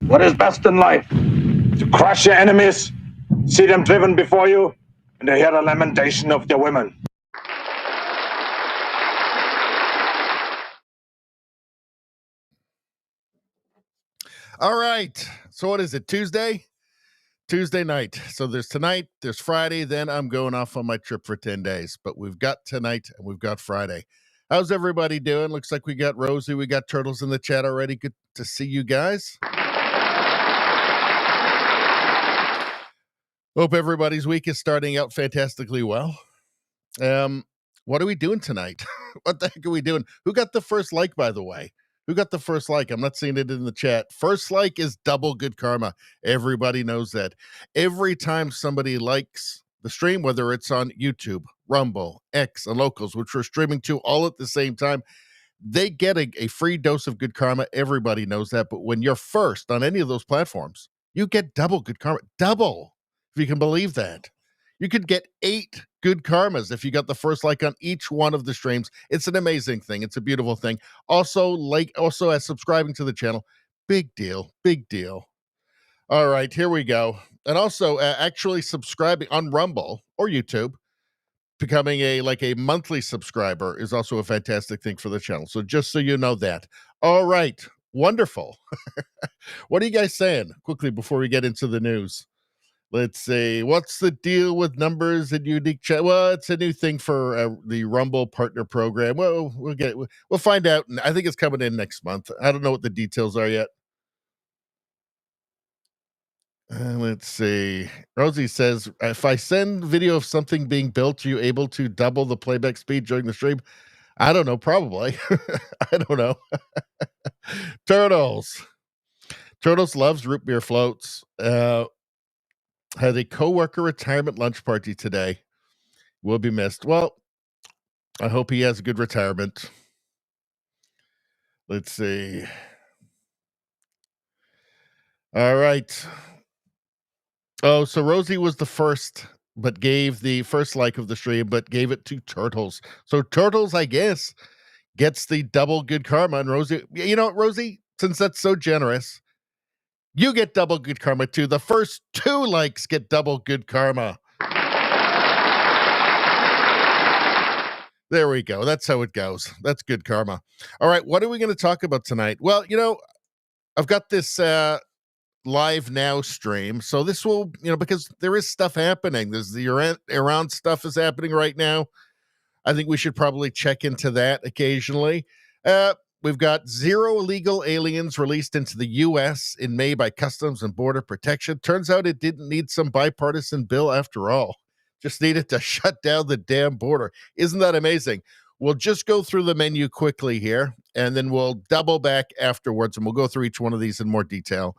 What is best in life? To crush your enemies, see them driven before you, and to hear the lamentation of their women. All right. So what is it? Tuesday? Tuesday night. So there's tonight, there's Friday, then I'm going off on my trip for 10 days. But we've got tonight and we've got Friday. How's everybody doing? Looks like we got Rosie, we got Turtles in the chat already. Good to see you guys. Hope everybody's week is starting out fantastically well. What are we doing tonight? What the heck are we doing? Who got the first like, by the way? Who got the first like? I'm not seeing it in the chat. First like is double good karma. Everybody knows that. Every time somebody likes the stream, whether it's on YouTube, Rumble, X, and Locals, which we're streaming to all at the same time, they get a free dose of good karma. Everybody knows that. But when you're first on any of those platforms, you get double good karma. Double, if you can believe that. You could get 8 good karmas if you got the first like on each one of the streams. It's an amazing thing. It's a beautiful thing. Also, as subscribing to the channel, big deal, big deal. All right, here we go. And also, actually subscribing on Rumble or YouTube, becoming a monthly subscriber is also a fantastic thing for the channel. So just so you know that. All right, wonderful. What are you guys saying quickly before we get into the news? Let's see. What's the deal with numbers and unique chat? Well, it's a new thing for the Rumble Partner Program. Well, we'll find out. I think it's coming in next month. I don't know what the details are yet. Let's see. Rosie says, if I send video of something being built, are you able to double the playback speed during the stream? I don't know. Probably. I don't know. Turtles loves root beer floats. Had a coworker retirement lunch party today. Will be missed. Well, I hope he has a good retirement. Let's see. All right. Oh, so Rosie was the first, but gave the first like of the stream, but gave it to Turtles. So Turtles, I guess, gets the double good karma. And Rosie, you know what, Rosie, since that's so generous, you get double good karma too. The first 2 likes get double good karma. There we go. That's how it goes. That's good karma. All right. What are we going to talk about tonight? Well, I've got this live now stream. So this will, because there is stuff happening. There's the Iran stuff is happening right now. I think we should probably check into that occasionally. We've got 0 illegal aliens released into the U.S. in May by Customs and Border Protection. Turns out it didn't need some bipartisan bill after all. Just needed to shut down the damn border. Isn't that amazing? We'll just go through the menu quickly here, and then we'll double back afterwards, and we'll go through each one of these in more detail.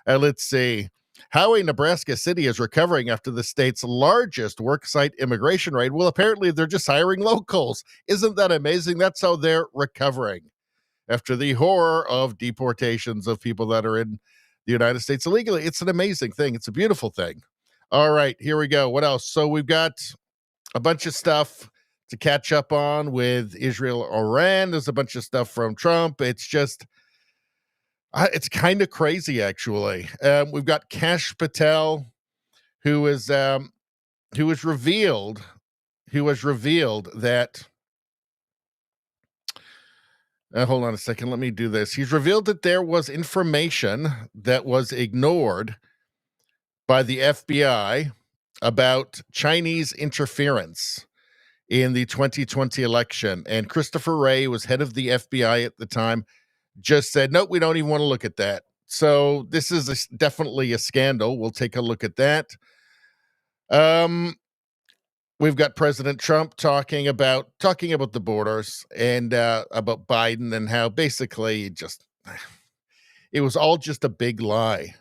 Let's see. How a Nebraska city is recovering after the state's largest worksite immigration raid. Well, apparently they're just hiring locals. Isn't that amazing? That's how they're recovering after the horror of deportations of people that are in the United States illegally. It's an amazing thing. It's a beautiful thing. All right, here we go. What else? So we've got a bunch of stuff to catch up on with Israel, Iran. There's a bunch of stuff from Trump. It's just, it's kind of crazy, actually. We've got Kash Patel, who was revealed that. Hold on a second. Let me do this. He's revealed that there was information that was ignored by the FBI about Chinese interference in the 2020 election. And Christopher Wray was head of the FBI at the time, just said, nope, we don't even want to look at that. So this is definitely a scandal. We'll take a look at that. We've got President Trump talking about the borders and about Biden and how basically it was all just a big lie.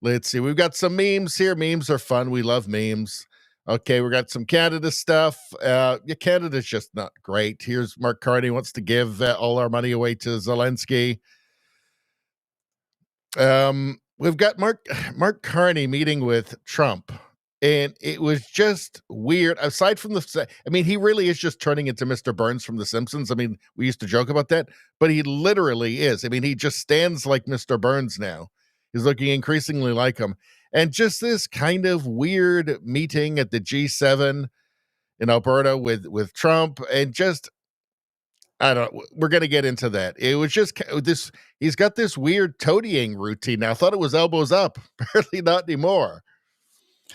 Let's see. We've got some memes here. Memes are fun. We love memes. Okay, we got some Canada stuff. Canada's just not great. Here's Mark Carney wants to give all our money away to Zelensky. We've got Mark Carney meeting with Trump. And it was just weird. Aside from he really is just turning into Mr. Burns from The Simpsons. We used to joke about that, but he literally is. He just stands like Mr. Burns now. is looking increasingly like him. And just this kind of weird meeting at the G7 in Alberta with Trump, and just, I don't know, we're going to get into that. It was just this, he's got this weird toadying routine now. I thought it was elbows up, apparently not anymore.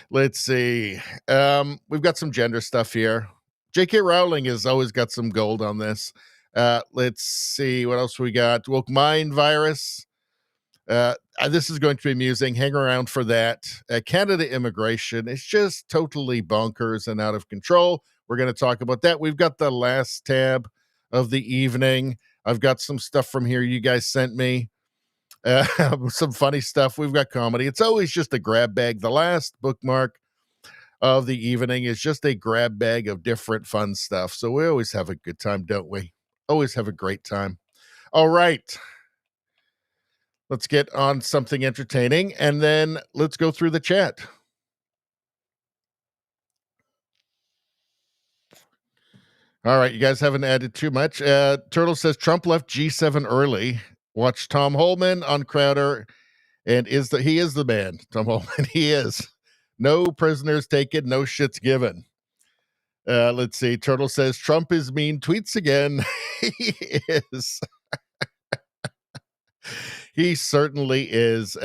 Let's see. We've got some gender stuff here. J.K. Rowling has always got some gold on this. Let's see what else we got. Woke mind virus. This is going to be amusing. Hang around for that. Canada immigration is just totally bonkers and out of control. We're going to talk about that. We've got the last tab of the evening. I've got some stuff from here you guys sent me. Some funny stuff. We've got comedy. It's always just a grab bag. The last bookmark of the evening is just a grab bag of different fun stuff. So we always have a good time, don't we? Always have a great time. All right. Let's get on something entertaining, and then let's go through the chat. All right, you guys haven't added too much. Turtle says Trump left G7 early. Watch Tom Holman on Crowder, and he is the man. Tom Holman, he is. No prisoners taken, no shits given. Let's see. Turtle says Trump is mean tweets again. He is. He certainly is.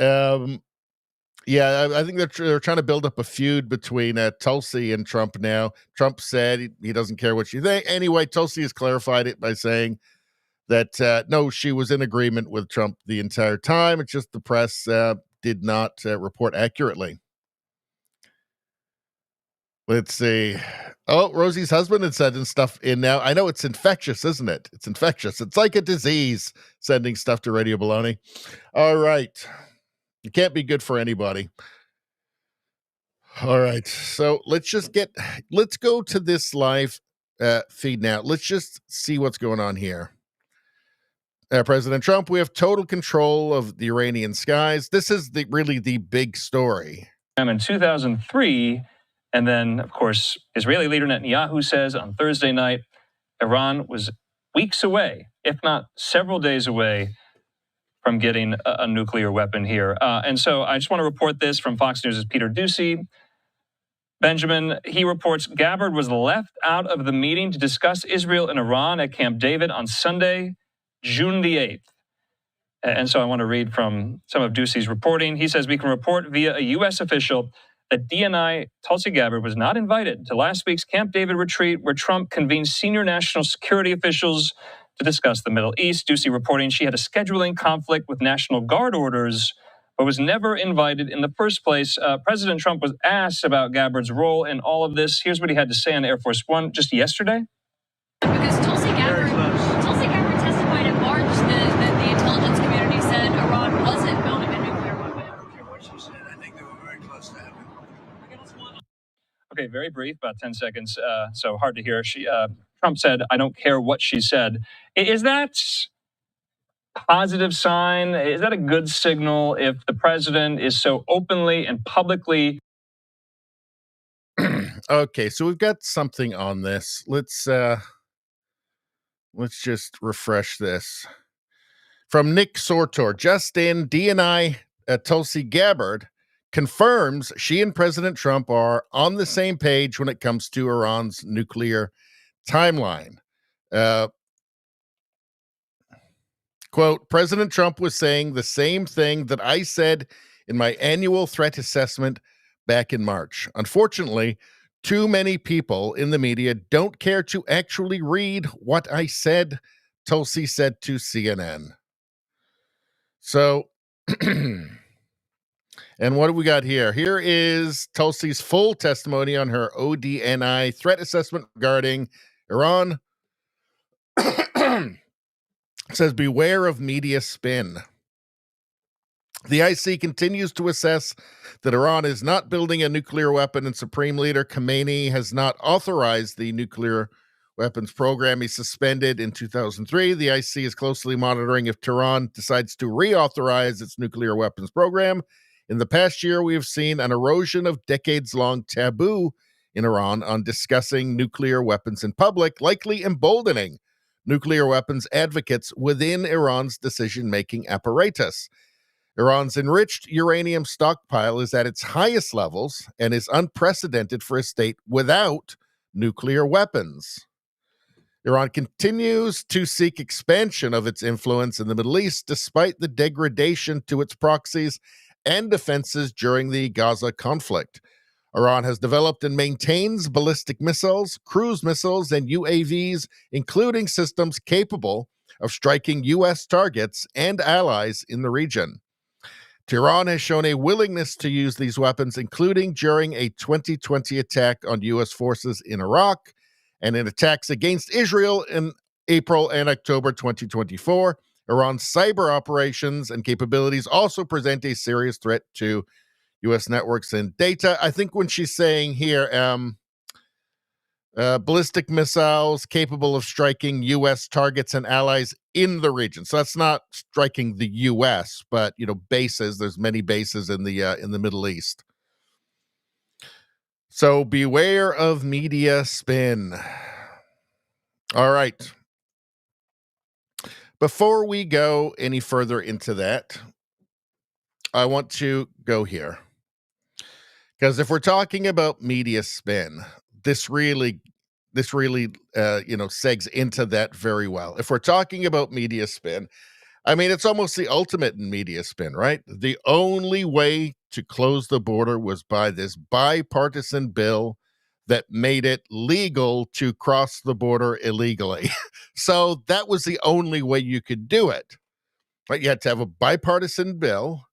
Yeah, I think they're trying to build up a feud between Tulsi and Trump now. Trump said he doesn't care what you think. Anyway, Tulsi has clarified it by saying that, no, she was in agreement with Trump the entire time. It's just the press did not report accurately. Let's see. Oh, Rosie's husband had sent stuff in now. I know it's infectious, isn't it? It's infectious. It's like a disease, sending stuff to Radio Baloney. All right. It can't be good for anybody. All right. So let's go to this live feed now. Let's just see what's going on here. President Trump, we have total control of the Iranian skies. This is really the big story. In 2003, and then, of course, Israeli leader Netanyahu says on Thursday night, Iran was weeks away, if not several days away, from getting a nuclear weapon here. And so I just want to report this from Fox News' Peter Doocy. Benjamin, he reports Gabbard was left out of the meeting to discuss Israel and Iran at Camp David on Sunday, June the 8th. And so I want to read from some of Doocy's reporting. He says, we can report via a U.S. official that DNI Tulsi Gabbard was not invited to last week's Camp David retreat where Trump convened senior national security officials to discuss the Middle East. Doocy reporting she had a scheduling conflict with National Guard orders, but was never invited in the first place. President Trump was asked about Gabbard's role in all of this. Here's what he had to say on Air Force One just yesterday. Because Tulsi Gabbard testified in March that the intelligence community said Iran wasn't building a nuclear weapon. I don't care what she said. I think they were very close to having. Okay, very brief, about 10 seconds, so hard to hear. Trump said, I don't care what she said. Is that a positive sign? Is that a good signal if the president is so openly and publicly? Okay, so we've got something on this. Let's just refresh this. From Nick Sortor, just in, DNI Tulsi Gabbard confirms she and President Trump are on the same page when it comes to Iran's nuclear timeline. Quote, President Trump was saying the same thing that I said in my annual threat assessment back in March. Unfortunately, too many people in the media don't care to actually read what I said, Tulsi said to CNN. So, and what do we got here? Here is Tulsi's full testimony on her ODNI threat assessment regarding Iran. It says, beware of media spin. The IC continues to assess that Iran is not building a nuclear weapon, and Supreme Leader Khamenei has not authorized the nuclear weapons program he suspended in 2003. The IC is closely monitoring if Tehran decides to reauthorize its nuclear weapons program. In the past year, we have seen an erosion of decades-long taboo in Iran on discussing nuclear weapons in public, likely emboldening nuclear weapons advocates within Iran's decision-making apparatus. Iran's enriched uranium stockpile is at its highest levels and is unprecedented for a state without nuclear weapons. Iran continues to seek expansion of its influence in the Middle East despite the degradation to its proxies and defenses during the Gaza conflict. Iran has developed and maintains ballistic missiles, cruise missiles, and UAVs, including systems capable of striking U.S. targets and allies in the region. Tehran has shown a willingness to use these weapons, including during a 2020 attack on U.S. forces in Iraq and in attacks against Israel in April and October 2024. Iran's cyber operations and capabilities also present a serious threat to U.S. networks and data. I think when she's saying here, ballistic missiles capable of striking U.S. targets and allies in the region. So that's not striking the U.S., but bases. There's many bases in the Middle East. So beware of media spin. All right. Before we go any further into that, I want to go here. Because if we're talking about media spin, this really segs into that very well. If we're talking about media spin, I mean, it's almost the ultimate in media spin, right? The only way to close the border was by this bipartisan bill that made it legal to cross the border illegally. So that was the only way you could do it, right? You had to have a bipartisan bill,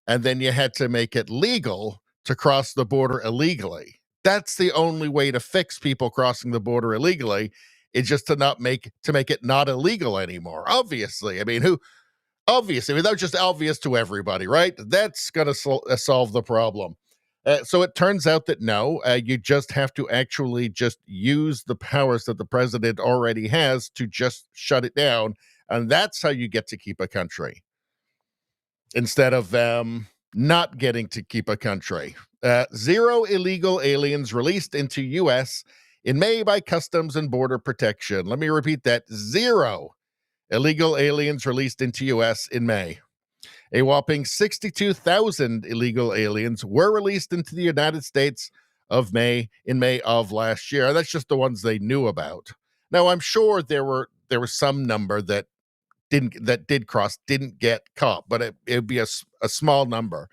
and then you had to make it legal to cross the border illegally. That's the only way to fix people crossing the border illegally, is just to make it not illegal anymore. Obviously, I mean, that was just obvious to everybody, right? That's going to solve the problem. So it turns out that no, you just have to actually just use the powers that the president already has to just shut it down. And that's how you get to keep a country, instead of not getting to keep a country. 0 illegal aliens released into U.S. in May by Customs and Border Protection. Let me repeat that. 0 illegal aliens released into U.S. in May. A whopping 62,000 illegal aliens were released into the United States in May of last year. That's just the ones they knew about. Now, I'm sure there was some number that didn't get caught, but it'd be a small number.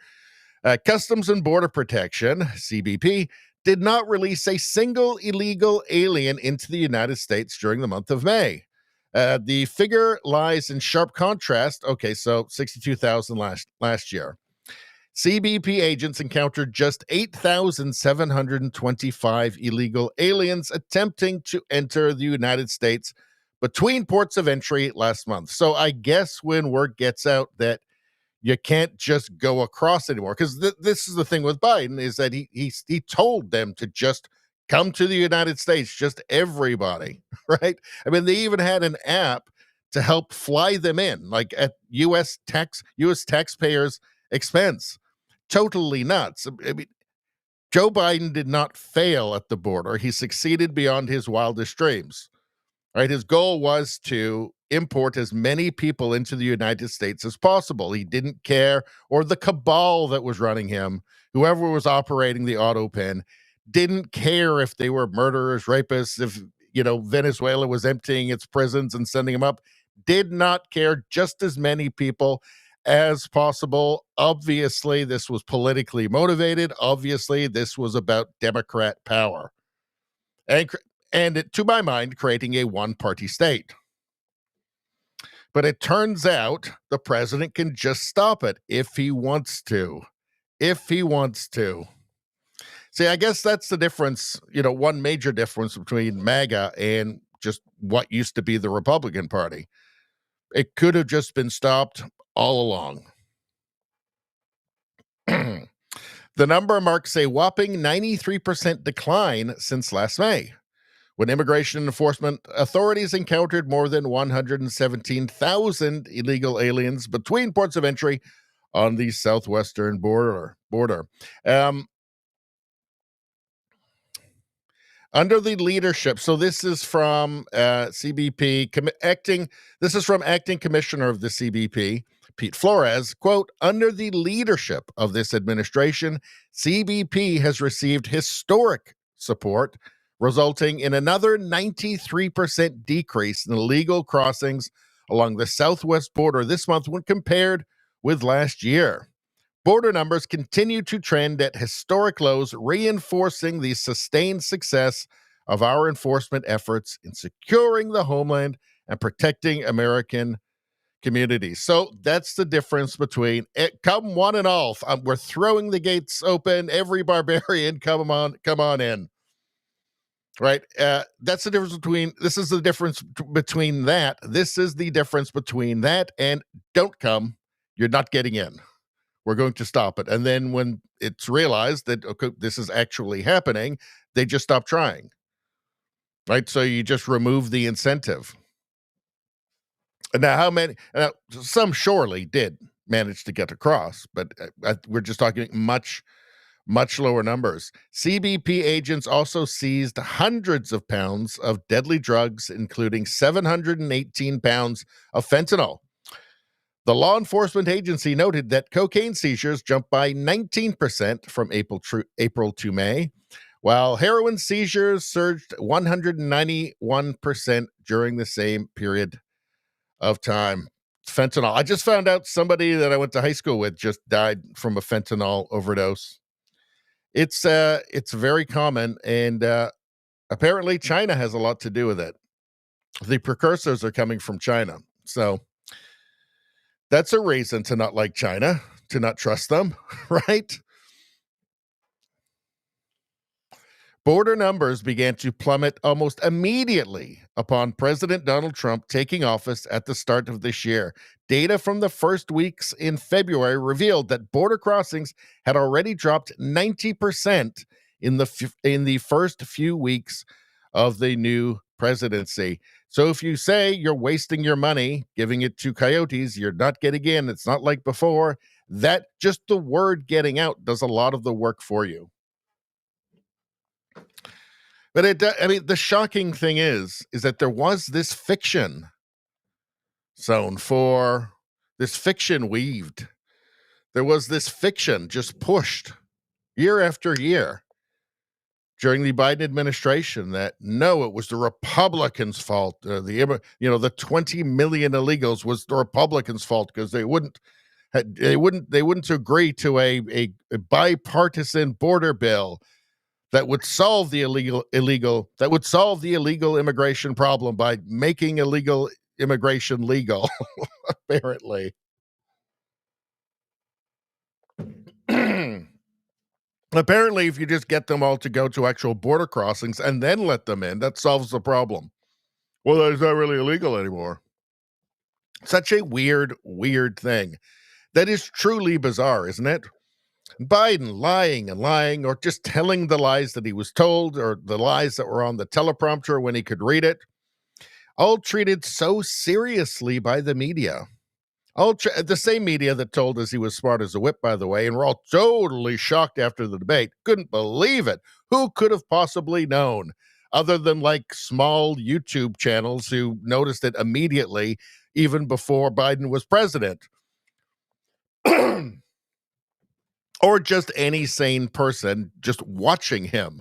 Customs and Border Protection, CBP, did not release a single illegal alien into the United States during the month of May. The figure lies in sharp contrast. Okay, so 62,000 last year. CBP agents encountered just 8,725 illegal aliens attempting to enter the United States between ports of entry last month. So I guess when word gets out that you can't just go across anymore, because this is the thing with Biden, is that he told them to just come to the United States, just everybody, right? I mean, they even had an app to help fly them in, like at U.S. taxpayers' expense. Totally nuts. I mean, Joe Biden did not fail at the border. He succeeded beyond his wildest dreams. Right? His goal was to import as many people into the United States as possible. He didn't care, or the cabal that was running him, whoever was operating the auto pen, didn't care if they were murderers, rapists, if Venezuela was emptying its prisons and sending them up. Did not care. Just as many people as possible. Obviously, this was politically motivated. Obviously, this was about Democrat power. And to my mind, creating a one-party state. But it turns out the president can just stop it if he wants to. If he wants to. See, I guess that's the difference, one major difference between MAGA and just what used to be the Republican Party. It could have just been stopped all along. The number marks a whopping 93% decline since last May, when immigration enforcement authorities encountered more than 117,000 illegal aliens between ports of entry on the southwestern border. Under the leadership, so this is from CBP, this is from acting commissioner of the CBP, Pete Flores, quote, under the leadership of this administration, CBP has received historic support, resulting in another 93% decrease in illegal crossings along the southwest border this month when compared with last year. Border numbers continue to trend at historic lows, reinforcing the sustained success of our enforcement efforts in securing the homeland and protecting American communities. So that's the difference between come one and all. We're throwing the gates open. Every barbarian, come on in. Right? That's the difference between. This is the difference between that. This is the difference between that and don't come. You're not getting in. We're going to stop it. And then when it's realized that okay, this is actually happening, they just stop trying. Right? So you just remove the incentive. Now, how many? Some surely did manage to get across, but we're just talking much lower numbers. CBP agents also seized hundreds of pounds of deadly drugs, including 718 pounds of fentanyl. The law enforcement agency noted that cocaine seizures jumped by 19% from April to May, while heroin seizures surged 191% during the same period of time. Fentanyl. I just found out somebody that I went to high school with just died from a fentanyl overdose. It's very common, and apparently China has a lot to do with it. The precursors are coming from China. So that's a reason to not like China, to not trust them, right? Border numbers began to plummet almost immediately upon President Donald Trump taking office at the start of this year. Data from the first weeks in February revealed that border crossings had already dropped 90% in the first few weeks of the new presidency. So if you say you're wasting your money giving it to coyotes, you're not getting in. It's not like before. That just the word getting out does a lot of the work for you. But the shocking thing is that there was this fiction zone for this fiction weaved. There was this fiction just pushed year after year during the Biden administration that no, it was the Republicans' fault. The 20 million illegals was the Republicans' fault because they wouldn't agree to a bipartisan border bill that would solve the illegal immigration problem by making illegal immigration legal. Apparently. Apparently, if you just get them all to go to actual border crossings and then let them in, that solves the problem. Well, that's not really illegal anymore. Such a weird thing. That is truly bizarre, isn't it? Biden lying and lying, or just telling the lies that he was told, or the lies that were on the teleprompter when he could read it, all treated so seriously by the media. The same media that told us he was smart as a whip, by the way, and we're all totally shocked after the debate. Couldn't believe it. Who could have possibly known, other than like small YouTube channels who noticed it immediately, even before Biden was president? Or just any sane person just watching him.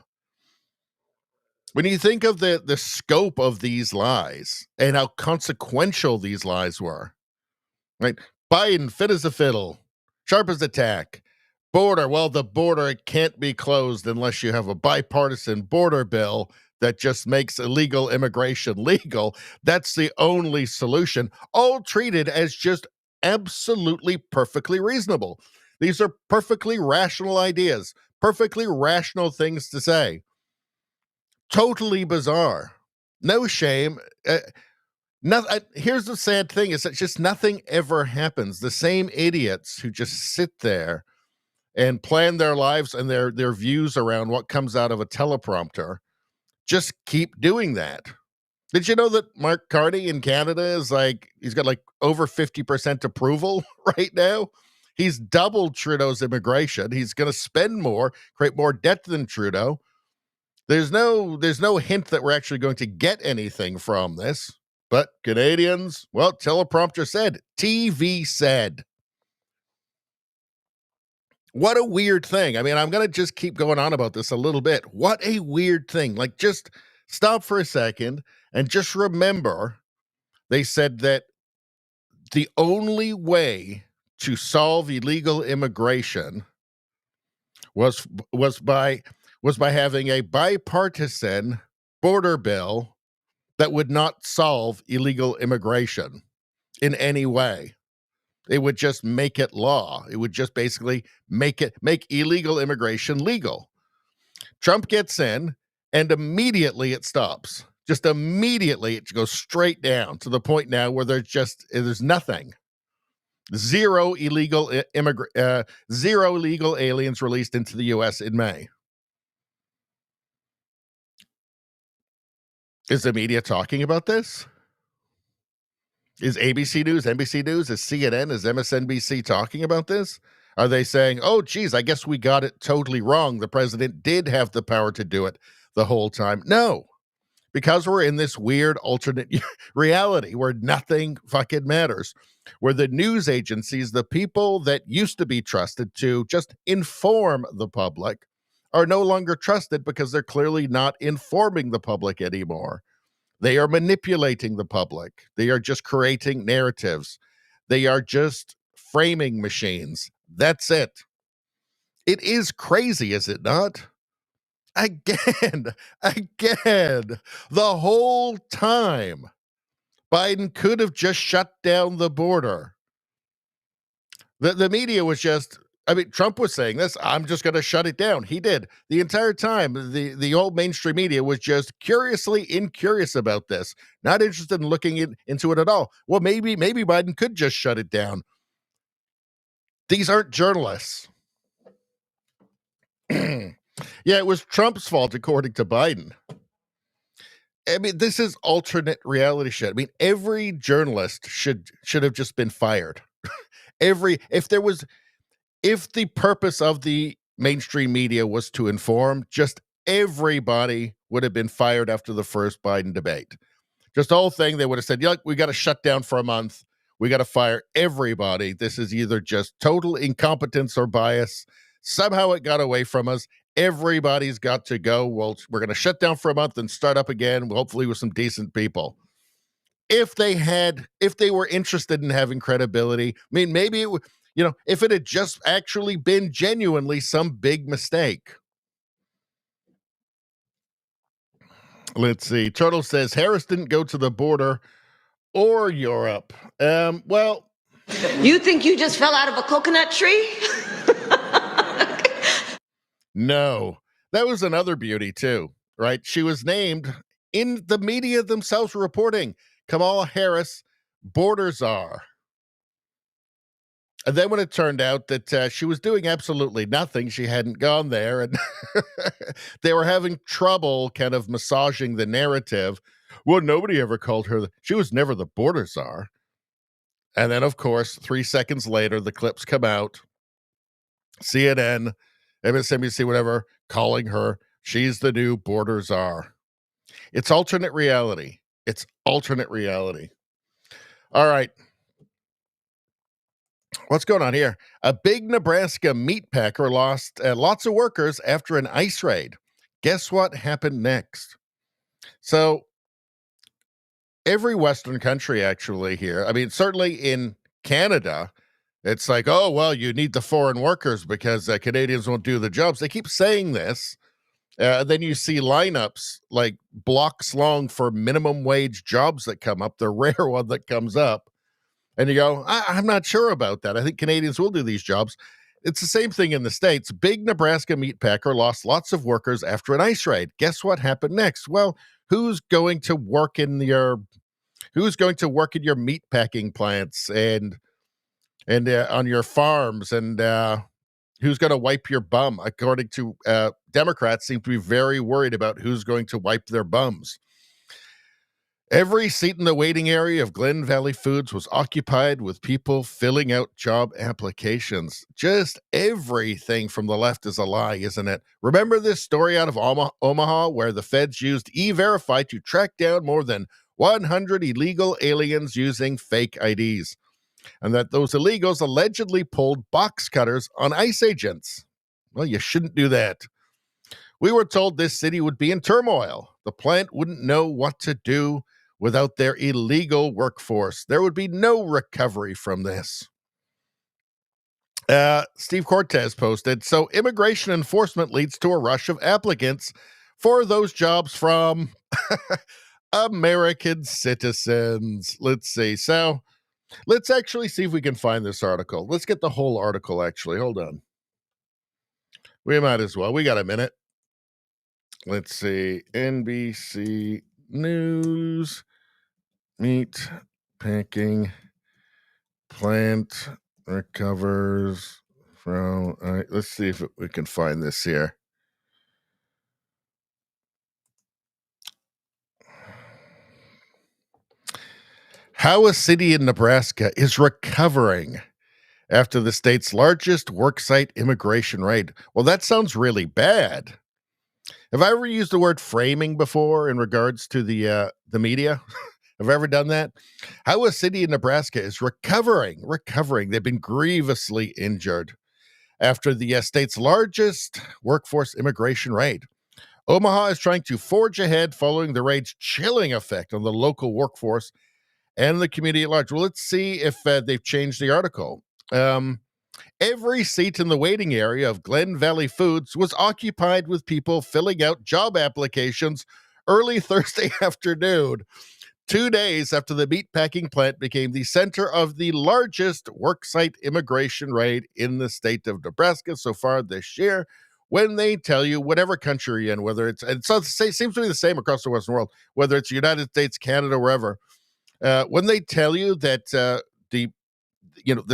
When you think of the scope of these lies and how consequential these lies were, right? Biden, fit as a fiddle, sharp as a tack. Border, well, the border can't be closed unless you have a bipartisan border bill that just makes illegal immigration legal. That's the only solution. All treated as just absolutely perfectly reasonable. These are perfectly rational ideas, perfectly rational things to say. Totally bizarre. No shame. Here's the sad thing is that just nothing ever happens. The same idiots who just sit there and plan their lives and their views around what comes out of a teleprompter just keep doing that. Did you know that Mark Carney in Canada is he's got over 50% approval right now? He's doubled Trudeau's immigration. He's going to spend more, create more debt than Trudeau. There's no hint that we're actually going to get anything from this. But Canadians, well, teleprompter said, TV said. What a weird thing. I mean, I'm going to just keep going on about this a little bit. What a weird thing. Like, just stop for a second and just remember they said that the only way to solve illegal immigration was by having a bipartisan border bill that would not solve illegal immigration in any way. It would just make it law. It would just basically make illegal immigration legal. Trump gets in, and immediately it stops. Just immediately it goes straight down to the point now where there's nothing. Zero illegal aliens released into the U.S. in May. Is the media talking about this? Is ABC News, NBC News, is CNN, is MSNBC talking about this? Are they saying, oh, geez, I guess we got it totally wrong. The president did have the power to do it the whole time. No, because we're in this weird alternate reality where nothing fucking matters, where the news agencies, the people that used to be trusted to just inform the public, are no longer trusted because they're clearly not informing the public anymore. They are manipulating the public. They are just creating narratives. They are just framing machines. That's it. It is crazy, is it not? Again, the whole time, Biden could have just shut down the border. The media was just, I mean, Trump was saying this, I'm just going to shut it down. He did. The entire time, the old mainstream media was just curiously incurious about this, not interested in looking into it at all. Well, maybe Biden could just shut it down. These aren't journalists. Yeah, it was Trump's fault, according to Biden. I mean, this is alternate reality shit. I mean, every journalist should have just been fired. If the purpose of the mainstream media was to inform, just everybody would have been fired after the first Biden debate. Just the whole thing, they would have said, yeah, we got to shut down for a month. We got to fire everybody. This is either just total incompetence or bias. Somehow it got away from us. Everybody's got to go. Well, we're going to shut down for a month and start up again, hopefully with some decent people. If they were interested in having credibility, I mean, maybe it would, if it had just actually been genuinely some big mistake. Let's see. Turtle says Harris didn't go to the border or Europe. Well, you think you just fell out of a coconut tree? No, that was another beauty too, right? She was named, in the media themselves reporting, Kamala Harris, border czar. And then when it turned out that she was doing absolutely nothing, she hadn't gone there, and they were having trouble kind of massaging the narrative. Well, nobody ever called her, she was never the border czar. And then, of course, 3 seconds later, the clips come out. CNN, MSNBC, whatever, calling her, she's the new border czar. It's alternate reality. It's alternate reality. All right. What's going on here? A big Nebraska meat packer lost lots of workers after an ice raid. Guess what happened next? So every Western country actually here, I mean, certainly in Canada, it's like, oh, well, you need the foreign workers because Canadians won't do the jobs. They keep saying this. Then you see lineups like blocks long for minimum wage jobs that come up, the rare one that comes up. And you go, I'm not sure about that. I think Canadians will do these jobs. It's the same thing in the States. Big Nebraska meat packer lost lots of workers after an ice raid. Guess what happened next? Well, who's going to work in your meat packing plants and on your farms, and who's going to wipe your bum? According to Democrats, seem to be very worried about who's going to wipe their bums. Every seat in the waiting area of Glen Valley Foods was occupied with people filling out job applications. Just everything from the left is a lie, isn't it? Remember this story out of Omaha where the feds used E-Verify to track down more than 100 illegal aliens using fake IDs, and that those illegals allegedly pulled box cutters on ICE agents. Well, you shouldn't do that. We were told this city would be in turmoil. The plant wouldn't know what to do without their illegal workforce. There would be no recovery from this. Steve Cortez posted, so immigration enforcement leads to a rush of applicants for those jobs from American citizens. Let's see. So let's actually see if we can find this article. Let's get the whole article, actually. Hold on. We might as well. We got a minute. Let's see. NBC News, meat packing plant recovers from. All right, let's see if we can find this here. How a city in Nebraska is recovering after the state's largest worksite immigration raid. Well, that sounds really bad. Have I ever used the word framing before in regards to the media? Have I ever done that? How a city in Nebraska is recovering. They've been grievously injured after the state's largest workforce immigration raid. Omaha is trying to forge ahead following the raid's chilling effect on the local workforce and the community at large. Well, let's see if they've changed the article. Every seat in the waiting area of Glen Valley Foods was occupied with people filling out job applications early Thursday afternoon, 2 days after the meatpacking plant became the center of the largest worksite immigration raid in the state of Nebraska so far this year. When they tell you, whatever country you're in, whether it's, and so it seems to be the same across the Western world, whether it's the United States, Canada, wherever, when they tell you that the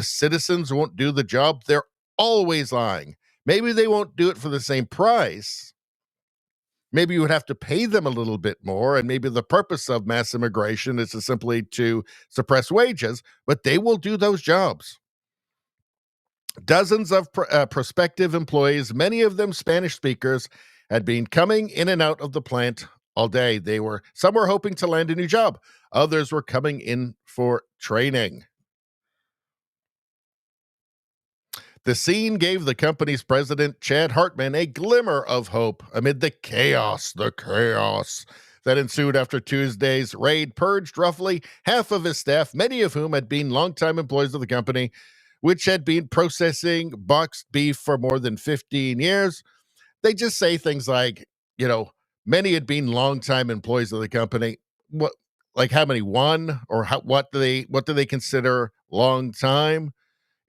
citizens won't do the job, they're always lying. Maybe they won't do it for the same price. Maybe you would have to pay them a little bit more, and maybe the purpose of mass immigration is simply to suppress wages, but they will do those jobs. Dozens of prospective employees, many of them Spanish speakers, had been coming in and out of the plant all day. Some were hoping to land a new job. Others were coming in for training. The scene gave the company's president, Chad Hartman, a glimmer of hope amid the chaos that ensued after Tuesday's raid purged roughly half of his staff, many of whom had been longtime employees of the company, which had been processing boxed beef for more than 15 years. They just say things like, many had been longtime employees of the company. What, like how many? One? Or what do they consider long time?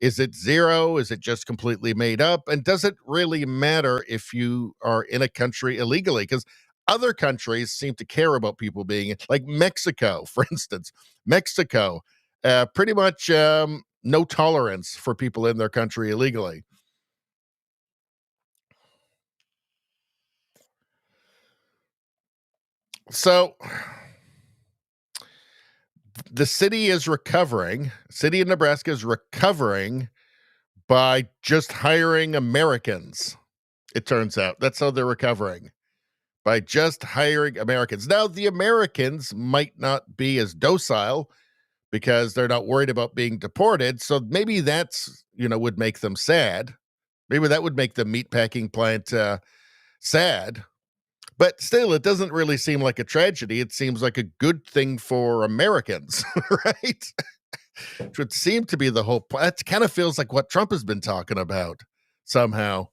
Is it zero? Is it just completely made up? And does it really matter if you are in a country illegally? Because other countries seem to care about people being, like Mexico, for instance. Mexico, pretty much no tolerance for people in their country illegally. So the city of Nebraska is recovering by just hiring Americans. It turns out that's how they're recovering, by just hiring Americans. Now, the Americans might not be as docile because they're not worried about being deported. So maybe that's, would make them sad. Maybe that would make the meatpacking plant sad. But still, it doesn't really seem like a tragedy. It seems like a good thing for Americans, right? Which would seem to be the whole point. That kind of feels like what Trump has been talking about somehow.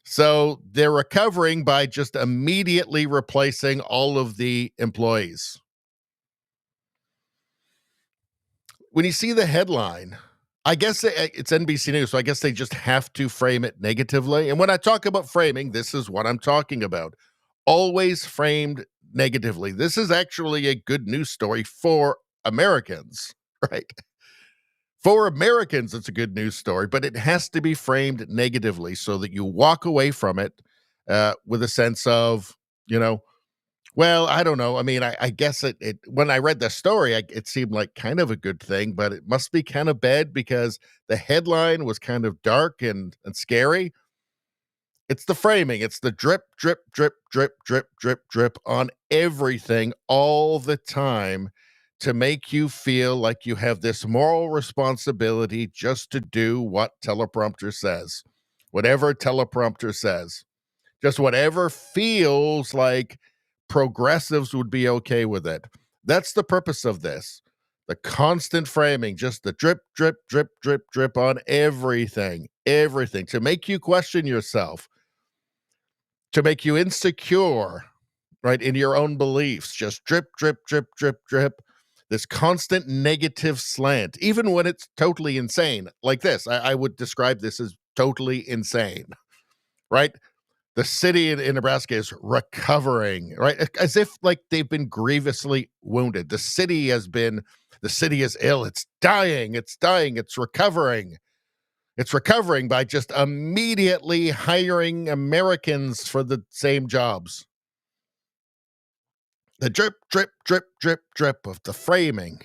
So they're recovering by just immediately replacing all of the employees. When you see the headline, I guess it's NBC News, so I guess they just have to frame it negatively. And when I talk about framing, this is what I'm talking about. Always framed negatively. This is actually a good news story for Americans, right? For Americans, it's a good news story, but it has to be framed negatively so that you walk away from it with a sense of, well, I don't know. I mean, I guess it when I read the story, it seemed like kind of a good thing, but it must be kind of bad because the headline was kind of dark and scary. It's the framing. It's the drip, drip, drip, drip, drip, drip, drip on everything all the time to make you feel like you have this moral responsibility just to do what teleprompter says, whatever teleprompter says, just whatever feels like progressives would be okay with it. That's the purpose of this. The constant framing, just the drip, drip, drip, drip, drip on everything, to make you question yourself, to make you insecure, right, in your own beliefs. Just drip, drip, drip, drip, drip. This constant negative slant, even when it's totally insane. Like this, I would describe this as totally insane, right? The city in Nebraska is recovering, right? As if like they've been grievously wounded. The city is ill. It's dying. It's recovering. It's recovering by just immediately hiring Americans for the same jobs. The drip, drip, drip, drip, drip of the framing.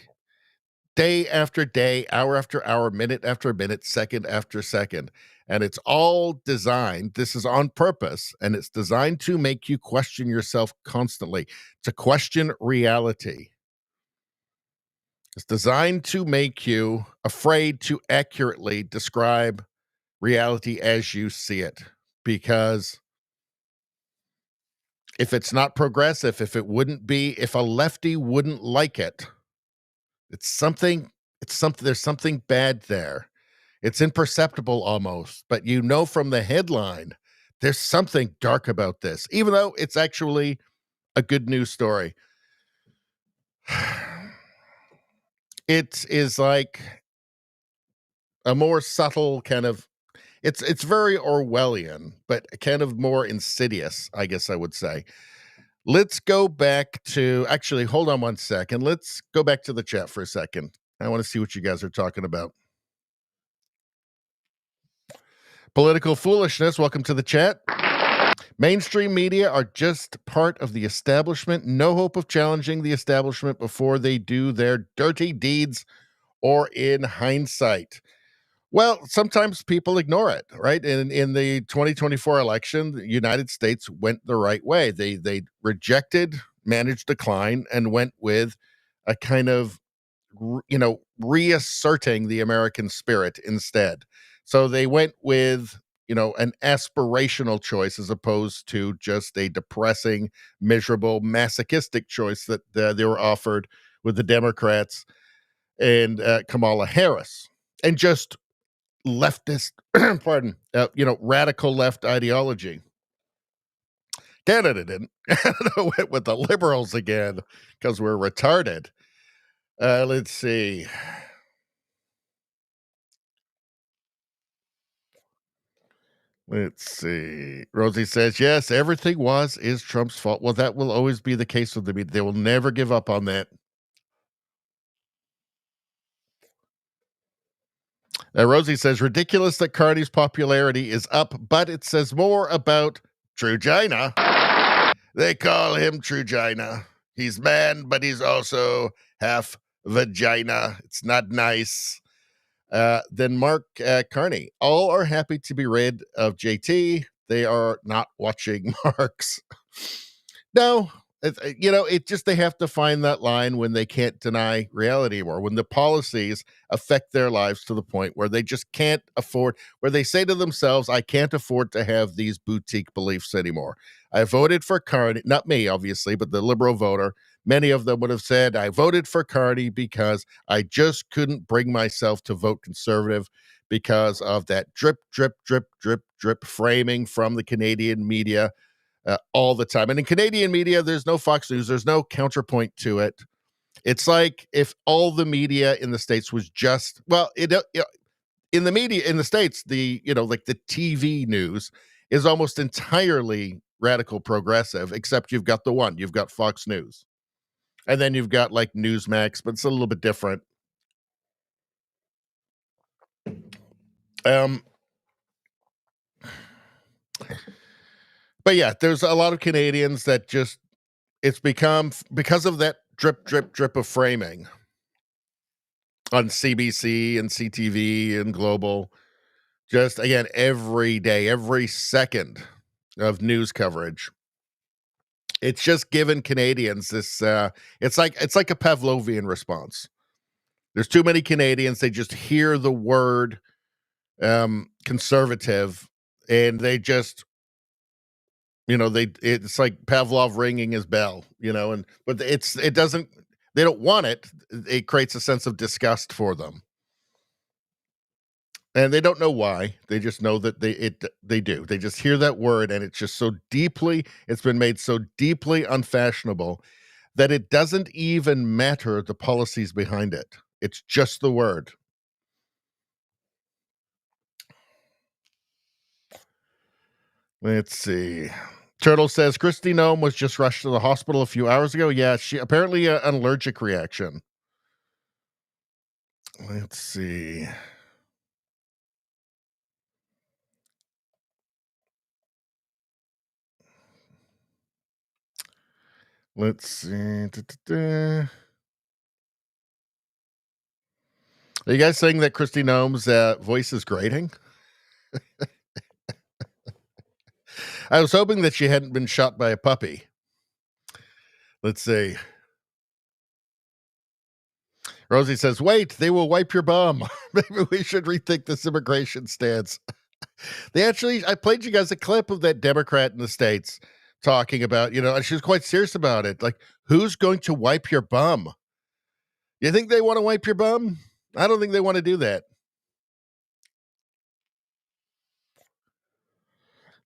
Day after day, hour after hour, minute after minute, second after second. And it's all designed, this is on purpose, and it's designed to make you question yourself constantly, to question reality. It's designed to make you afraid to accurately describe reality as you see it. Because if it's not progressive, if a lefty wouldn't like it, there's something bad there. It's imperceptible almost, but you know from the headline, there's something dark about this, even though it's actually a good news story. It is like a more subtle kind of, it's very Orwellian, but kind of more insidious, I guess I would say. Let's go back to, actually, hold on one second. Let's go back to the chat for a second. I want to see what you guys are talking about. Political foolishness, welcome to the chat. Mainstream media are just part of the establishment. No hope of challenging the establishment before they do their dirty deeds or in hindsight. Well, sometimes people ignore it, right? In the 2024 election, the United States went the right way. They rejected managed decline and went with a kind of, reasserting the American spirit instead. So they went with, an aspirational choice as opposed to just a depressing, miserable, masochistic choice that they were offered with the Democrats and Kamala Harris. And just leftist, radical left ideology. Canada didn't. Canada went with the liberals again because we're retarded. Let's see. Rosie says, yes, everything is Trump's fault. Well, that will always be the case with the media. They will never give up on that. Rosie says, ridiculous that Carney's popularity is up, but it says more about Trugina. They call him Trugina. He's man, but he's also half vagina. It's not nice. Then Mark Carney. All are happy to be rid of JT. They are not watching Marks. No, it just, they have to find that line when they can't deny reality anymore, when the policies affect their lives to the point where they just can't afford, where they say to themselves, I can't afford to have these boutique beliefs anymore. I voted for Carney, not me, obviously, but the liberal voter. Many of them would have said, I voted for Carney because I just couldn't bring myself to vote conservative because of that drip, drip, drip, drip, drip framing from the Canadian media all the time. And in Canadian media, there's no Fox News. There's no counterpoint to it. It's like if all the media in the States was just, in the media in the States, the TV news is almost entirely radical progressive, except you've got you've got Fox News. And then you've got like Newsmax, but it's a little bit different. But yeah, there's a lot of Canadians that just, it's become, because of that drip, drip, drip of framing on CBC and CTV and Global, just again, every day, every second, of news coverage. It's just given Canadians this. It's like a Pavlovian response. There's too many Canadians. They just hear the word conservative, and they just, it's like Pavlov ringing his bell, but it doesn't. They don't want it. It creates a sense of disgust for them. And they don't know why. They just know that they do. They just hear that word, and it's just it's been made so deeply unfashionable that it doesn't even matter the policies behind it. It's just the word. Let's see. Turtle says Kristi Noem was just rushed to the hospital a few hours ago. Yeah, she apparently an allergic reaction. Let's see. Let's see. Are you guys saying that Kristi Noem's voice is grating? I was hoping that she hadn't been shot by a puppy. Let's see. Rosie says, wait, they will wipe your bum. Maybe we should rethink this immigration stance. I played you guys a clip of that Democrat in the States talking about, and she was quite serious about it. Like, who's going to wipe your bum? You think they want to wipe your bum? I don't think they want to do that.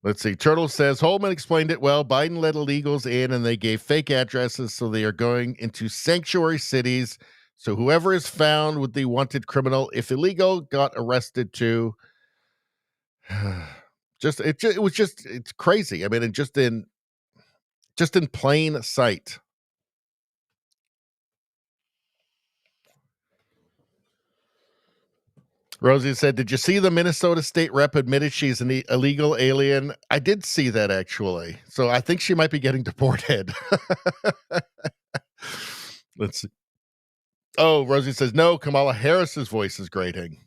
Let's see. Turtle says, Holman explained it well. Biden let illegals in and they gave fake addresses, so they are going into sanctuary cities. So whoever is found with the wanted criminal, if illegal, got arrested too. It's crazy. I mean, just in plain sight. Rosie said, did you see the Minnesota state rep admitted she's an illegal alien? I did see that, actually. So I think she might be getting deported. Let's see. Oh, Rosie says, no, Kamala Harris's voice is grating.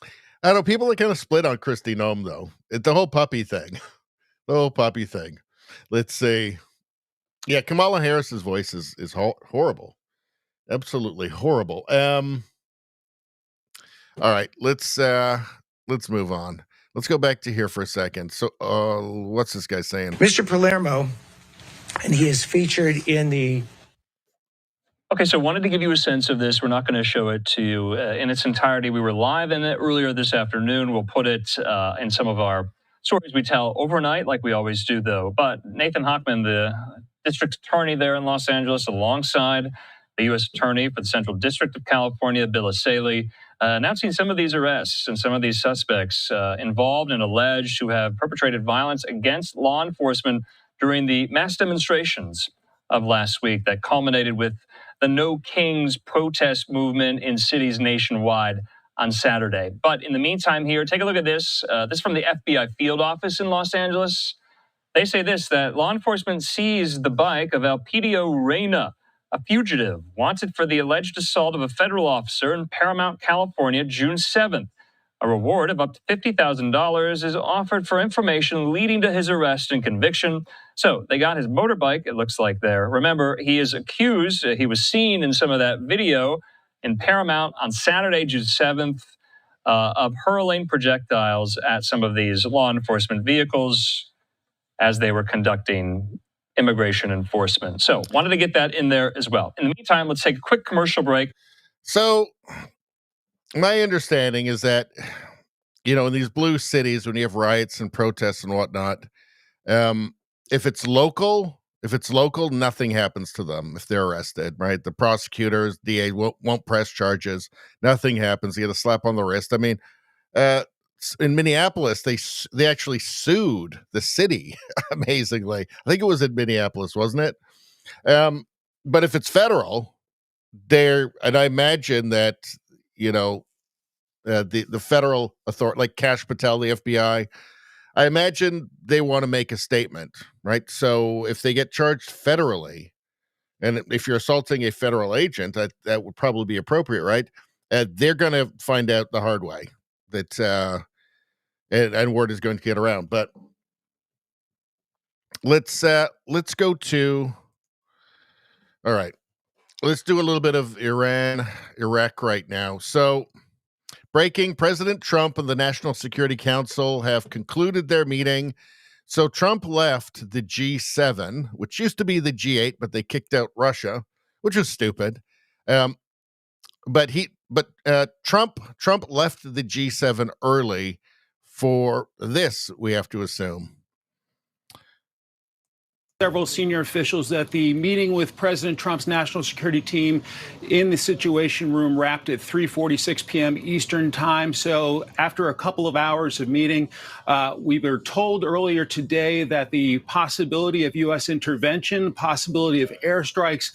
I don't know. People are kind of split on Kristi Noem, though. The whole puppy thing. Let's see. Yeah, Kamala Harris's voice is horrible. Absolutely horrible. All right, let's move on. Let's go back to here for a second. So, what's this guy saying? Mr. Palermo, and he is featured in the... Okay, so wanted to give you a sense of this. We're not going to show it to you in its entirety. We were live in it earlier this afternoon. We'll put it in some of our stories we tell overnight, like we always do, though. But Nathan Hochman, the district attorney there in Los Angeles, alongside the U.S. attorney for the Central District of California, Bill Asaley, announcing some of these arrests and some of these suspects involved and alleged to have perpetrated violence against law enforcement during the mass demonstrations of last week that culminated with the No Kings protest movement in cities nationwide on Saturday. But in the meantime here, take a look at this. This is from the FBI field office in Los Angeles. They say this, that law enforcement seized the bike of Elpidio Reyna, a fugitive wanted for the alleged assault of a federal officer in Paramount, California, June 7th. A reward of up to $50,000 is offered for information leading to his arrest and conviction. So they got his motorbike, it looks like there. Remember, he is accused, he was seen in some of that video in Paramount on Saturday, June 7th, of hurling projectiles at some of these law enforcement vehicles as they were conducting immigration enforcement. So wanted to get that in there as well. In the meantime, let's take a quick commercial break. So my understanding is that, in these blue cities, when you have riots and protests and whatnot, if it's local, nothing happens to them if they're arrested, right? The prosecutors, DA won't press charges. Nothing happens. You get a slap on the wrist. I mean, in Minneapolis, they actually sued the city, amazingly. I think it was in Minneapolis, wasn't it? But if it's federal, and I imagine that, the federal authority, like Kash Patel, the FBI, I imagine they want to make a statement, right? So if they get charged federally, and if you're assaulting a federal agent, that would probably be appropriate, right? They're going to find out the hard way that and word is going to get around. But let's go to, all right, let's do a little bit of Iraq right now. So breaking: President Trump and the National Security Council have concluded their meeting. So Trump left the G7, which used to be the G8, but they kicked out Russia, which was stupid. But Trump left the G7 early for this, we have to assume. Several senior officials that the meeting with President Trump's national security team in the Situation Room wrapped at 3:46 p.m. Eastern time. So after a couple of hours of meeting, we were told earlier today that the possibility of U.S. intervention, possibility of airstrikes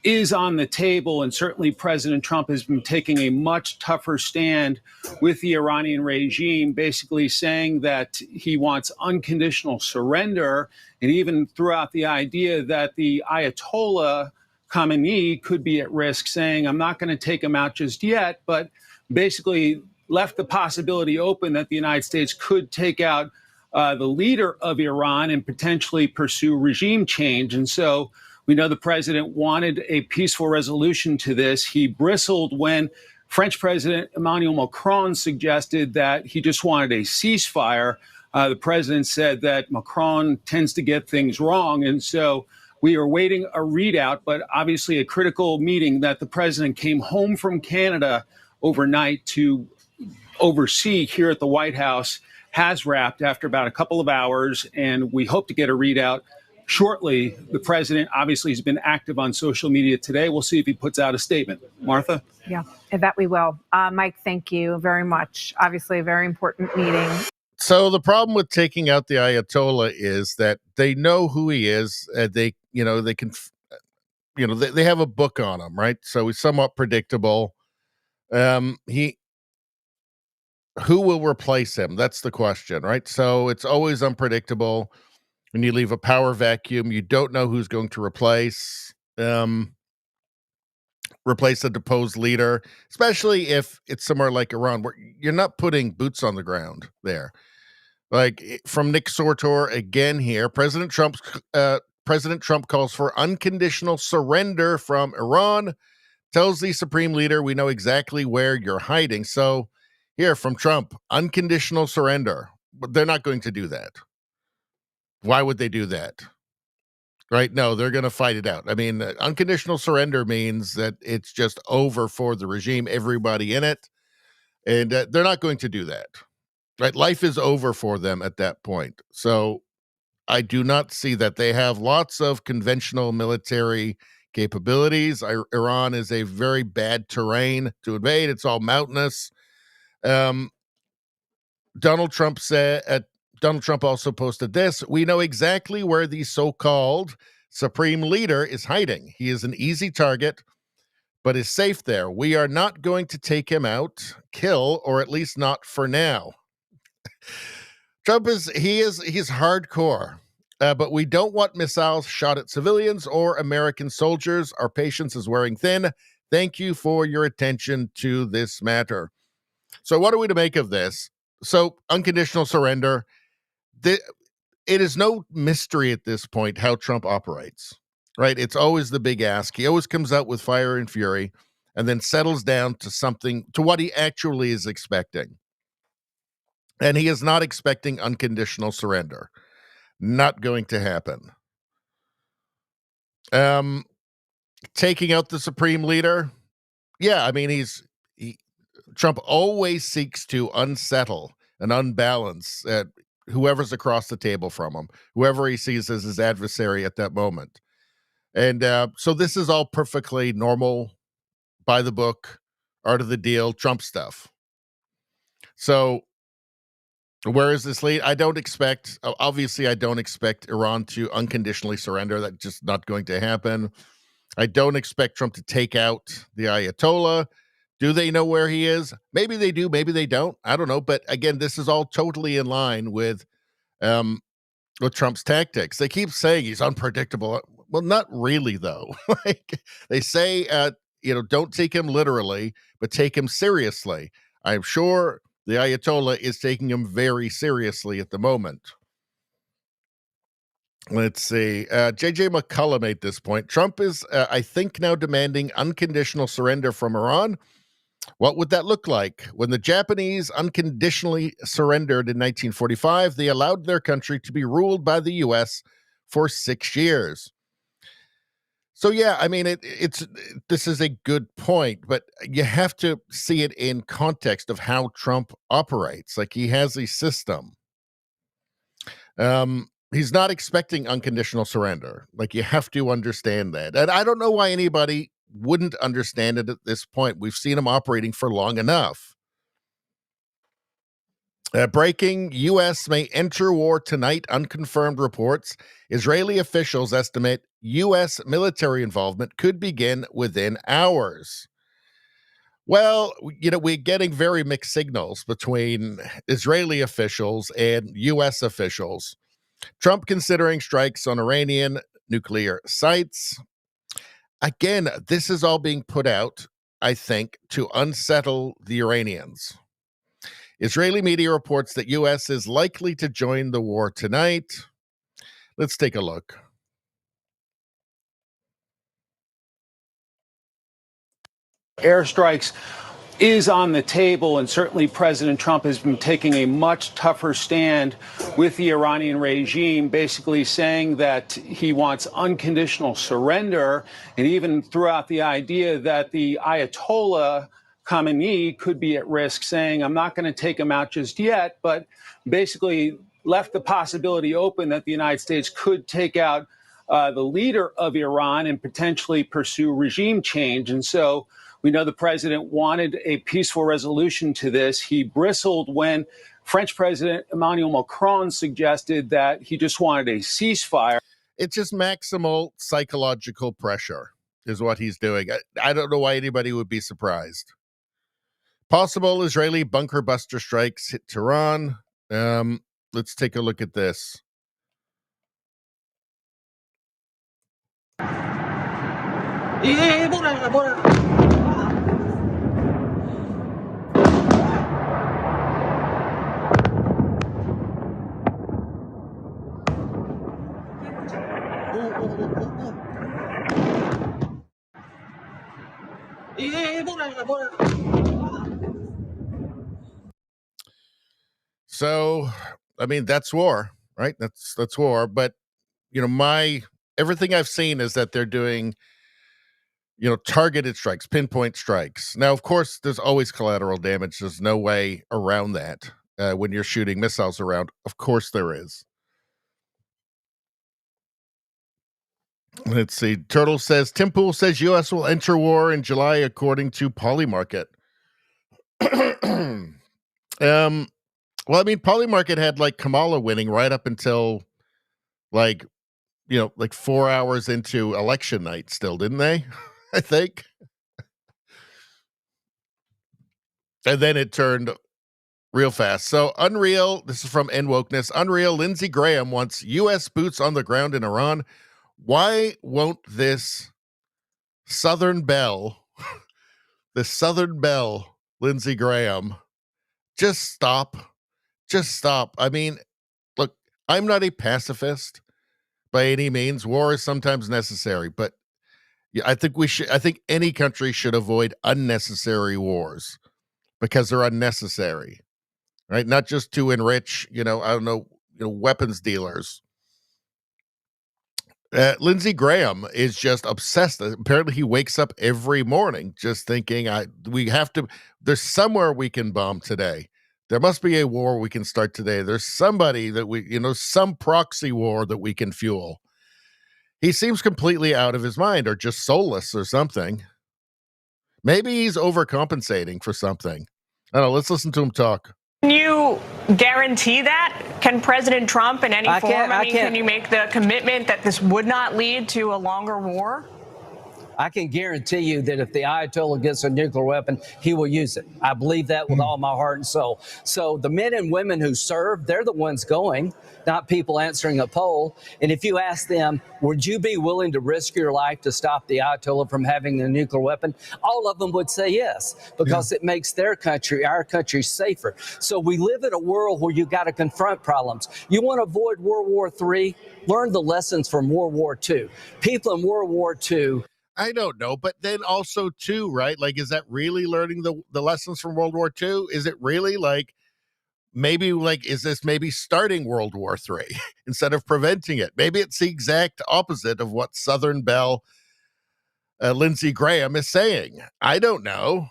is on the table, and certainly President Trump has been taking a much tougher stand with the Iranian regime, basically saying that he wants unconditional surrender, and even threw out the idea that the Ayatollah Khamenei could be at risk, saying, I'm not going to take him out just yet, but basically left the possibility open that the United States could take out the leader of Iran and potentially pursue regime change. And so we know the president wanted a peaceful resolution to this. He bristled when French President Emmanuel Macron suggested that he just wanted a ceasefire. The president said that Macron tends to get things wrong. And so we are waiting a readout, but obviously a critical meeting that the president came home from Canada overnight to oversee here at the White House has wrapped after about a couple of hours, and we hope to get a readout shortly. The president obviously has been active on social media today. We'll see if he puts out a statement. Martha? Yeah, that we will. Mike, thank you very much. Obviously, a very important meeting. So the problem with taking out the Ayatollah is that they know who he is. They have a book on him, right? So he's somewhat predictable. Who will replace him? That's the question, right? So it's always unpredictable. When you leave a power vacuum, you don't know who's going to replace a deposed leader, especially if it's somewhere like Iran, where you're not putting boots on the ground there. Like from Nick Sortor again here, President Trump calls for unconditional surrender from Iran, tells the supreme leader, we know exactly where you're hiding. So here from Trump, unconditional surrender. But they're not going to do that. Why would they do that? Right? No, they're going to fight it out. I mean, unconditional surrender means that it's just over for the regime, everybody in it. And they're not going to do that. Right? Life is over for them at that point. So I do not see that. They have lots of conventional military capabilities. Iran is a very bad terrain to invade. It's all mountainous. Donald Trump also posted this. We know exactly where the so-called supreme leader is hiding. He is an easy target, but is safe there. We are not going to take him out, kill, or at least not for now. Trump he's hardcore, but we don't want missiles shot at civilians or American soldiers. Our patience is wearing thin. Thank you for your attention to this matter. So what are we to make of this? So unconditional surrender. It is no mystery at this point how Trump operates, right? It's always the big ask. He always comes out with fire and fury and then settles down to what he actually is expecting. And he is not expecting unconditional surrender. Not going to happen. Taking out the supreme leader. Yeah, I mean, Trump always seeks to unsettle and unbalance whoever's across the table from him, whoever he sees as his adversary at that moment. And so this is all perfectly normal, by the book, art of the deal, Trump stuff. So where is this lead? I don't expect Iran to unconditionally surrender. That's just not going to happen. I don't expect Trump to take out the Ayatollah. Do they know where he is? Maybe they do, maybe they don't. I don't know. But again, this is all totally in line with Trump's tactics. They keep saying he's unpredictable. Well, not really, though. Like they say, don't take him literally, but take him seriously. I'm sure The Ayatollah is taking him very seriously at the moment. Let's see. J.J. McCullough made this point. Trump is, I think, now demanding unconditional surrender from Iran. What would that look like? When the Japanese unconditionally surrendered in 1945, they allowed their country to be ruled by the U.S. for 6 years. So, yeah, I mean, this is a good point, but you have to see it in context of how Trump operates. Like, he has a system. He's not expecting unconditional surrender. Like, you have to understand that. And I don't know why anybody wouldn't understand it at this point. We've seen him operating for long enough. Breaking, U.S. may enter war tonight, unconfirmed reports. Israeli officials estimate U.S. military involvement could begin within hours. Well, we're getting very mixed signals between Israeli officials and U.S. officials. Trump considering strikes on Iranian nuclear sites. Again, this is all being put out, I think, to unsettle the Iranians. Israeli media reports that U.S. is likely to join the war tonight. Let's take a look. Airstrikes is on the table, and certainly President Trump has been taking a much tougher stand with the Iranian regime, basically saying that he wants unconditional surrender, and even threw out the idea that the Ayatollah Khamenei could be at risk, saying, I'm not going to take him out just yet, but basically left the possibility open that the United States could take out the leader of Iran and potentially pursue regime change. And so we know the president wanted a peaceful resolution to this. He bristled when French President Emmanuel Macron suggested that he just wanted a ceasefire. It's just maximal psychological pressure is what he's doing. I don't know why anybody would be surprised. Possible Israeli bunker buster strikes hit Tehran. Let's take a look at this. So, I mean, that's war, right? That's war. But, everything I've seen is that they're doing, targeted strikes, pinpoint strikes. Now, of course, there's always collateral damage. There's no way around that when you're shooting missiles around. Of course there is. Let's see. Turtle says, Tim Pool says U.S. will enter war in July, according to Polymarket. Well, I mean, Polymarket had Kamala winning right up until 4 hours into election night still, didn't they? I think. And then it turned real fast. So Unreal, this is from NWokeness. Unreal, Lindsey Graham wants U.S. boots on the ground in Iran. Why won't this Southern Belle, Lindsey Graham, just stop? Just stop. I mean, look, I'm not a pacifist by any means. War is sometimes necessary, but I think any country should avoid unnecessary wars because they're unnecessary, right? Not just to enrich, weapons dealers. Lindsey Graham is just obsessed. Apparently he wakes up every morning just thinking, there's somewhere we can bomb today. There must be a war we can start today. There's somebody that some proxy war that we can fuel. He seems completely out of his mind or just soulless or something. Maybe he's overcompensating for something. I don't know. Let's listen to him talk. Can you guarantee that? Can President Trump in any form, can you make the commitment that this would not lead to a longer war? I can guarantee you that if the Ayatollah gets a nuclear weapon, he will use it. I believe that with all my heart and soul. So the men and women who serve, they're the ones going, not people answering a poll. And if you ask them, would you be willing to risk your life to stop the Ayatollah from having a nuclear weapon? All of them would say yes, because it makes their country, our country, safer. So we live in a world where you got to confront problems. You want to avoid World War III? Learn the lessons from World War II. People in World War II. I don't know, but then also too, right? Like, is that really learning the lessons from World War II? Is it really like maybe like is this maybe starting World War III instead of preventing it? Maybe it's the exact opposite of what Southern Belle Lindsey Graham is saying. I don't know.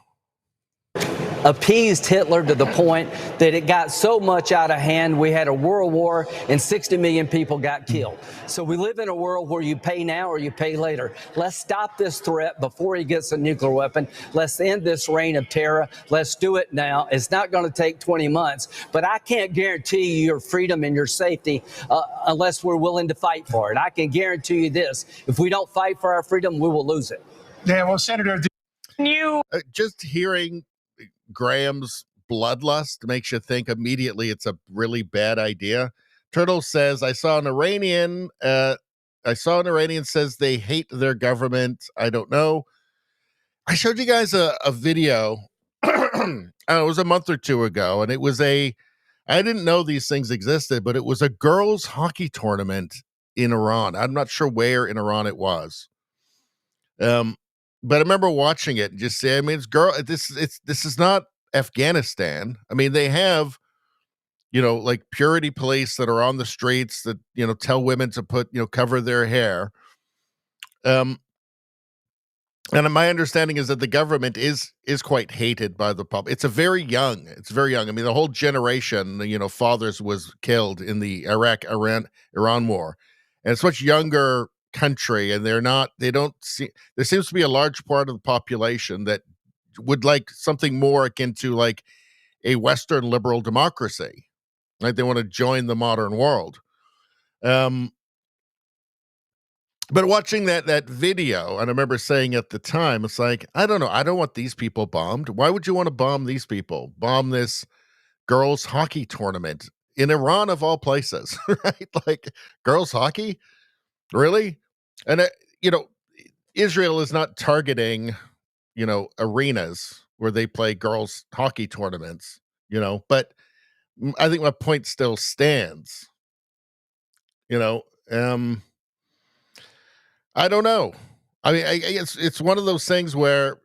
Appeased Hitler to the point that it got so much out of hand, we had a world war and 60 million people got killed. So we live in a world where you pay now or you pay later. Let's stop this threat before he gets a nuclear weapon. Let's end this reign of terror. Let's do it now. It's not going to take 20 months, but I can't guarantee you your freedom and your safety unless we're willing to fight for it. I can guarantee you this. If we don't fight for our freedom, we will lose it. Yeah, well, Senator, just hearing Graham's bloodlust makes you think immediately it's a really bad idea. Turtle says, I saw an Iranian says they hate their government. I don't know. I showed you guys a video. It was a month or two ago, and it was I didn't know these things existed, but it was a girls' hockey tournament in Iran. I'm not sure where in Iran it was. But I remember watching it and just say, I mean, this is not Afghanistan. I mean, they have, like purity police that are on the streets that, tell women to cover their hair. And my understanding is that the government is quite hated by the public. It's very young. I mean, the whole generation, fathers was killed in the Iran war. And it's much younger country, and there seems to be a large part of the population that would like something more akin to like a Western liberal democracy. Like they want to join the modern world. But watching that video, and I remember saying at the time, it's like, I don't know, I don't want these people bombed. Why would you want to bomb these people? Bomb this girls' hockey tournament in Iran of all places, right? Like girls' hockey? Really? And, Israel is not targeting, arenas where they play girls' hockey tournaments, but I think my point still stands. I don't know. I mean, it's one of those things where,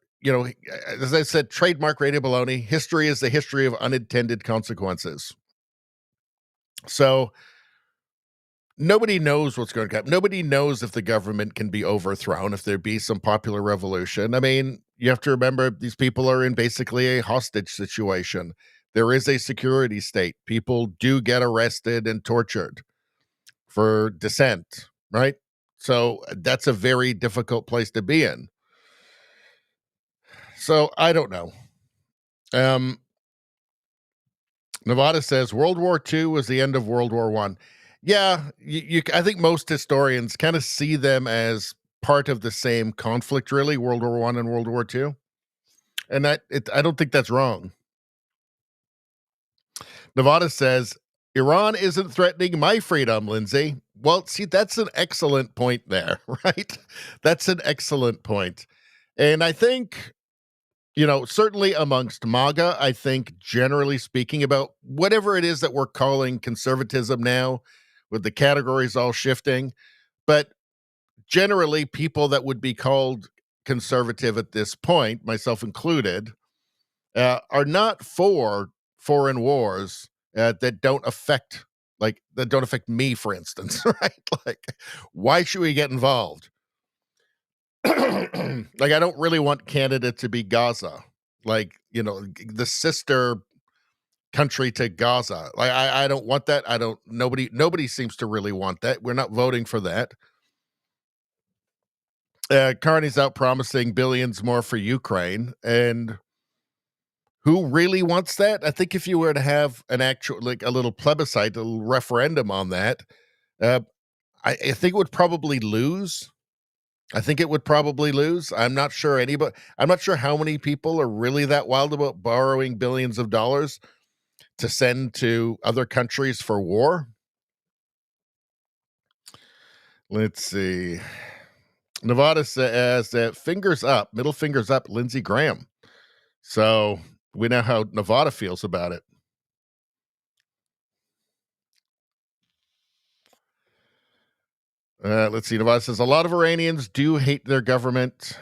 as I said, trademark Radio Baloney, history is the history of unintended consequences. So nobody knows what's going to happen. Nobody knows if the government can be overthrown, if there be some popular revolution. I mean, you have to remember these people are in basically a hostage situation. There is a security state. People do get arrested and tortured for dissent, right? So that's a very difficult place to be in. So I don't know. Nevada says World War II was the end of World War I. Yeah, I think most historians kind of see them as part of the same conflict, really, World War I and World War II. And I don't think that's wrong. Nevada says, Iran isn't threatening my freedom, Lindsay. Well, see, that's an excellent point there, right? That's an excellent point. And I think, certainly amongst MAGA, I think generally speaking about whatever it is that we're calling conservatism now, with the categories all shifting, but generally people that would be called conservative at this point, myself included, are not for foreign wars that don't affect me, for instance, right? Like, why should we get involved? Like, I don't really want Canada to be Gaza, like, the sister country to Gaza. Like, I don't want that. Nobody seems to really want that. We're not voting for that. Carney's out promising billions more for Ukraine, and who really wants that? I think if you were to have an actual, like a little plebiscite, a little referendum on that, I think it would probably lose. I think it would probably lose. I'm not sure how many people are really that wild about borrowing billions of dollars to send to other countries for war. Let's see. Nevada says that middle fingers up, Lindsey Graham. So we know how Nevada feels about it. Let's see. Nevada says a lot of Iranians do hate their government.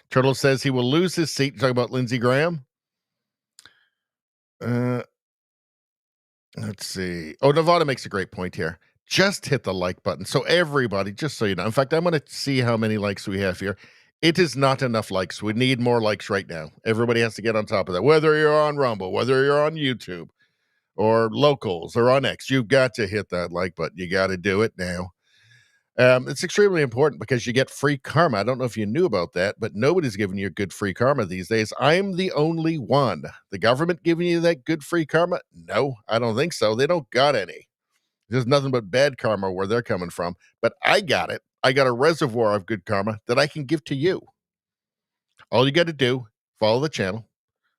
Turtle says he will lose his seat. Talking about Lindsey Graham. Let's see. Oh, Nevada makes a great point here. Just hit the like button. So everybody, just so you know. In fact, I'm going to see how many likes we have here. It is not enough likes. We need more likes right now. Everybody has to get on top of that. Whether you're on Rumble, whether you're on YouTube, or Locals, or on X, you've got to hit that like button. You got to do it now. It's extremely important because you get free karma. I don't know if you knew about that, but nobody's giving you good free karma these days. I'm the only one. The government giving you that good free karma? No, I don't think so. They don't got any. There's nothing but bad karma where they're coming from. But I got it. I got a reservoir of good karma that I can give to you. All you got to do, follow the channel,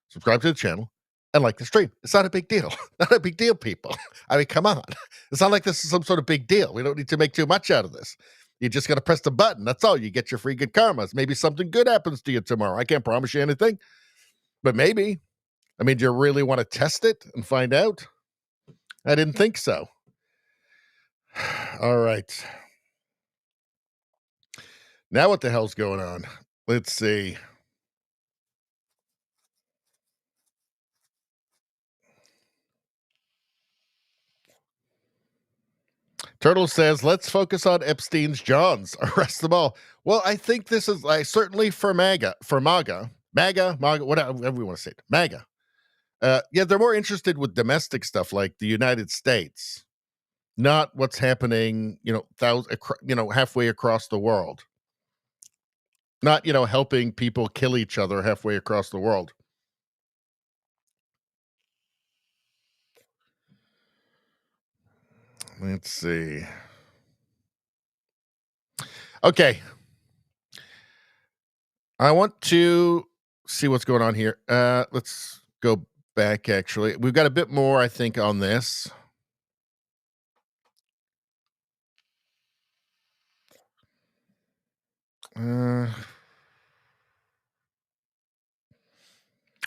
subscribe to the channel, and like the stream. It's not a big deal. Not a big deal, people. I mean, come on. It's not like this is some sort of big deal. We don't need to make too much out of this. You just got to press the button. That's all. You get your free good karmas. Maybe something good happens to you tomorrow. I can't promise you anything, but maybe. I mean, do you really want to test it and find out? I didn't think so. All right. Now what the hell's going on? Let's see. Turtle says, let's focus on Epstein's Johns. Arrest them all. Well, I think this is certainly for MAGA, whatever we want to say it, MAGA. Yeah, they're more interested with domestic stuff like the United States, not what's happening, halfway across the world. Not, helping people kill each other halfway across the world. Let's see. Okay. I want to see what's going on here. Let's go back, actually. We've got a bit more, I think, on this.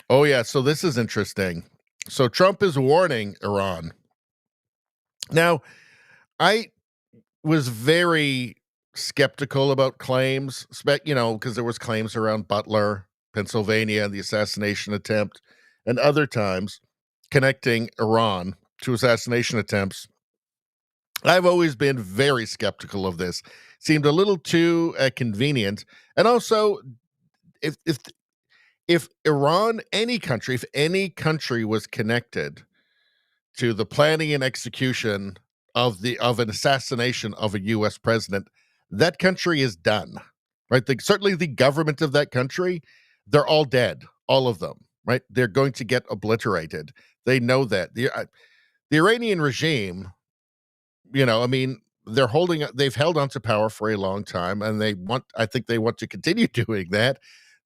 Oh, yeah. So this is interesting. So Trump is warning Iran. Now, I was very skeptical about claims, because there was claims around Butler, Pennsylvania, and the assassination attempt, and other times connecting Iran to assassination attempts. I've always been very skeptical of this. Seemed a little too convenient. And also, if Iran, if any country was connected to the planning and execution of an assassination of a U.S. president, that country is done, right? Certainly the government of that country, they're all dead, all of them, right? They're going to get obliterated. They know that. The Iranian regime, they've held on to power for a long time, and I think they want to continue doing that.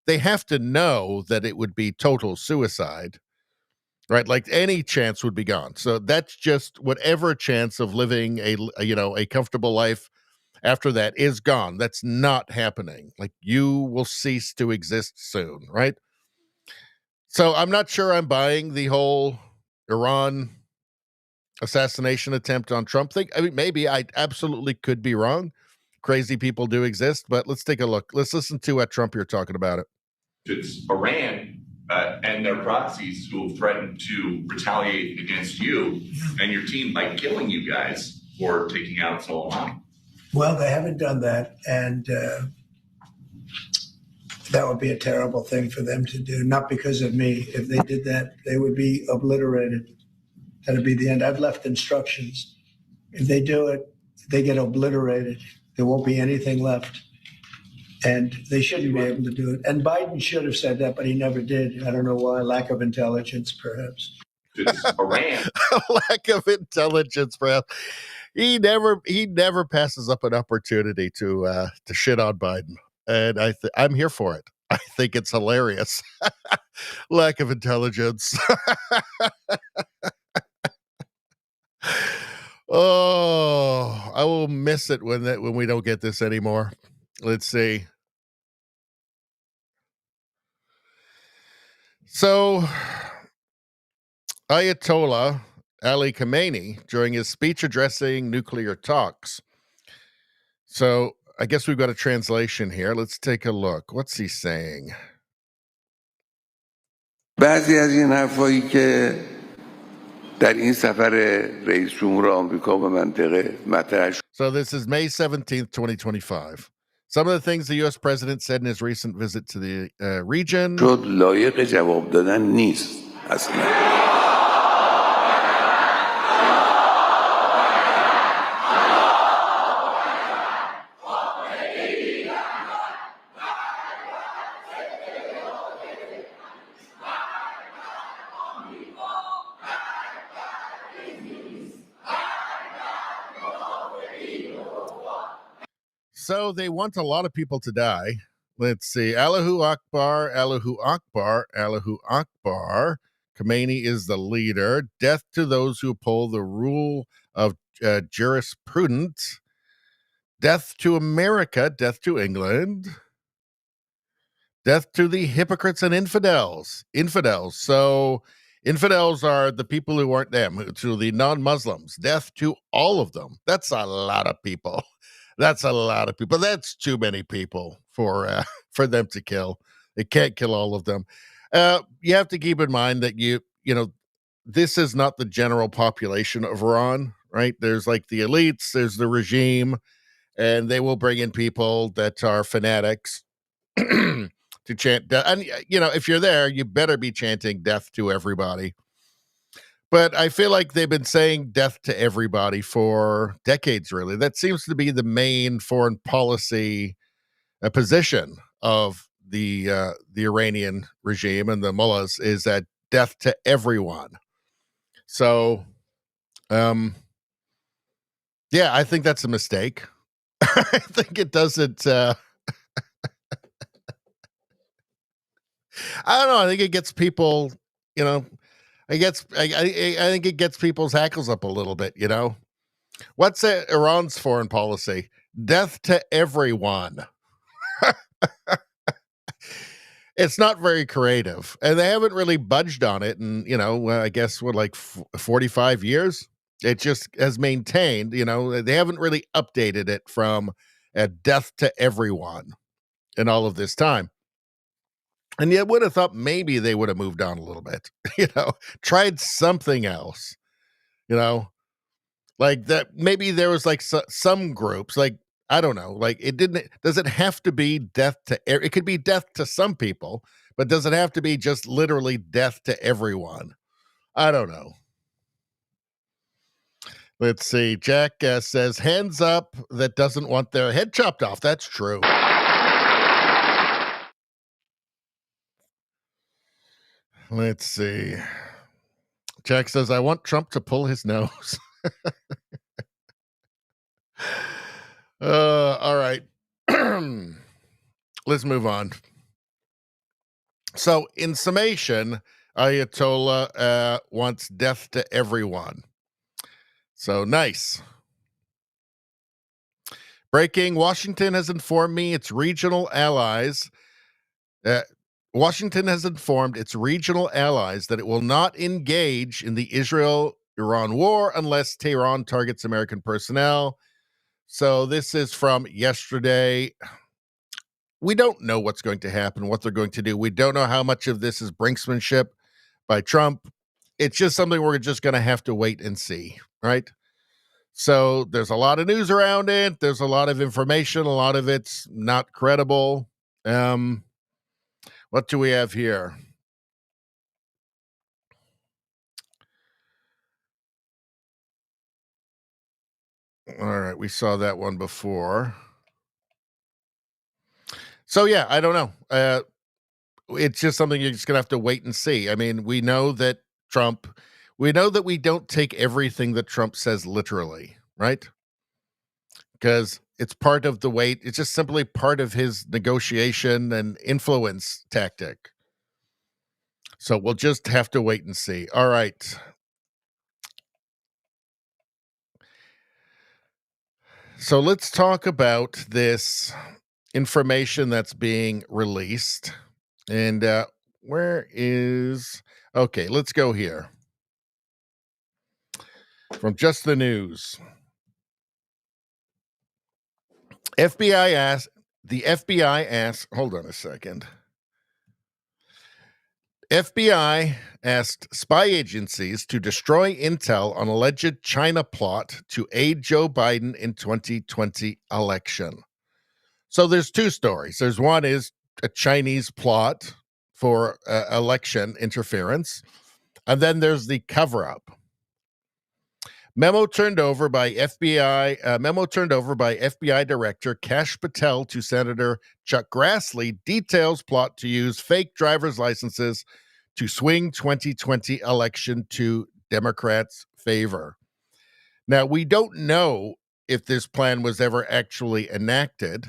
They have to know that it would be total suicide, right? Like any chance would be gone. So that's just whatever chance of living a comfortable life after that is gone. That's not happening. Like, you will cease to exist soon, right? So I'm not sure I'm buying the whole Iran assassination attempt on Trump thing. I mean, maybe I absolutely could be wrong. Crazy people do exist, but let's take a look. Let's listen to Trump here talking about it. It's Iran and their proxies who have threatened to retaliate against you and your team by killing you guys for taking out Soleimani. Well, they haven't done that, and that would be a terrible thing for them to do, not because of me. If they did that, they would be obliterated. That would be the end. I've left instructions. If they do it, they get obliterated. There won't be anything left. And they shouldn't be able to do it. And Biden should have said that, but he never did. I don't know why. Lack of intelligence, perhaps. It's Iran. Lack of intelligence, perhaps. he never passes up an opportunity to shit on Biden, and I'm here for it. I think it's hilarious. Lack of intelligence. Oh, I will miss it when we don't get this anymore. Let's see. So, Ayatollah Ali Khamenei during his speech addressing nuclear talks. So, I guess we've got a translation here. Let's take a look. What's he saying? بعضی از این حرفایی که در این سفر رئیس جمهور آمریکا به منطقه مطرح شد. So this is May 17th, 2025. Some of the things the U.S. president said in his recent visit to the region. شد لایق جواب دادن نیست اصلا. So they want a lot of people to die. Let's see. Allahu Akbar, Allahu Akbar, Allahu Akbar. Khamenei is the leader. Death to those who uphold the rule of jurisprudence. Death to America. Death to England. Death to the hypocrites and infidels. Infidels. So infidels are the people who aren't them, to the non-Muslims. Death to all of them. That's a lot of people. That's a lot of people. That's too many people for them to kill. They can't kill all of them. You have to keep in mind that you know this is not the general population of Iran, right? There's like the elites, there's the regime, and they will bring in people that are fanatics to chant death. And if you're there, you better be chanting death to everybody. But I feel like they've been saying death to everybody for decades, really. That seems to be the main foreign policy position of the Iranian regime and the mullahs, is that death to everyone. So, yeah, I think that's a mistake. I think it doesn't. I don't know. I think it gets people, I think it gets people's hackles up a little bit, What's Iran's foreign policy? Death to everyone. It's not very creative, and they haven't really budged on it. And, I guess what, like 45 years, it just has maintained, they haven't really updated it from death to everyone in all of this time. And you would have thought maybe they would have moved on a little bit, tried something else, like that. Maybe there was like some groups, like, I don't know, like does it have to be death to, it could be death to some people, but does it have to be just literally death to everyone? I don't know. Let's see. Jack says, hands up that doesn't want their head chopped off. That's true. Let's see. Jack says, I want Trump to pull his nose. All right. Let's move on. So, in summation, Ayatollah wants death to everyone. So, nice. Breaking, Washington has informed me its regional allies Washington has informed its regional allies that it will not engage in the Israel-Iran war unless Tehran targets American personnel. So this is from yesterday. We don't know what's going to happen, what they're going to do. We don't know how much of this is brinksmanship by Trump. It's just something we're just going to have to wait and see, right? So there's a lot of news around it. There's a lot of information. A lot of it's not credible. What do we have here? All right, we saw that one before. So, yeah, I don't know. It's just something you're just going to have to wait and see. I mean, we know that we know that we don't take everything that Trump says literally, right? Because it's part of the way, it's just simply part of his negotiation and influence tactic. So we'll just have to wait and see. All right. So let's talk about this information that's being released. And where is... Okay, let's go here. From Just the News. The FBI asked, hold on a second. FBI asked spy agencies to destroy intel on alleged China plot to aid Joe Biden in 2020 election. So there's two stories. There's one is a Chinese plot for election interference, and then there's the cover-up. Memo turned over by FBI Director Kash Patel to Senator Chuck Grassley details plot to use fake driver's licenses to swing 2020 election to Democrats' favor. Now, we don't know if this plan was ever actually enacted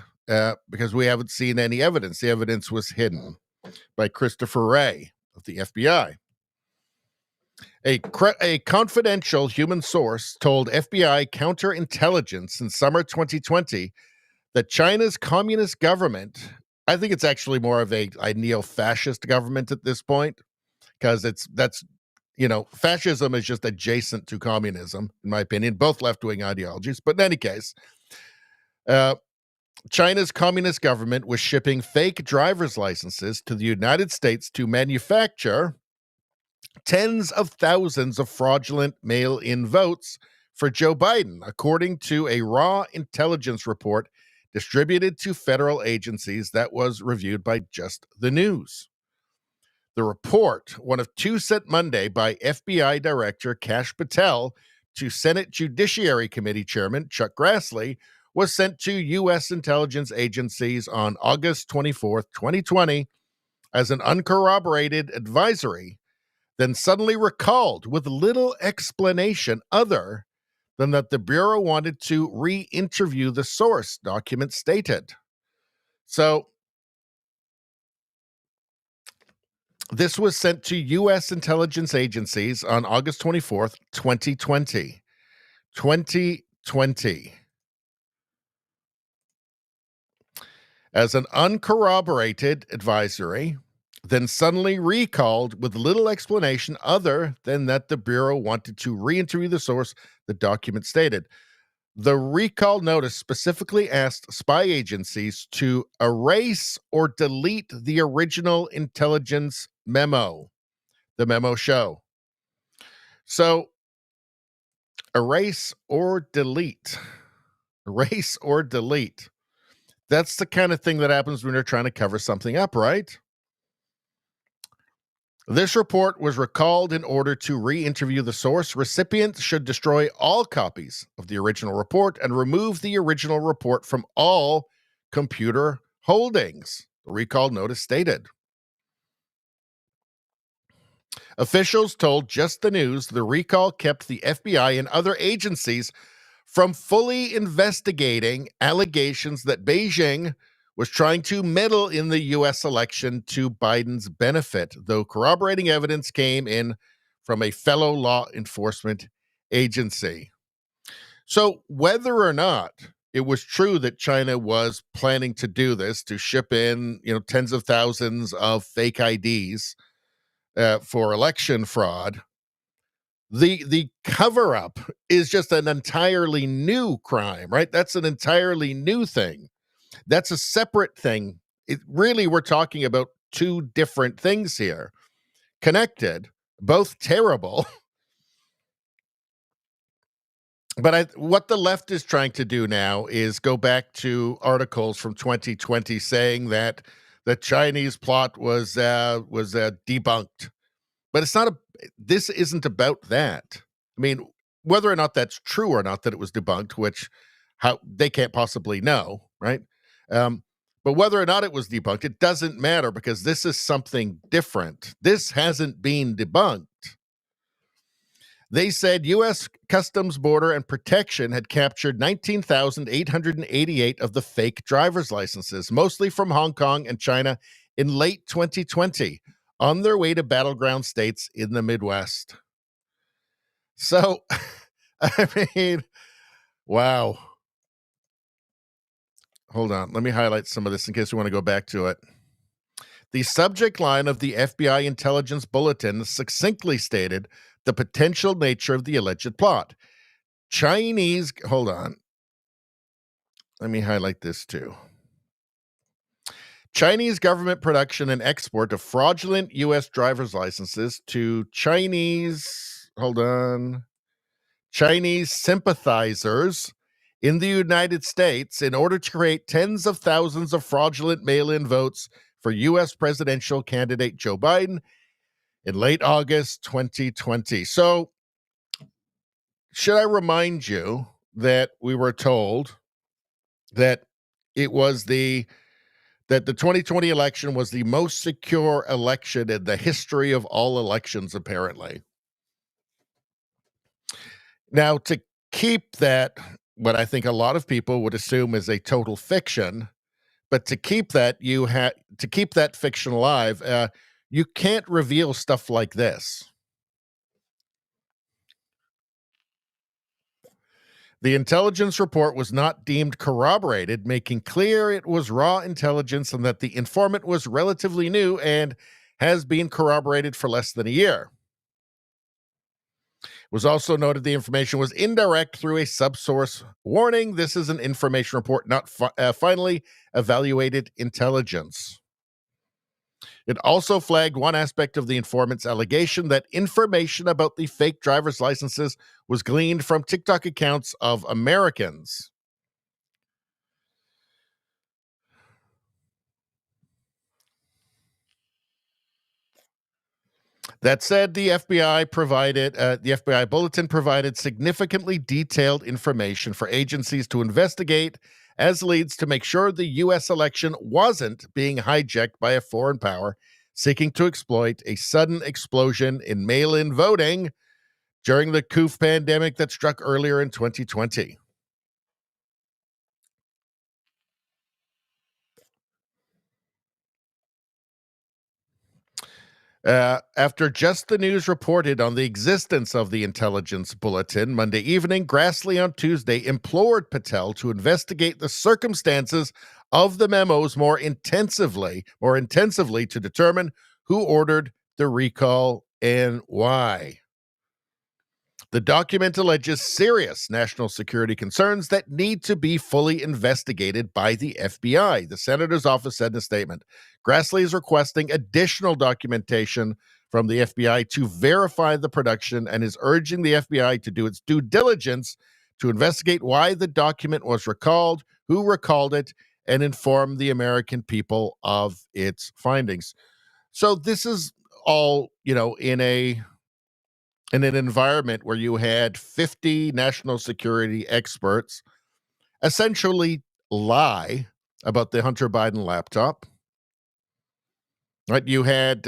because we haven't seen any evidence. The evidence was hidden by Christopher Wray of the FBI. A confidential human source told FBI counterintelligence in summer 2020 that China's communist government, I think it's actually more of a neo-fascist government at this point, because fascism is just adjacent to communism, in my opinion, both left-wing ideologies. But in any case, China's communist government was shipping fake driver's licenses to the United States to manufacture tens of thousands of fraudulent mail-in votes for Joe Biden, according to a raw intelligence report distributed to federal agencies that was reviewed by Just the News. The report, one of two sent Monday by FBI Director Kash Patel to Senate Judiciary Committee Chairman Chuck Grassley, was sent to U.S. intelligence agencies on August 24th, 2020, as an uncorroborated advisory, then suddenly recalled with little explanation other than that the Bureau wanted to re-interview the source, documents stated. So, this was sent to U.S. intelligence agencies on August 24th, 2020. 2020. As an uncorroborated advisory, then suddenly recalled with little explanation other than that the Bureau wanted to re-interview the source, the document stated. The recall notice specifically asked spy agencies to erase or delete the original intelligence memo, the memo show. So, erase or delete. Erase or delete. That's the kind of thing that happens when you're trying to cover something up, right? This report was recalled in order to re-interview the source. Recipients should destroy all copies of the original report and remove the original report from all computer holdings, the recall notice stated. Officials told Just the News the recall kept the FBI and other agencies from fully investigating allegations that Beijing was trying to meddle in the U.S. election to Biden's benefit, though corroborating evidence came in from a fellow law enforcement agency. So whether or not it was true that China was planning to do this, to ship in, tens of thousands of fake IDs for election fraud, the cover-up is just an entirely new crime, right? That's an entirely new thing. That's a separate thing. We're talking about two different things here. Connected, both terrible. But what the left is trying to do now is go back to articles from 2020 saying that the Chinese plot was debunked. But this isn't about that. I mean, whether or not that's true or not that it was debunked, which they can't possibly know, right? But whether or not it was debunked, it doesn't matter because this is something different. This hasn't been debunked. They said U.S. Customs, Border, and Protection had captured 19,888 of the fake driver's licenses, mostly from Hong Kong and China, in late 2020, on their way to battleground states in the Midwest. So, I mean, wow. Hold on. Let me highlight some of this in case we want to go back to it. The subject line of the FBI intelligence bulletin succinctly stated the potential nature of the alleged plot. Hold on. Let me highlight this too. Chinese government production and export of fraudulent U.S. driver's licenses to Chinese sympathizers in the United States in order to create tens of thousands of fraudulent mail-in votes for U.S. presidential candidate Joe Biden in late August 2020. So, should I remind you that we were told that the 2020 election was the most secure election in the history of all elections, apparently? Now, to keep that, what I think a lot of people would assume is a total fiction, but to keep that fiction alive, you can't reveal stuff like this. The intelligence report was not deemed corroborated, making clear it was raw intelligence and that the informant was relatively new and has been corroborated for less than a year. It was also noted the information was indirect through a subsource warning. This is an information report, not finally evaluated intelligence. It also flagged one aspect of the informant's allegation that information about the fake driver's licenses was gleaned from TikTok accounts of Americans. That said, the FBI bulletin provided significantly detailed information for agencies to investigate as leads to make sure the U.S. election wasn't being hijacked by a foreign power seeking to exploit a sudden explosion in mail-in voting during the coup pandemic that struck earlier in 2020. After just the news reported on the existence of the intelligence bulletin Monday evening, Grassley on Tuesday implored Patel to investigate the circumstances of the memos more intensively to determine who ordered the recall and why. The document alleges serious national security concerns that need to be fully investigated by the FBI, the senator's office said in a statement. Grassley is requesting additional documentation from the FBI to verify the production and is urging the FBI to do its due diligence to investigate why the document was recalled, who recalled it, and inform the American people of its findings. So this is all, in an environment where you had 50 national security experts essentially lie about the Hunter Biden laptop. Right? You had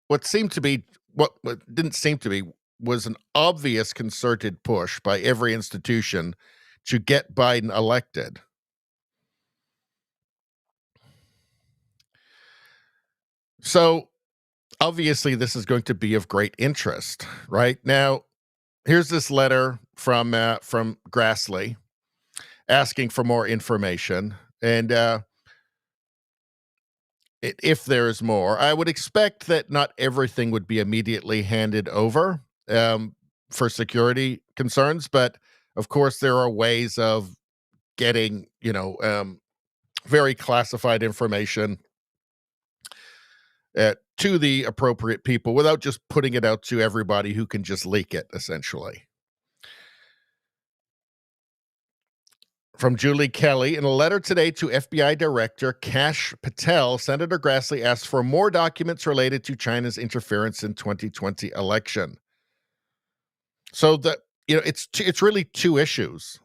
what didn't seem to be was an obvious concerted push by every institution to get Biden elected. So obviously this is going to be of great interest, right? Now, here's this letter from Grassley asking for more information, and if there is more, I would expect that not everything would be immediately handed over for security concerns, but of course there are ways of getting, very classified information to the appropriate people without just putting it out to everybody who can just leak it, essentially. From Julie Kelly, in a letter today to FBI Director Kash Patel, Senator Grassley asked for more documents related to China's interference in 2020 election. So it's really two issues.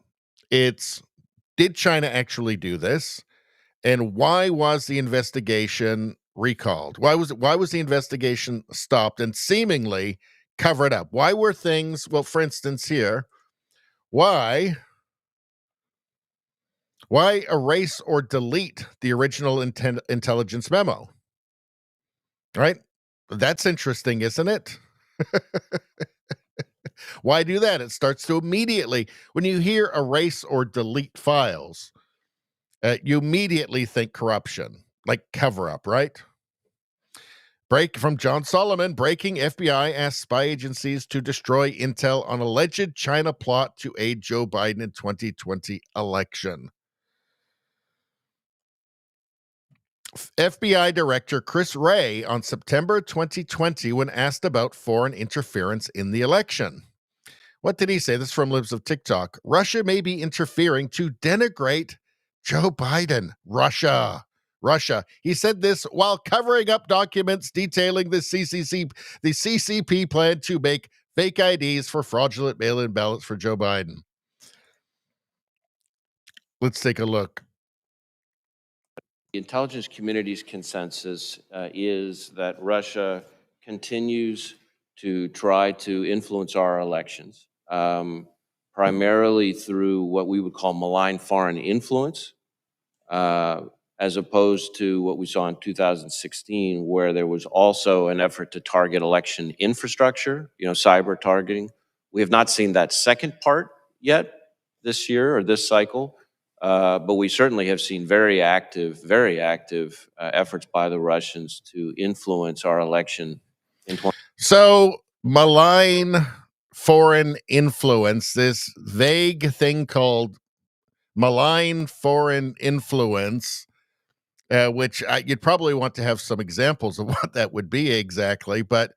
It's, did China actually do this? And why was the investigation recalled? Why was the investigation stopped and seemingly cover it up? Why were things, well, for instance here, why erase or delete the original intelligence memo? Right? That's interesting, isn't it? Why do that? It starts to immediately, when you hear erase or delete files, you immediately think corruption, like cover up, right? Break from John Solomon. Breaking: FBI asks spy agencies to destroy intel on alleged China plot to aid Joe Biden in 2020 election. FBI Director Chris Wray on September 2020 when asked about foreign interference in the election. What did he say? This is from Libs of TikTok. Russia may be interfering to denigrate Joe Biden. Russia. He said this while covering up documents detailing the CCP plan to make fake IDs for fraudulent mail-in ballots for Joe Biden. Let's take a look. The intelligence community's consensus is that Russia continues to try to influence our elections, primarily through what we would call malign foreign influence, as opposed to what we saw in 2016, where there was also an effort to target election infrastructure, cyber targeting. We have not seen that second part yet this year or this cycle, but we certainly have seen very active efforts by the Russians to influence our election in 2020. So malign foreign influence, this vague thing called malign foreign influence, which you'd probably want to have some examples of what that would be exactly, but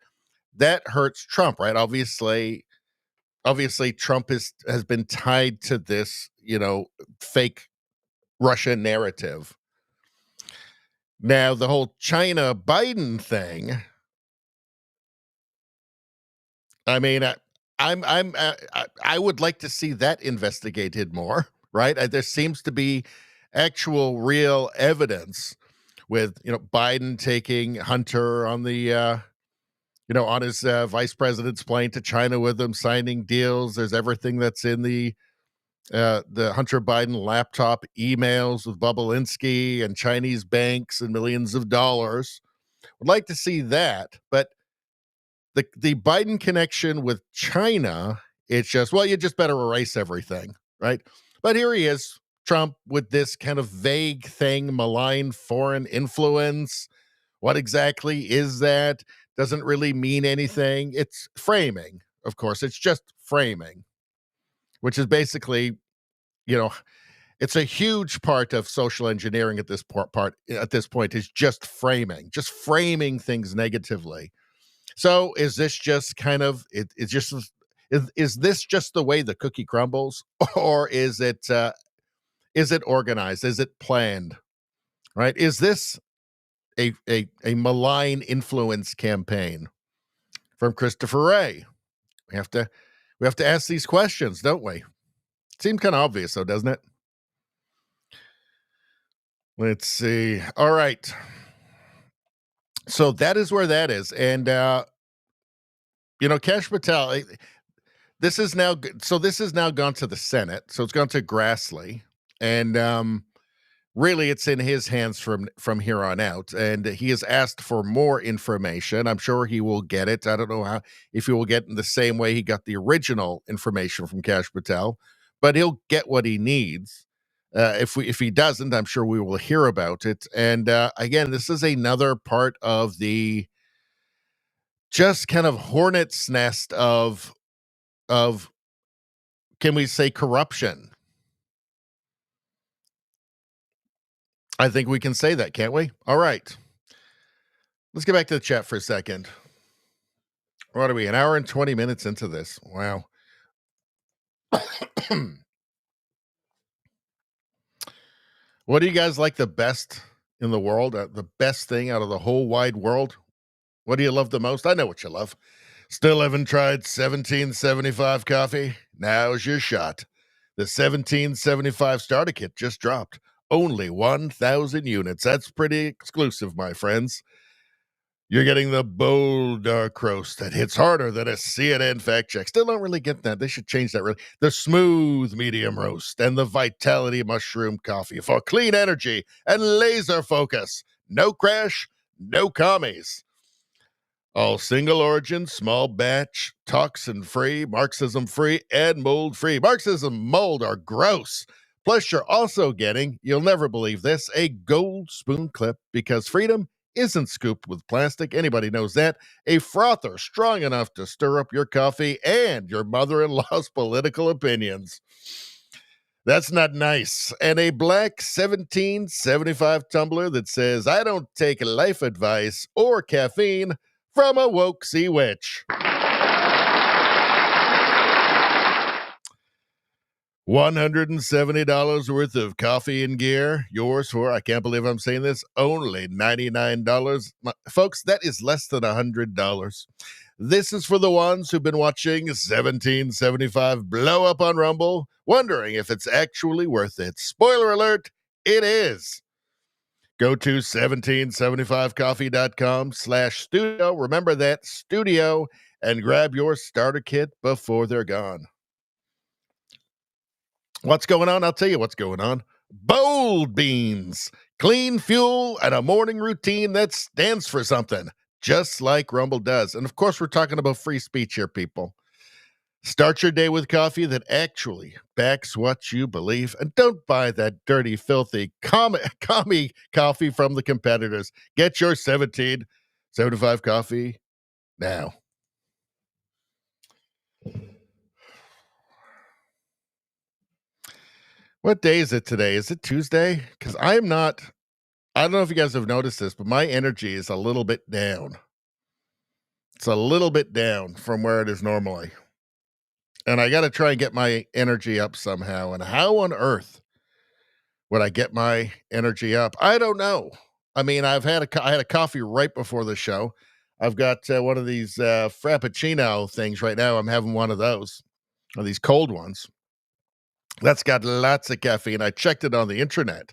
that hurts Trump, right? Obviously Trump has been tied to this, fake Russia narrative. Now, the whole China Biden thing, I mean, I would like to see that investigated more, right? There seems to be actual real evidence with, Biden taking Hunter on the, on his vice president's plane to China with him, signing deals. There's everything that's in the Hunter Biden laptop emails with Bobulinski and Chinese banks and millions of dollars. Would like to see that, but the Biden connection with China, it's just, well, you just better erase everything, right? But here he is, Trump, with this kind of vague thing, malign foreign influence. What exactly is that? Doesn't really mean anything. It's framing, of course. It's just framing, which is basically, it's a huge part of social engineering at this point is just framing things negatively. So is this just kind of is this just the way the cookie crumbles, or is it organized? Is it planned? Right? Is this a malign influence campaign from Christopher Wray? We have to ask these questions, don't we? Seems kind of obvious, though, doesn't it? Let's see. All right. So that is where that is. And, Kash Patel, this is now gone to the Senate. So it's gone to Grassley. And really, it's in his hands from here on out. And he has asked for more information. I'm sure he will get it. I don't know if he will get it in the same way he got the original information from Kash Patel, but he'll get what he needs. If he doesn't, I'm sure we will hear about it. And again, this is another part of the just kind of hornet's nest of can we say corruption? I think we can say that, can't we? All right. Let's get back to the chat for a second. What are we? An hour and 20 minutes into this. Wow. What do you guys like the best in the world? The best thing out of the whole wide world? What do you love the most? I know what you love. Still haven't tried 1775 coffee? Now's your shot. The 1775 starter kit just dropped. Only 1,000 units. That's pretty exclusive, my friends. You're getting the bold dark roast that hits harder than a CNN fact check. Still don't really get that. They should change that, really. The smooth medium roast and the Vitality mushroom coffee for clean energy and laser focus. No crash, no commies. All single origin, small batch, toxin free, Marxism free, and mold free. Marxism mold are gross. Plus, you're also getting, you'll never believe this, a gold spoon clip because freedom isn't scooped with plastic. Anybody knows that. A frother strong enough to stir up your coffee and your mother-in-law's political opinions. That's not nice. And a black 1775 tumbler that says, I don't take life advice or caffeine from a woke sea witch. $170 worth of coffee and gear. Yours for, I can't believe I'm saying this, only $99. Folks, that is less than $100. This is for the ones who've been watching 1775 blow up on Rumble, wondering if it's actually worth it. Spoiler alert, it is. Go to 1775coffee.com/studio. Remember that, studio, and grab your starter kit before they're gone. What's going on? I'll tell you what's going on. Bold beans, clean fuel, and a morning routine that stands for something, just like Rumble does. And of course, we're talking about free speech here, people. Start your day with coffee that actually backs what you believe. And don't buy that dirty, filthy commie coffee from the competitors. Get your 1775 coffee now. What day is it today? Is it Tuesday? Because I don't know if you guys have noticed this, but my energy is a little bit down. It's a little bit down from where it is normally. And I got to try and get my energy up somehow. And how on earth would I get my energy up? I don't know. I mean, I had a coffee right before the show. I've got one of these Frappuccino things right now. I'm having one of those these cold ones. That's got lots of caffeine. I checked it on the internet.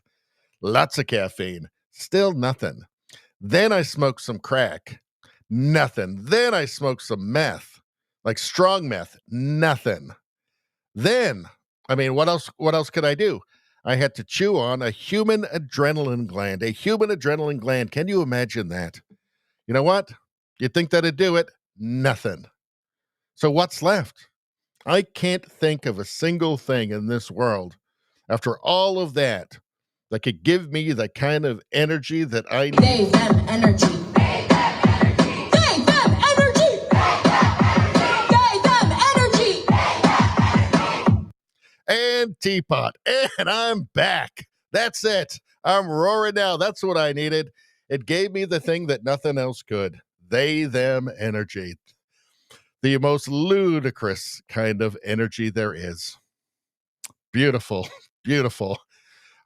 Lots of caffeine. Still nothing. Then I smoked some crack. Nothing. Then I smoked some meth. Like strong meth. Nothing. Then, I mean, what else could I do? I had to chew on a human adrenaline gland. A human adrenaline gland. Can you imagine that? You know what? You'd think that'd do it. Nothing. So what's left? I can't think of a single thing in this world after all of that could give me the kind of energy that I need. They, them, energy. They, them, energy. They, them, energy. They, them, energy. And Teapot. And I'm back. That's it. I'm roaring now. That's what I needed. It gave me the thing that nothing else could. They, them, energy. The most ludicrous kind of energy there is. Beautiful. Beautiful.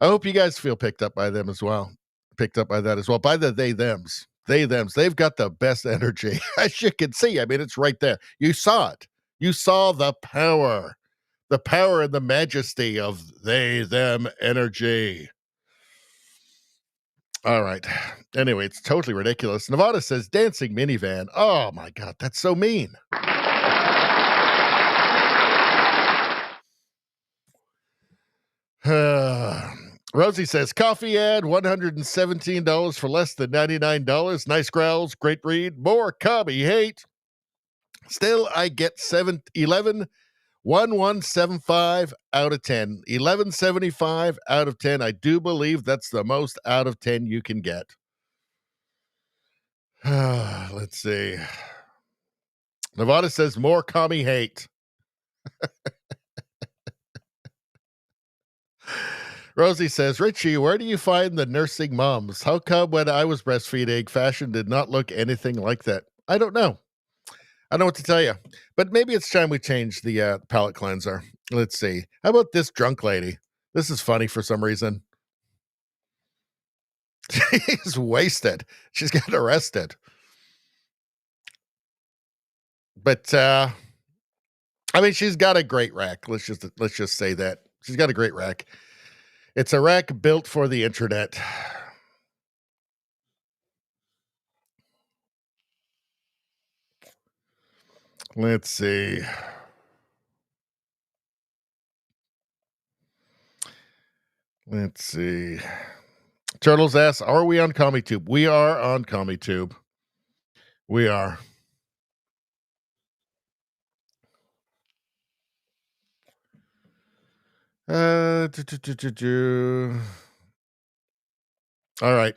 I hope you guys feel picked up by them as well. Picked up by that as well. By the they, thems. They, thems. They've got the best energy. As you can see, I mean, it's right there. You saw it. You saw the power. The power and the majesty of they, them energy. All right. Anyway, it's totally ridiculous. Nevada says dancing minivan. Oh my God, that's so mean. Rosie says coffee ad, $117 for less than $99. Nice growls, great read, more commie hate. Still, I get 1175 out of 10. 1175 out of 10. I do believe that's the most out of 10 you can get. Let's see. Nevada says more commie hate. Rosie says, Richie, where do you find the nursing moms? How come when I was breastfeeding, fashion did not look anything like that? I don't know. I don't know what to tell you. But maybe it's time we change the palate cleanser. Let's see. How about this drunk lady? This is funny for some reason. She's wasted. She's got arrested. But, I mean, she's got a great rack. Let's just say that. She's got a great rack. It's a rack built for the internet. Let's see. Let's see. Turtles asks, are we on CommieTube? We are on CommieTube. We are. All right.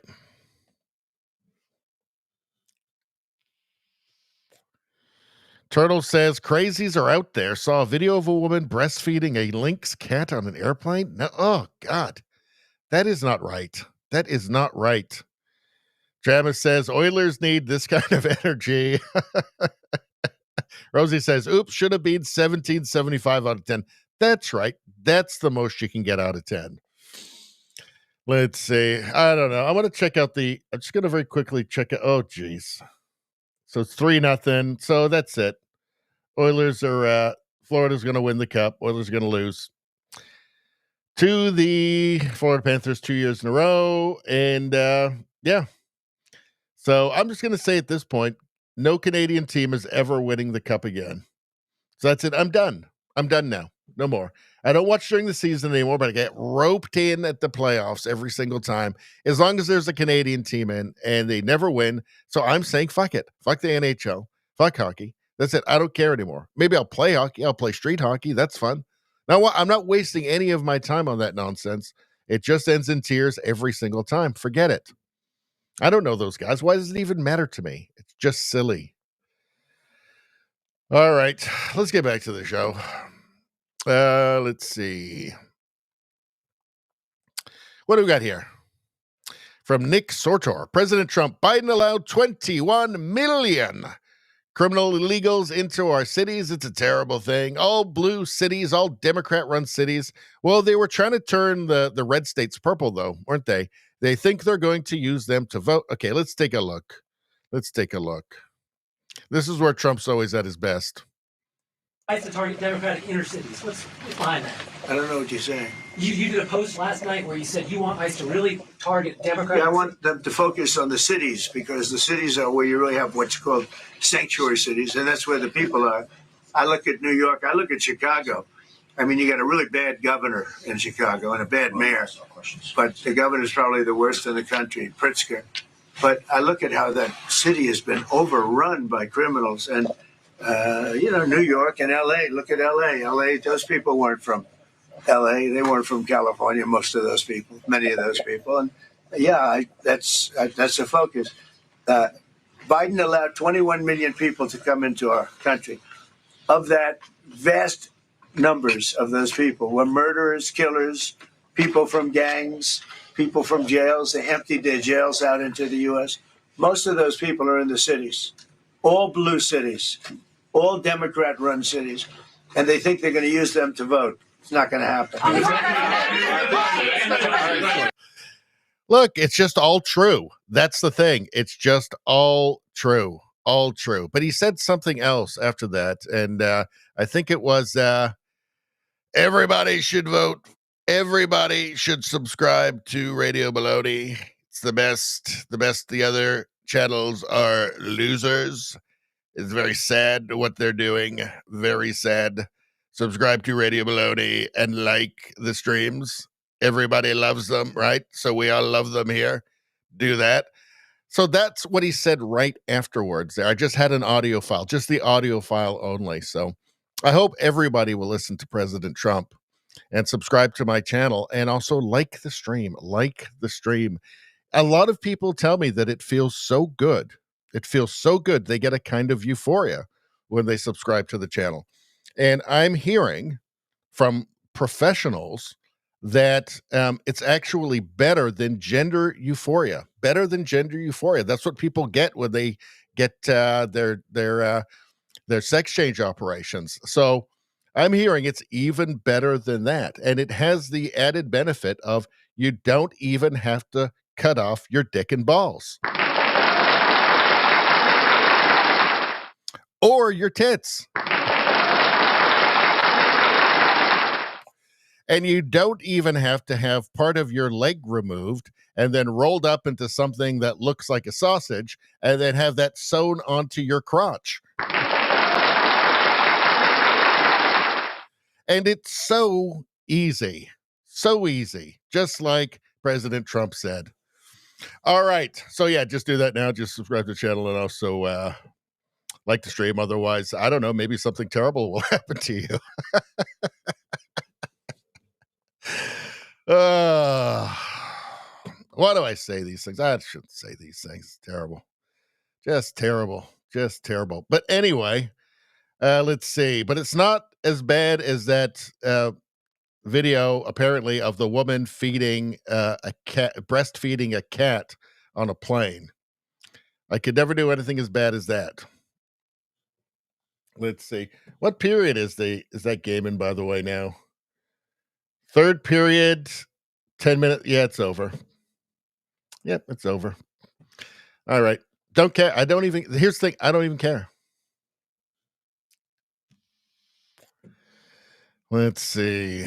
Turtle says crazies are out there. Saw a video of a woman breastfeeding a lynx cat on an airplane. No, oh God, that is not right. That is not right. Travis says Oilers need this kind of energy. Rosie says, oops, should have been 17.75 out of 10. That's right. That's the most you can get out of 10. Let's see. I don't know. I'm going to check out I'm just going to very quickly check it. Oh, geez. So it's 3-0. So that's it. Oilers are, Florida's going to win the cup. Oilers are going to lose to the Florida Panthers 2 years in a row. And yeah. So I'm just going to say at this point, no Canadian team is ever winning the cup again. So that's it. I'm done. I'm done now. No more. I don't watch during the season anymore, but I get roped in at the playoffs every single time, as long as there's a Canadian team in, and they never win. So I'm saying, fuck it. Fuck the NHL. Fuck hockey. That's it. I don't care anymore. Maybe I'll play hockey. I'll play street hockey. That's fun. Now, I'm not wasting any of my time on that nonsense. It just ends in tears every single time. Forget it. I don't know those guys. Why does it even matter to me? It's just silly. All right. Let's get back to the show. Let's see. What do we got here? From Nick Sortor. President Trump, Biden allowed 21 million criminal illegals into our cities. It's a terrible thing. All blue cities, all Democrat-run cities. Well, they were trying to turn the red states purple, though, weren't they? They think they're going to use them to vote. Okay, let's take a look. Let's take a look. This is where Trump's always at his best. ICE to target Democratic inner cities. What's behind that? I don't know what you're saying. You did a post last night where you said you want ICE to really target Democratic. Yeah, I want them to focus on the cities, because the cities are where you really have what's called sanctuary cities, and that's where the people are. I look at New York. I look at Chicago. I mean, you got a really bad governor in Chicago and a bad mayor, but the governor's probably the worst in the country, Pritzker. But I look at how that city has been overrun by criminals, and New York and L.A. Look at L.A. L.A. Those people weren't from L.A. They weren't from California. Most of those people, many of those people, and that's the focus. Biden allowed 21 million people to come into our country. Of that, vast numbers of those people were murderers, killers, people from gangs, people from jails. They emptied their jails out into the U.S. Most of those people are in the cities, all blue cities, all Democrat-run cities, and they think they're going to use them to vote. It's not going to happen. Look, it's just all true. That's the thing. It's just all true. All true. But he said something else after that, and I think it was everybody should vote. Everybody should subscribe to Radio Baloney. It's the best. The best. The other channels are losers. It's very sad what they're doing. Very sad. Subscribe to Radio Baloney and like the streams. Everybody loves them, right? So we all love them here. Do that. So that's what he said right afterwards there. I just had an audio file, just the audio file only. So I hope everybody will listen to President Trump and subscribe to my channel, and also like the stream. Like the stream. A lot of people tell me that it feels so good. It feels so good. They get a kind of euphoria when they subscribe to the channel. And I'm hearing from professionals that it's actually better than gender euphoria. Better than gender euphoria. That's what people get when they get their sex change operations. So I'm hearing it's even better than that. And it has the added benefit of you don't even have to cut off your dick and balls. Or your tits. And you don't even have to have part of your leg removed and then rolled up into something that looks like a sausage and then have that sewn onto your crotch. And it's so easy. So easy. Just like President Trump said. All right. So yeah, just do that now. Just subscribe to the channel and also like the stream. Otherwise, I don't know, maybe something terrible will happen to you. Why do I say these things? I shouldn't say these things. It's terrible. Just terrible. Just terrible. But anyway, let's see. But it's not as bad as that video, apparently, of the woman feeding a cat, breastfeeding a cat on a plane. I could never do anything as bad as that. Let's see. What period is that game in, by the way, now? Third period, 10 minutes. Yeah, it's over. Yep, it's over. All right. Don't care. Here's the thing. I don't even care. Let's see.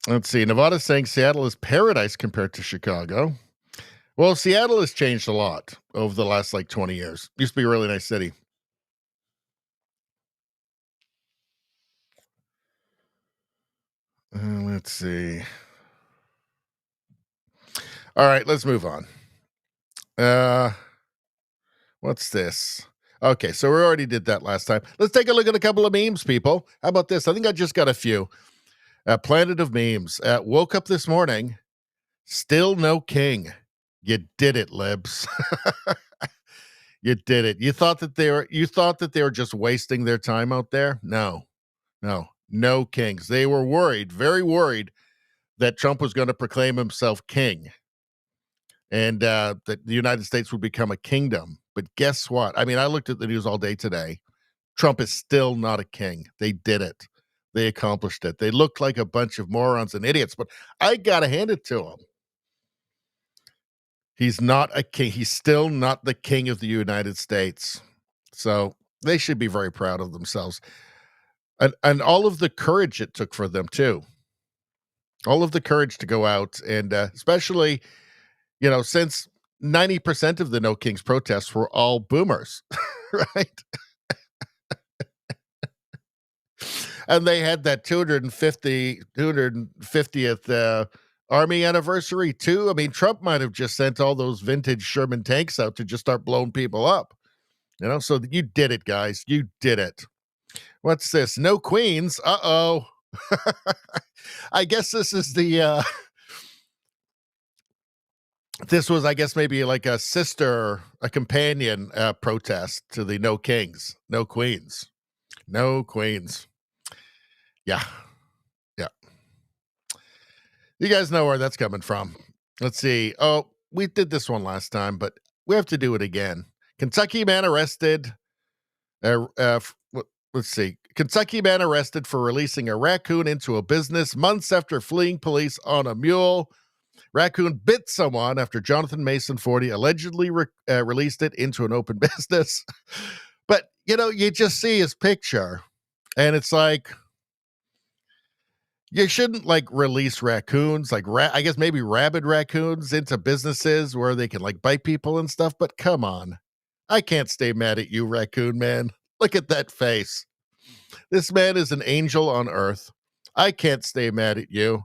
Let's see. Nevada's saying Seattle is paradise compared to Chicago. Well, Seattle has changed a lot over the last 20 years. Used to be a really nice city. Let's see. All right, let's move on. What's this? Okay, so we already did that last time. Let's take a look at a couple of memes, people. How about this? I think I just got a few. Planet of Memes. Woke up this morning. Still no king. You did it, libs. You did it. You thought that they were just wasting their time out there? No kings. They were worried, very worried, that Trump was going to proclaim himself king and that the United States would become a kingdom. But guess what? I mean, I looked at the news all day today. Trump is still not a king. They did it. They accomplished it. They looked like a bunch of morons and idiots, but I got to hand it to him. He's not a king. He's still not the king of the United States. So they should be very proud of themselves. And all of the courage it took for them, too. All of the courage to go out and especially, since 90% of the No Kings protests were all boomers, right? And they had that 250th Army anniversary, too. I mean, Trump might have just sent all those vintage Sherman tanks out to just start blowing people up. So you did it, guys. You did it. What's this? No queens. Uh-oh. I guess this is the... this was, I guess, maybe like a companion protest to the No Kings, No Queens. No queens. Yeah. You guys know where that's coming from. Let's see. Oh, we did this one last time, but we have to do it again. Kentucky man arrested. Let's see. Kentucky man arrested for releasing a raccoon into a business months after fleeing police on a mule. Raccoon bit someone after Jonathan Mason, 40, allegedly released it into an open business. But, you just see his picture, and it's like, you shouldn't release raccoons, I guess maybe rabid raccoons into businesses where they can bite people and stuff. But come on, I can't stay mad at you, raccoon man. Look at that face. This man is an angel on earth. I can't stay mad at you.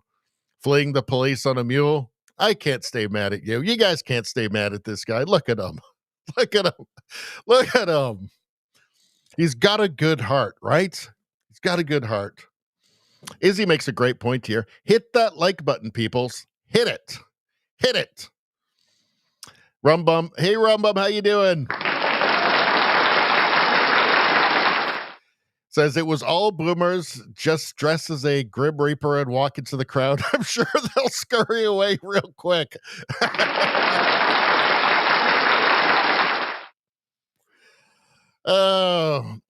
Fleeing the police on a mule. I can't stay mad at you. You guys can't stay mad at this guy. Look at him. Look at him. Look at him. He's got a good heart, right? He's got a good heart. Izzy makes a great point here. Hit that like button, peoples. Hit it. Hit it. Rumbum. Hey, Rumbum, how you doing? Says it was all boomers just dressed as a Grim Reaper and walk into the crowd. I'm sure they'll scurry away real quick.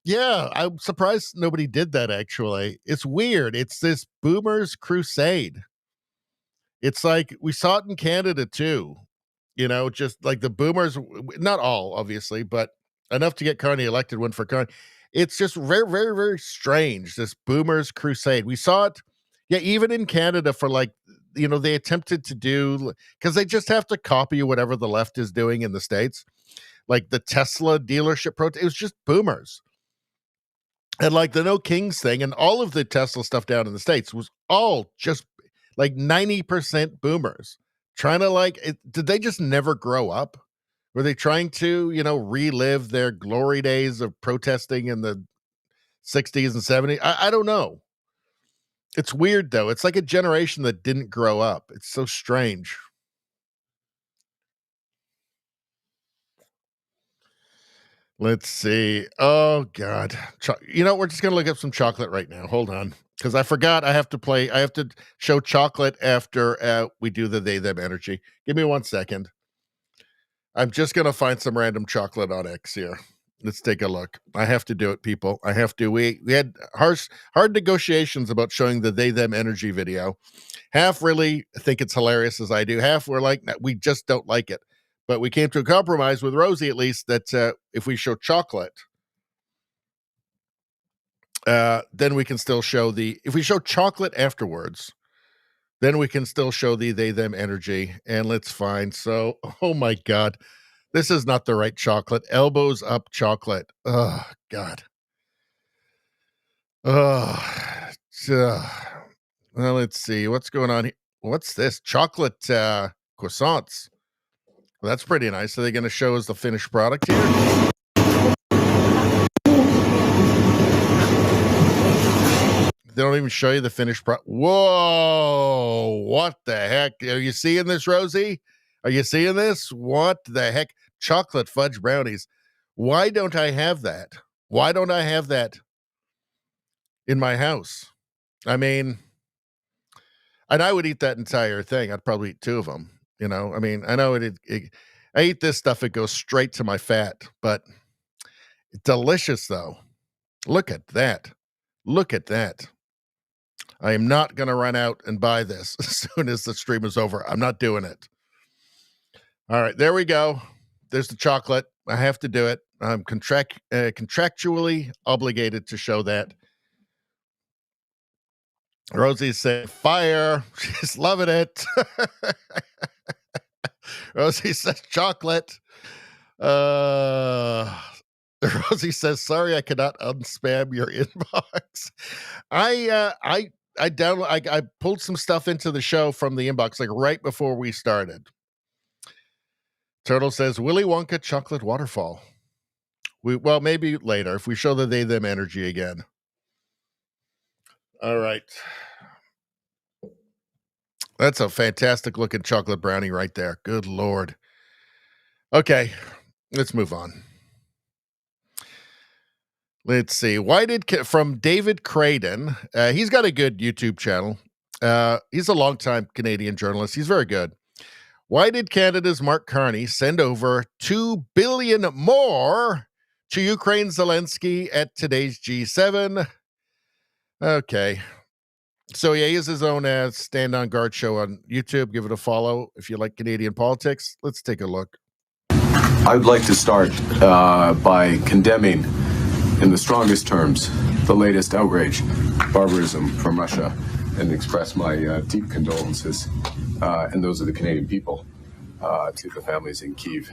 Yeah, I'm surprised nobody did that, actually. It's weird. It's this boomers crusade. It's like we saw it in Canada, too. Just like the boomers, not all, obviously, but enough to get Carney elected, win for Carney. It's just very, very, very strange, this boomers crusade. We saw it, even in Canada for they attempted to do, because they just have to copy whatever the left is doing in the States. Like the Tesla dealership protest, it was just boomers. And like the No Kings thing and all of the Tesla stuff down in the States was all just like 90% boomers trying to did they just never grow up? Were they trying to, relive their glory days of protesting in the 60s and 70s? I don't know. It's weird, though. It's like a generation that didn't grow up. It's so strange. Let's see. Oh, God. We're just going to look up some chocolate right now. Hold on. Because I forgot I have to show chocolate after we do the They Them Energy. Give me 1 second. I'm just going to find some random chocolate on X here. Let's take a look. I have to do it, people. I have to. We had hard negotiations about showing the They Them Energy video. Half really think it's hilarious as I do. Half were like, we just don't like it. But we came to a compromise with Rosie, at least, that if we show chocolate, then we can still show if we show chocolate afterwards, then we can still show the They Them Energy. And let's find. So, oh my God. This is not the right chocolate. Elbows up chocolate. Oh, God. Oh, well, let's see. What's going on here? What's this? Chocolate croissants. Well, that's pretty nice. Are they going to show us the finished product here? They don't even show you the finished product. Whoa. What the heck? Are you seeing this, Rosie? Are you seeing this? What the heck? Chocolate fudge brownies. Why don't I have that? Why don't I have that in my house? I mean, and I would eat that entire thing. I'd probably eat 2 of them. I mean, I know I eat this stuff. It goes straight to my fat, but delicious though. Look at that. Look at that. I am not going to run out and buy this as soon as the stream is over. I'm not doing it. All right, there we go. There's the chocolate. I have to do it. I'm contractually obligated to show that. Rosie said, fire. She's loving it. Rosie says, chocolate. Rosie says, sorry, I cannot unspam your inbox. I pulled some stuff into the show from the inbox, like right before we started. Turtle says, Willy Wonka chocolate waterfall. Well, maybe later if we show the They Them Energy again. All right. That's a fantastic looking chocolate brownie right there. Good Lord. Okay, let's move on. Let's see. From David Craden. He's got a good YouTube channel. He's a longtime Canadian journalist. He's very good. Why did Canada's Mark Carney send over $2 billion more to Ukraine Zelensky at today's G7? Okay. So yeah, he has his own Stand on Guard show on YouTube. Give it a follow if you like Canadian politics. Let's take a look. I would like to start by condemning in the strongest terms the latest outrage, barbarism from Russia, and express my deep condolences and those of the Canadian people to the families in Kyiv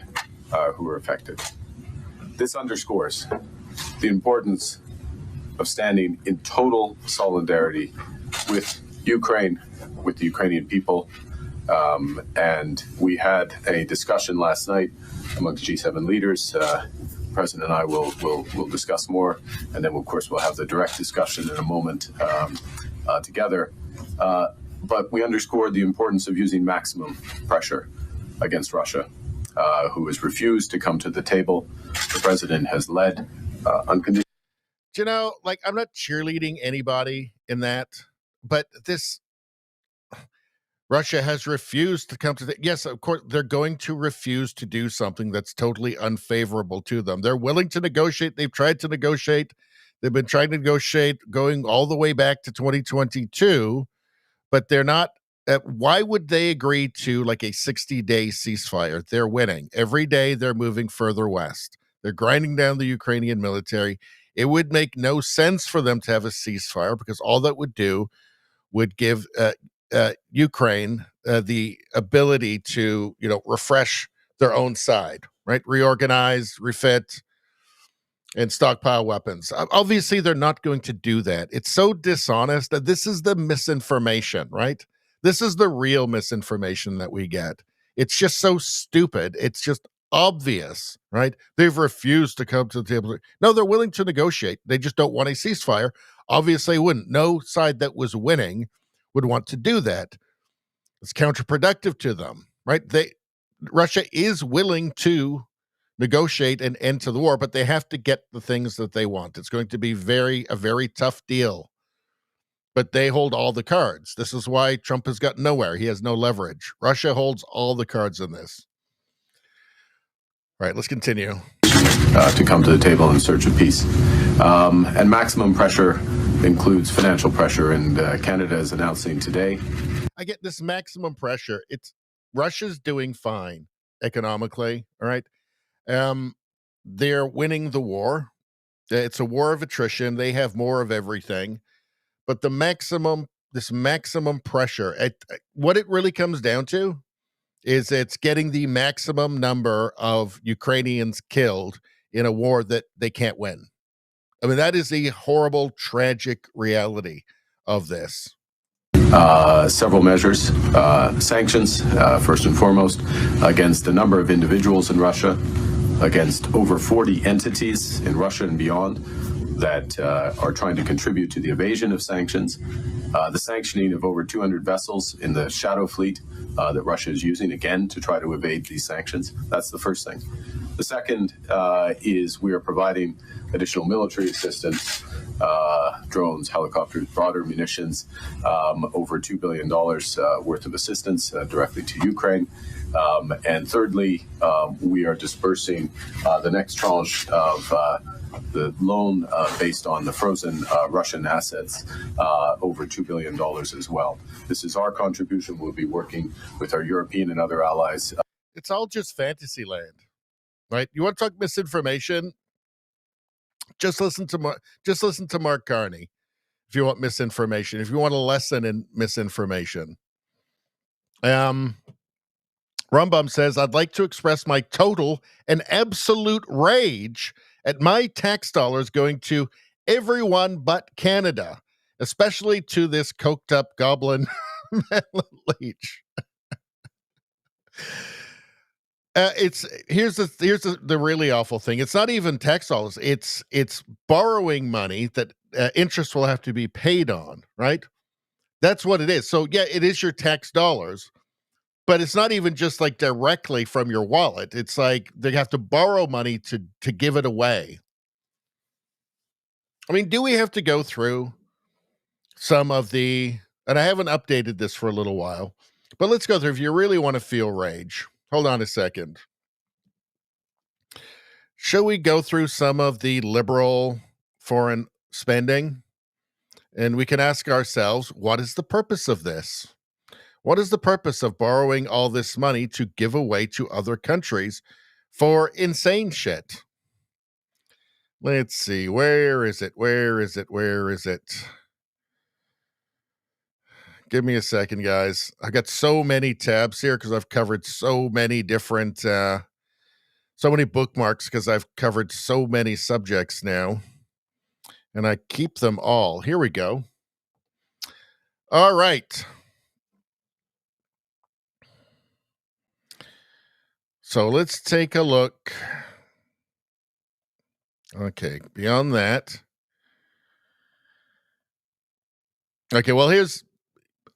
who were affected. This underscores the importance of standing in total solidarity with Ukraine, with the Ukrainian people. And we had a discussion last night amongst G7 leaders. The President and I will discuss more, and then of course we'll have the direct discussion in a moment together. But we underscored the importance of using maximum pressure against Russia, who has refused to come to the table. The President has led unconditional. I'm not cheerleading anybody in that, but Russia has refused to come to yes, of course, they're going to refuse to do something that's totally unfavorable to them. They're willing to negotiate. They've tried to negotiate. They've been trying to negotiate going all the way back to 2022, but they're not. Why would they agree to like a 60-day ceasefire? They're winning. Every day they're moving further west. They're grinding down the Ukrainian military. It would make no sense for them to have a ceasefire because all that would do would give Ukraine the ability to, refresh their own side, right? Reorganize, refit, and stockpile weapons. Obviously, they're not going to do that. It's so dishonest that this is the misinformation, right? This is the real misinformation that we get. It's just so stupid. It's just obvious, right? They've refused to come to the table. No, they're willing to negotiate. They just don't want a ceasefire. Obviously, wouldn't. No side that was winning would want to do that. It's counterproductive to them, right? Russia is willing to negotiate an end to the war, but they have to get the things that they want. It's going to be a very tough deal. But they hold all the cards. This is why Trump has got nowhere. He has no leverage. Russia holds all the cards in this. All right, let's continue. To come to the table in search of peace. And maximum pressure includes financial pressure, and Canada is announcing today. I get this maximum pressure. Russia's doing fine economically, all right? They're winning the war. It's a war of attrition. They have more of everything. But this maximum pressure, what it really comes down to is it's getting the maximum number of Ukrainians killed in a war that they can't win. I mean, that is the horrible, tragic reality of this. Several measures, sanctions, first and foremost, against a number of individuals in Russia, against over 40 entities in Russia and beyond that are trying to contribute to the evasion of sanctions, the sanctioning of over 200 vessels in the shadow fleet that Russia is using, again, to try to evade these sanctions. That's the first thing. The second is we are providing additional military assistance, drones, helicopters, broader munitions, over $2 billion worth of assistance directly to Ukraine. And thirdly, we are dispersing the next tranche of the loan based on the frozen Russian assets, over $2 billion as well. This is our contribution. We'll be working with our European and other allies. It's all just fantasy land, right? You want to talk misinformation? Just listen to Mark Carney if you want misinformation, if you want a lesson in misinformation. Rumbum says, I'd like to express my total and absolute rage at my tax dollars going to everyone but Canada, especially to this coked up goblin leech. Here's the really awful thing. It's not even tax dollars. It's borrowing money that interest will have to be paid on, right? That's what it is. So yeah, it is your tax dollars, but it's not even just like directly from your wallet. It's like they have to borrow money to give it away. I mean, do we have to go through some of and I haven't updated this for a little while, but let's go through if you really want to feel rage. Hold on a second. Shall we go through some of the liberal foreign spending? And we can ask ourselves, what is the purpose of this? What is the purpose of borrowing all this money to give away to other countries for insane shit? Let's see. Where is it? Give me a second, guys. I got so many tabs here because I've covered so many different, so many bookmarks because I've covered so many subjects now. And I keep them all. Here we go. All right. So let's take a look. Okay, beyond that. Okay, well, here's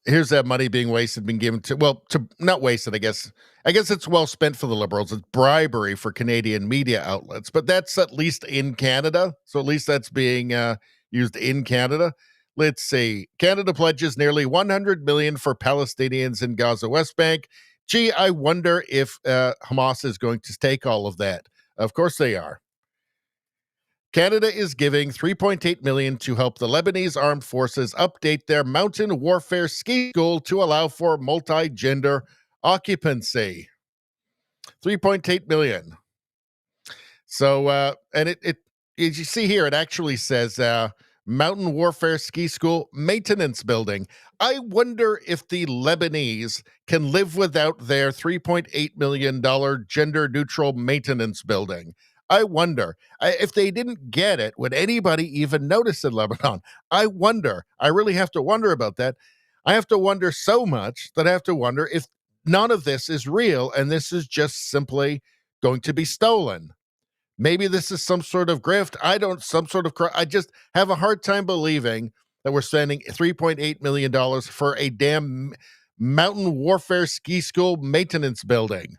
that money being wasted, being given to not wasted, I guess. I guess it's well spent for the Liberals. It's bribery for Canadian media outlets, but that's at least in Canada. So at least that's being used in Canada. Let's see. Canada pledges nearly $100 million for Palestinians in Gaza West Bank. Gee, I wonder if Hamas is going to take all of that. Of course they are. Canada is giving $3.8 million to help the Lebanese armed forces update their mountain warfare ski school to allow for multi-gender occupancy. $3.8 million. So, and it as you see here, it actually says Mountain Warfare Ski School Maintenance Building. I wonder if the Lebanese can live without their $3.8 million gender-neutral maintenance building. I wonder. If they didn't get it, would anybody even notice in Lebanon? I wonder. I really have to wonder about that. I have to wonder so much that I have to wonder if none of this is real and this is just simply going to be stolen. Maybe this is some sort of grift. I just have a hard time believing that we're spending $3.8 million for a damn mountain warfare ski school maintenance building.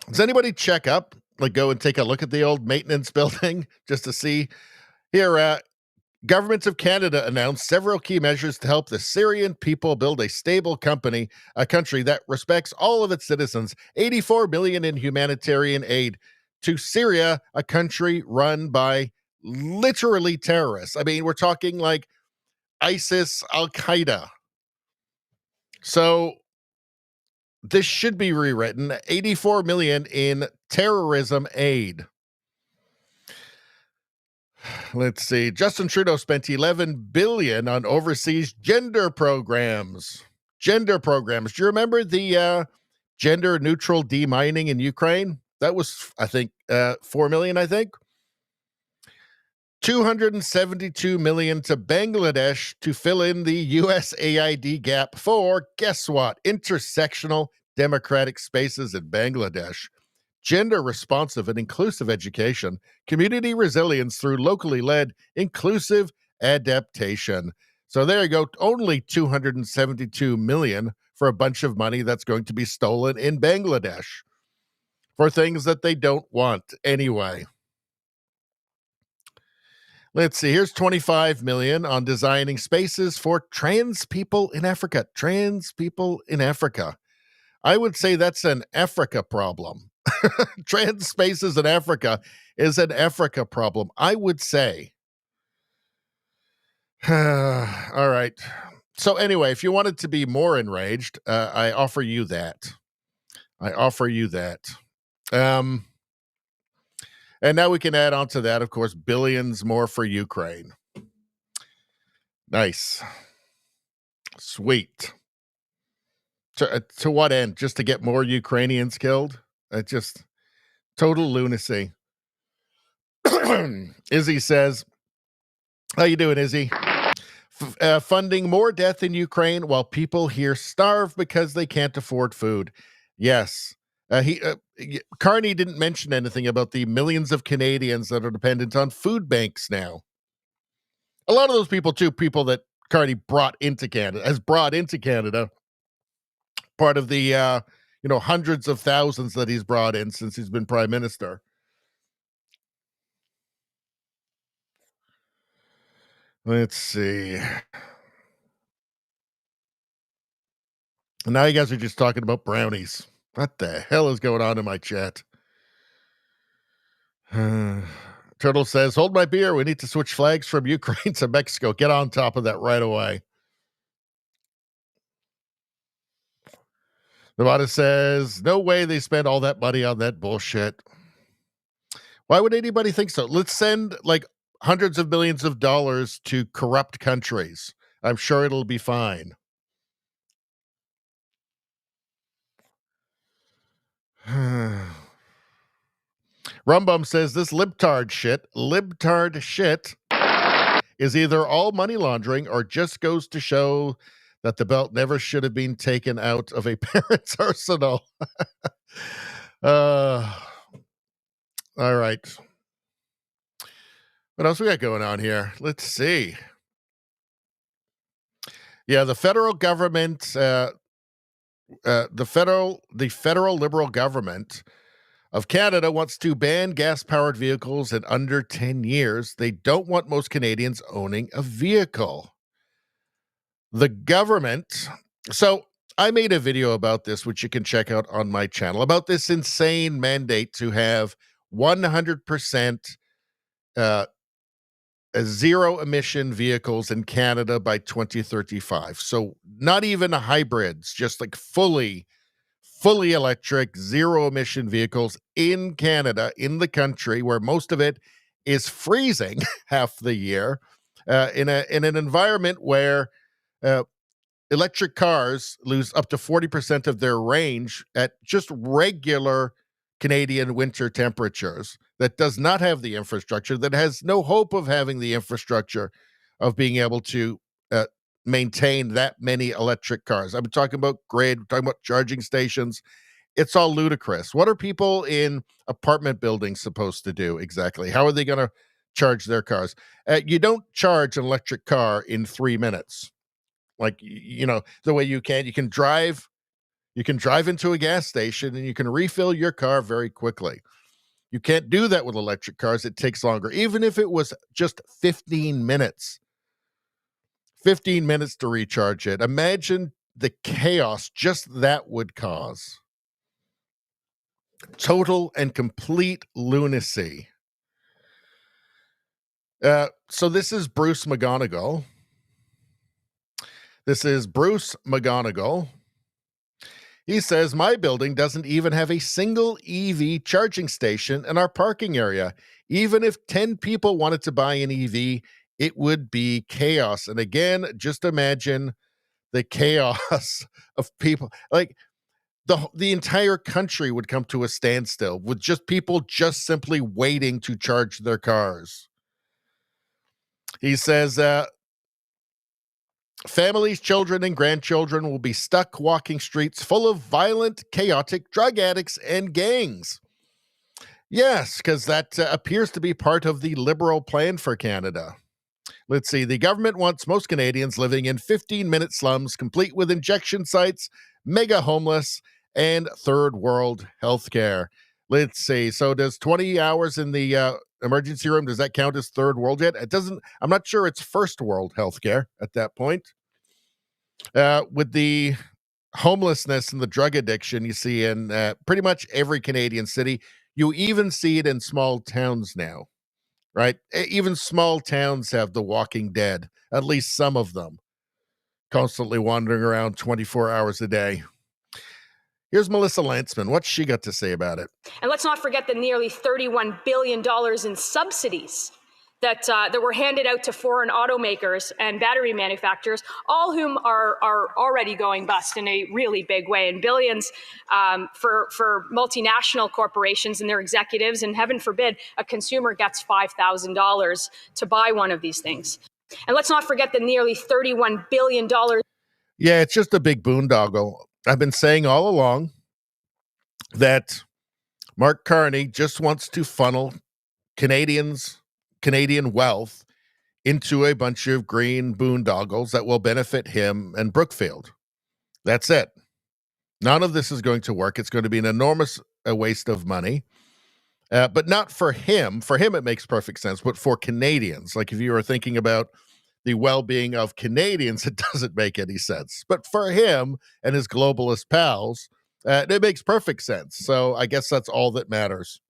Does anybody check up, like go and take a look at the old maintenance building just to see? Here, governments of Canada announced several key measures to help the Syrian people build a stable a country that respects all of its citizens. $84 million in humanitarian aid to Syria, a country run by literally terrorists. I mean, we're talking like ISIS, Al-Qaeda. So this should be rewritten. $84 million in terrorism aid. Let's see. Justin Trudeau spent $11 billion on overseas gender programs. Do you remember the gender-neutral demining in Ukraine? That was, I think, $4 million, I think. $272 million to Bangladesh to fill in the USAID gap for, guess what? Intersectional democratic spaces in Bangladesh. Gender-responsive and inclusive education, community resilience through locally led inclusive adaptation. So there you go, only $272 million for a bunch of money that's going to be stolen in Bangladesh for things that they don't want anyway. Let's see, here's $25 million on designing spaces for trans people in Africa. Trans people in Africa. I would say that's an Africa problem. Trans spaces in Africa is an Africa problem, I would say. All right. So anyway, if you wanted to be more enraged, I offer you that. And now we can add on to that, of course, billions more for Ukraine. Nice. Sweet. To what end? Just to get more Ukrainians killed? Just total lunacy. Izzy says, how you doing, Izzy? Funding more death in Ukraine while people here starve because they can't afford food. Yes. Carney didn't mention anything about the millions of Canadians that are dependent on food banks now. A lot of those people, too, people that Carney brought into Canada, part of the hundreds of thousands that he's brought in since he's been prime minister. Let's see. Now you guys are just talking about brownies. What the hell is going on in my chat? Turtle says, hold my beer. We need to switch flags from Ukraine to Mexico. Get on top of that right away. Nevada says, no way they spent all that money on that bullshit. Why would anybody think so? Let's send like hundreds of millions of dollars to corrupt countries. I'm sure it'll be fine. Rumbum says this libtard shit is either all money laundering or just goes to show that the belt never should have been taken out of a parent's arsenal. All right. What else we got going on here? Let's see. Yeah, the federal government, the federal Liberal government of Canada wants to ban gas-powered vehicles in under 10 years. They don't want most Canadians owning a vehicle. The government... So I made a video about this, which you can check out on my channel, about this insane mandate to have 100% zero-emission vehicles in Canada by 2035. So not even hybrids, just like fully electric, zero-emission vehicles in Canada, in the country, where most of it is freezing half the year in an environment where electric cars lose up to 40% of their range at just regular Canadian winter temperatures, that does not have the infrastructure, that has no hope of having the infrastructure of being able to maintain that many electric cars. I'm talking about grid, I'm talking about charging stations. It's all ludicrous. What are people in apartment buildings supposed to do exactly? How are they going to charge their cars? You don't charge an electric car in 3 minutes. Like, the way you can drive into a gas station and you can refill your car very quickly. You can't do that with electric cars. It takes longer. Even if it was just 15 minutes to recharge it. Imagine the chaos just that would cause. Total and complete lunacy. So this is Bruce McGonigal. He says, my building doesn't even have a single EV charging station in our parking area. Even if 10 people wanted to buy an EV, it would be chaos. And again, just imagine the chaos of people. Like, the entire country would come to a standstill with just people just simply waiting to charge their cars. He says, families, children, and grandchildren will be stuck walking streets full of violent, chaotic drug addicts and gangs. Yes, because that appears to be part of the Liberal plan for Canada. Let's see. The government wants most Canadians living in 15-minute slums, complete with injection sites, mega homeless, and third world healthcare. Let's see. So does 20 hours in the emergency room, does that count as third world yet? It doesn't. I'm not sure it's first world healthcare at that point. With the homelessness and the drug addiction you see in pretty much every Canadian city, you even see it in small towns now, right? Even small towns have the walking dead, at least some of them, constantly wandering around 24 hours a day. Here's Melissa Lantzman. What's she got to say about it? And let's not forget the nearly $31 billion in subsidies that were handed out to foreign automakers and battery manufacturers, all whom are already going bust in a really big way, and billions for multinational corporations and their executives, and heaven forbid a consumer gets $5,000 to buy one of these things. And let's not forget the nearly $31 billion. Yeah, it's just a big boondoggle. I've been saying all along that Mark Carney just wants to funnel Canadian wealth into a bunch of green boondoggles that will benefit him and Brookfield. That's it. None of this is going to work. It's going to be an enormous waste of money. But not for him. For him, it makes perfect sense. But for Canadians, like if you were thinking about the well-being of Canadians, it doesn't make any sense. But for him and his globalist pals, it makes perfect sense. So I guess that's all that matters.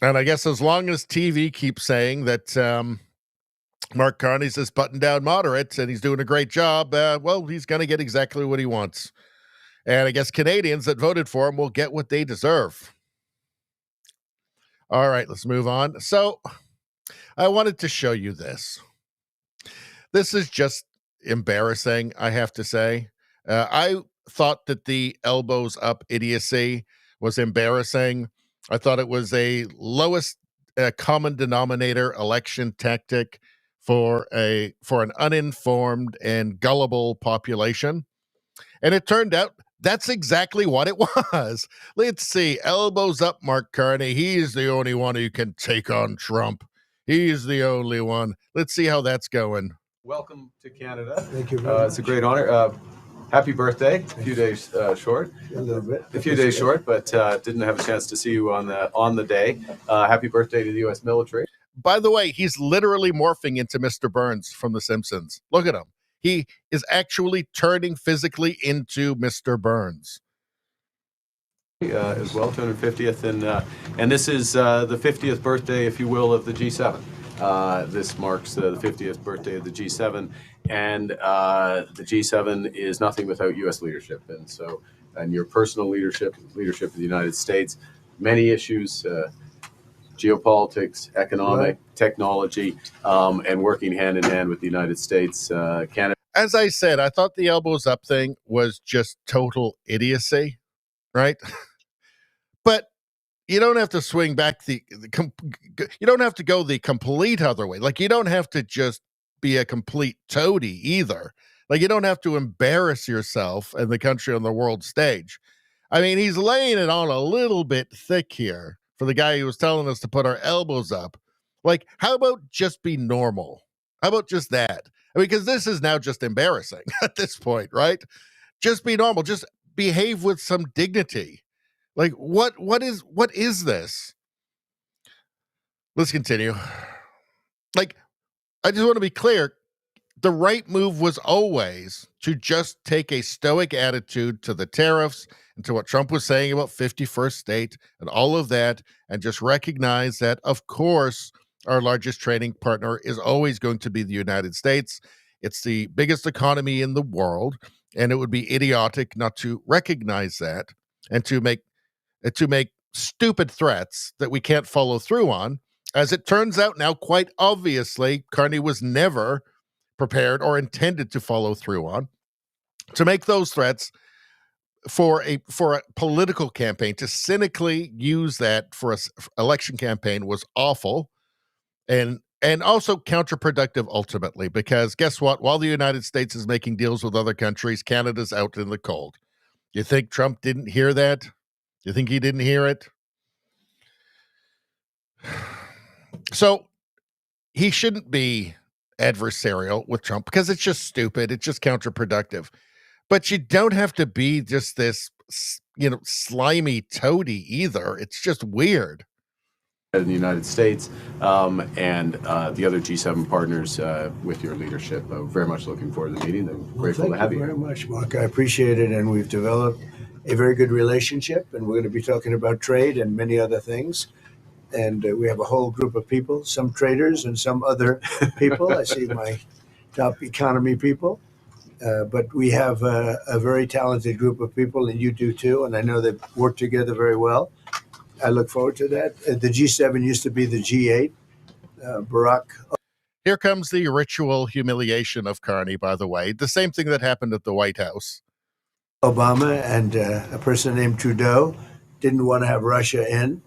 And I guess as long as TV keeps saying that Mark Carney's this button-down moderate and he's doing a great job, well, he's going to get exactly what he wants. And I guess Canadians that voted for him will get what they deserve. All right, let's move on. So I wanted to show you this. This is just embarrassing, I have to say. I thought that the elbows up idiocy was embarrassing. I thought it was a lowest common denominator election tactic for an uninformed and gullible population. And it turned out that's exactly what it was. Let's see. Elbows up, Mark Carney. He's the only one who can take on Trump. He's the only one. Let's see how that's going. Welcome to Canada. Thank you very much. It's a great honor. Happy birthday. A few days short. A little bit. A few days short, but didn't have a chance to see you on the day. Happy birthday to the U.S. military. By the way, he's literally morphing into Mr. Burns from The Simpsons. Look at him. He is actually turning physically into Mr. Burns. As well, 250th, and this is the 50th birthday, if you will, of the G7. This marks the 50th birthday of the G7, and the G7 is nothing without U.S. leadership, and your personal leadership of the United States. Many issues geopolitics, economic, technology, and working hand in hand with the United States, Canada. As I said, I thought the elbows up thing was just total idiocy, right? But you don't have to swing back you don't have to go the complete other way. Like, you don't have to just be a complete toady either. Like, you don't have to embarrass yourself and the country on the world stage. I mean, he's laying it on a little bit thick here for the guy who was telling us to put our elbows up. Like, how about just be normal? How about just that? I mean, because this is now just embarrassing at this point, right? Just be normal. Just behave with some dignity. Like, what is this? Let's continue. Like, I just want to be clear. The right move was always to just take a stoic attitude to the tariffs and to what Trump was saying about 51st state and all of that, and just recognize that, of course, our largest trading partner is always going to be the United States. It's the biggest economy in the world, and it would be idiotic not to recognize that and to make stupid threats that we can't follow through on. As it turns out now, quite obviously, Carney was never prepared or intended to follow through on. To make those threats for a political campaign, to cynically use that for an election campaign, was awful and also counterproductive ultimately, because guess what? While the United States is making deals with other countries, Canada's out in the cold. You think Trump didn't hear that? You think he didn't hear it? So he shouldn't be adversarial with Trump because it's just stupid. It's just counterproductive. But you don't have to be just this, slimy toady either. It's just weird. In the United States and the other G7 partners with your leadership. Very much looking forward to the meeting. I'm grateful to have you. Thank you very much, Mark. I appreciate it, and we've developed a very good relationship, and we're going to be talking about trade and many other things. And we have a whole group of people, some traders and some other people. I see my top economy people. But we have a very talented group of people, and you do too, and I know they work together very well. I look forward to that. The G7 used to be the G8. Barack. Here comes the ritual humiliation of Carney, by the way. The same thing that happened at the White House. Obama and a person named Trudeau didn't want to have Russia in.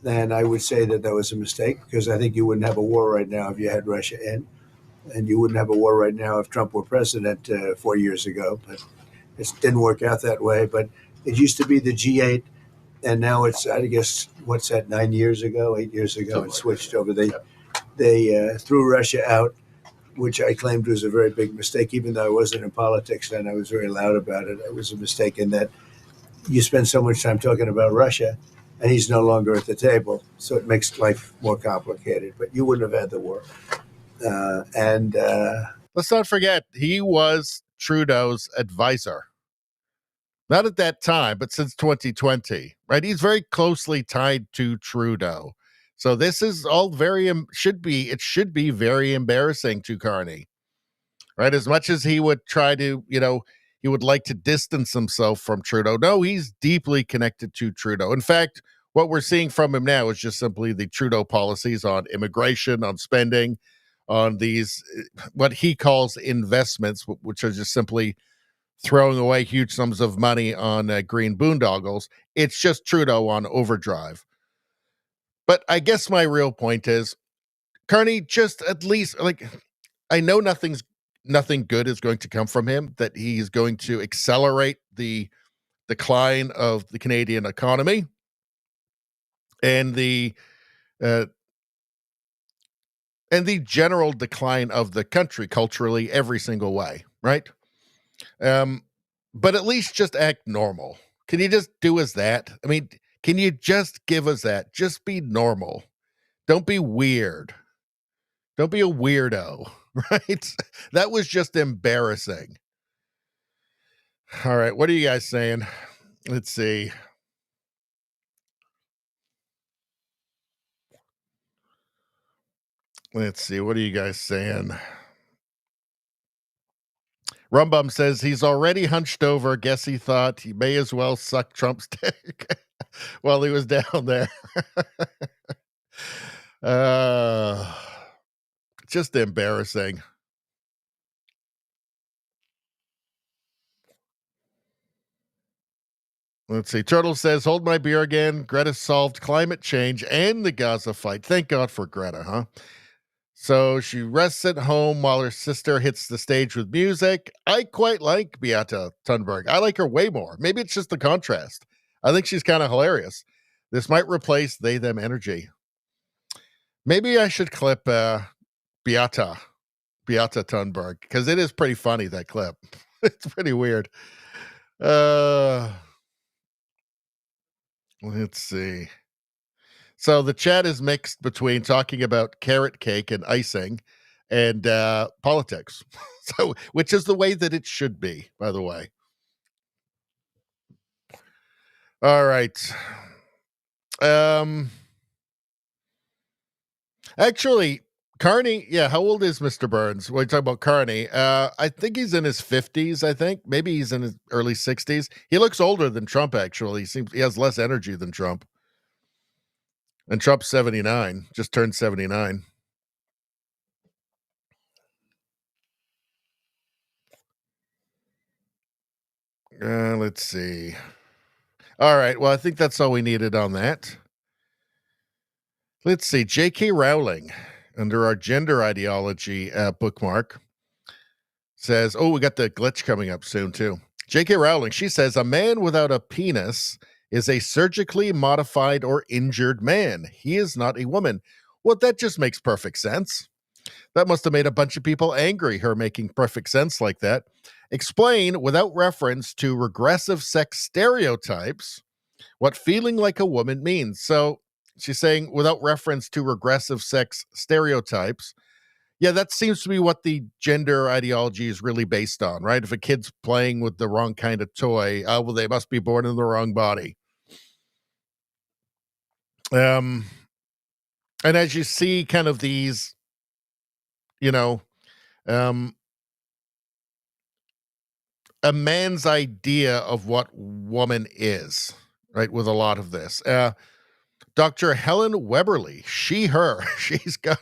And I would say that was a mistake, because I think you wouldn't have a war right now if you had Russia in. And you wouldn't have a war right now if Trump were president 4 years ago. But it didn't work out that way. But it used to be the G8. And now it's, I guess, what's that, 8 years ago, it switched over. They threw Russia out, which I claimed was a very big mistake, even though I wasn't in politics then. I was very loud about it. It was a mistake in that you spend so much time talking about Russia, and he's no longer at the table. So it makes life more complicated. But you wouldn't have had the war. Let's not forget, he was Trudeau's advisor. Not at that time, but since 2020, right? He's very closely tied to Trudeau. So this is all should be very embarrassing to Carney, right? As much as he would try to, he would like to distance himself from Trudeau. No, he's deeply connected to Trudeau. In fact, what we're seeing from him now is just simply the Trudeau policies on immigration, on spending, on these, what he calls investments, which are just simply throwing away huge sums of money on green boondoggles. It's just Trudeau on overdrive. But I guess my real point is, Carney, just at least, I know nothing good is going to come from him, that he's going to accelerate the decline of the Canadian economy and the general decline of the country culturally, every single way, right? But at least just act normal. Can you just do us that? I mean, can you just give us that? Just be normal. Don't be weird. Don't be a weirdo, right? That was just embarrassing. All right, what are you guys saying? Let's see. What are you guys saying? Rumbum says he's already hunched over. Guess he thought he may as well suck Trump's dick while he was down there. Just embarrassing. Let's see. Turtle says, hold my beer again. Greta solved climate change and the Gaza fight. Thank God for Greta, huh? So she rests at home while her sister hits the stage with music. I quite like Beata Thunberg. I like her way more. Maybe it's just the contrast. I think she's kind of hilarious. This might replace they them energy. Maybe I should clip Beata Thunberg, because it is pretty funny, that clip. It's pretty weird. Let's see. So the chat is mixed between talking about carrot cake and icing and politics. So, which is the way that it should be, by the way. All right. Actually, Carney, yeah, how old is Mr. Burns? We're talking about Carney. I think he's in his 50s, I think. Maybe he's in his early 60s. He looks older than Trump, actually. He has less energy than Trump. And Trump's 79, just turned 79. Let's see. All right, well, I think that's all we needed on that. Let's see. J.K. Rowling, under our gender ideology bookmark, says, oh, we got the glitch coming up soon, too. J.K. Rowling, she says, a man without a penis is a surgically modified or injured man. He is not a woman. Well, that just makes perfect sense. That must have made a bunch of people angry, her making perfect sense like that. Explain, without reference to regressive sex stereotypes, what feeling like a woman means. So she's saying, without reference to regressive sex stereotypes, yeah, that seems to be what the gender ideology is really based on, right? If a kid's playing with the wrong kind of toy, well, they must be born in the wrong body. And as you see kind of these, a man's idea of what woman is, right, with a lot of this. Dr. Helen Weberly, she, her, she's got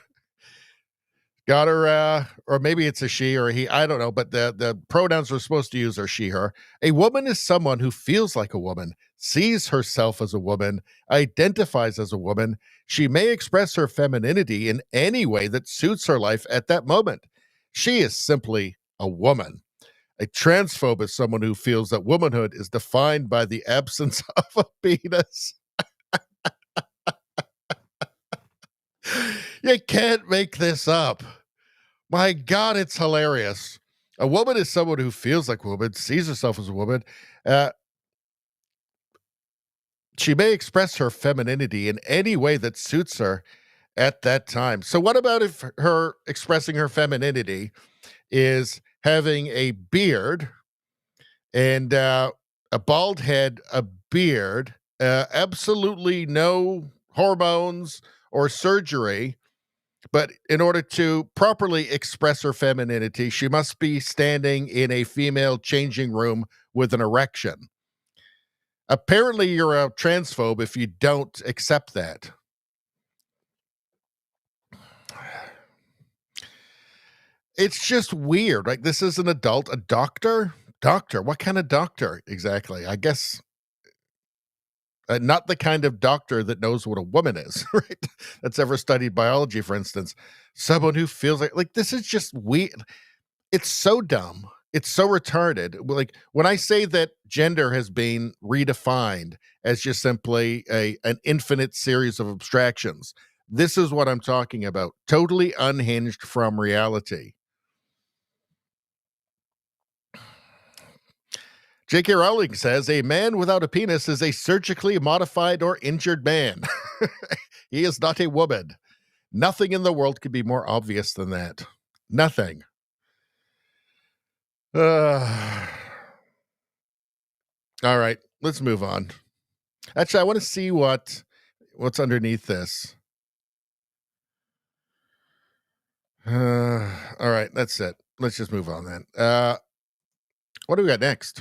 her, or maybe it's a she or a he, I don't know, but the pronouns we're supposed to use are she, her. A woman is someone who feels like a woman, sees herself as a woman, identifies as a woman. She may express her femininity in any way that suits her life at that moment. She is simply a woman. A transphobe is someone who feels that womanhood is defined by the absence of a penis. You can't make this up. My God, it's hilarious. A woman is someone who feels like a woman, sees herself as a woman. She may express her femininity in any way that suits her at that time. So what about if her expressing her femininity is having a beard and a bald head, a beard, absolutely no hormones or surgery, but in order to properly express her femininity, she must be standing in a female changing room with an erection. Apparently, you're a transphobe if you don't accept that. It's just weird. Like, this is an adult, a doctor? Doctor? What kind of doctor exactly? I guess not the kind of doctor that knows what a woman is, right? That's ever studied biology, for instance. Someone who feels like this is just weird. It's so dumb. It's so retarded. Like, when I say that gender has been redefined as just simply an infinite series of abstractions, this is what I'm talking about. Totally unhinged from reality. J.K. Rowling says a man without a penis is a surgically modified or injured man. He is not a woman. Nothing in the world could be more obvious than that. Nothing. All right, let's move on. Actually, I want to see what's underneath this. All right, that's it. Let's just move on then. What do we got next?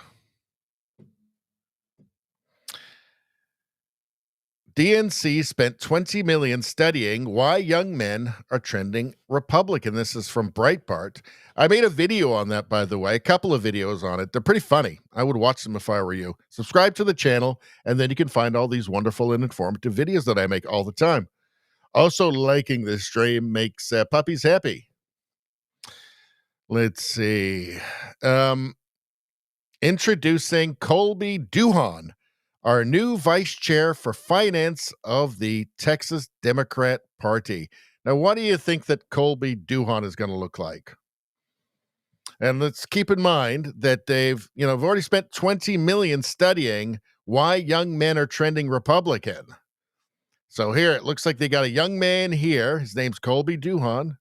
DNC spent $20 million studying why young men are trending Republican. This is from Breitbart. I made a video on that, by the way, a couple of videos on it. They're pretty funny. I would watch them if I were you. Subscribe to the channel, and then you can find all these wonderful and informative videos that I make all the time. Also, liking this stream makes puppies happy. Let's see. Introducing Colby Duhan, our new vice chair for finance of the Texas Democrat Party. Now, what do you think that Colby Duhan is going to look like? And let's keep in mind that they've already spent $20 million studying why young men are trending Republican. So here, it looks like they got a young man here. His name's Colby Duhan.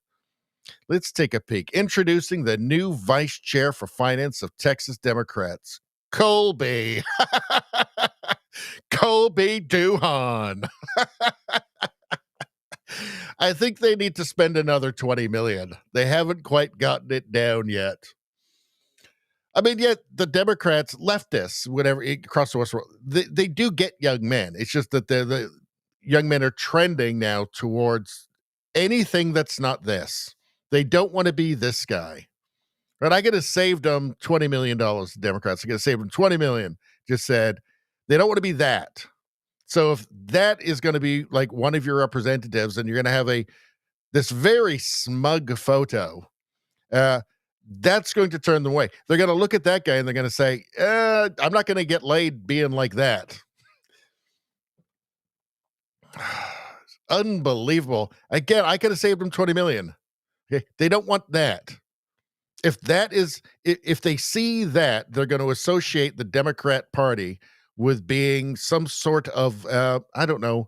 Let's take a peek. Introducing the new vice chair for finance of Texas Democrats, Colby. Colby Duhan. I think they need to spend another $20 million. They haven't quite gotten it down yet. I mean, yet the Democrats, leftists, whatever, across the West, they do get young men. It's just that the young men are trending now towards anything that's not this. They don't want to be this guy. Right? I could have saved them $20 million, the Democrats. I could have saved them $20 million. Just said, they don't want to be that. So if that is going to be like one of your representatives and you're going to have this very smug photo, that's going to turn them away. They're going to look at that guy and they're going to say, I'm not going to get laid being like that. Unbelievable. Again, I could have saved them $20 million. Okay? They don't want that. If they see that, they're going to associate the Democrat Party with being some sort of, I don't know,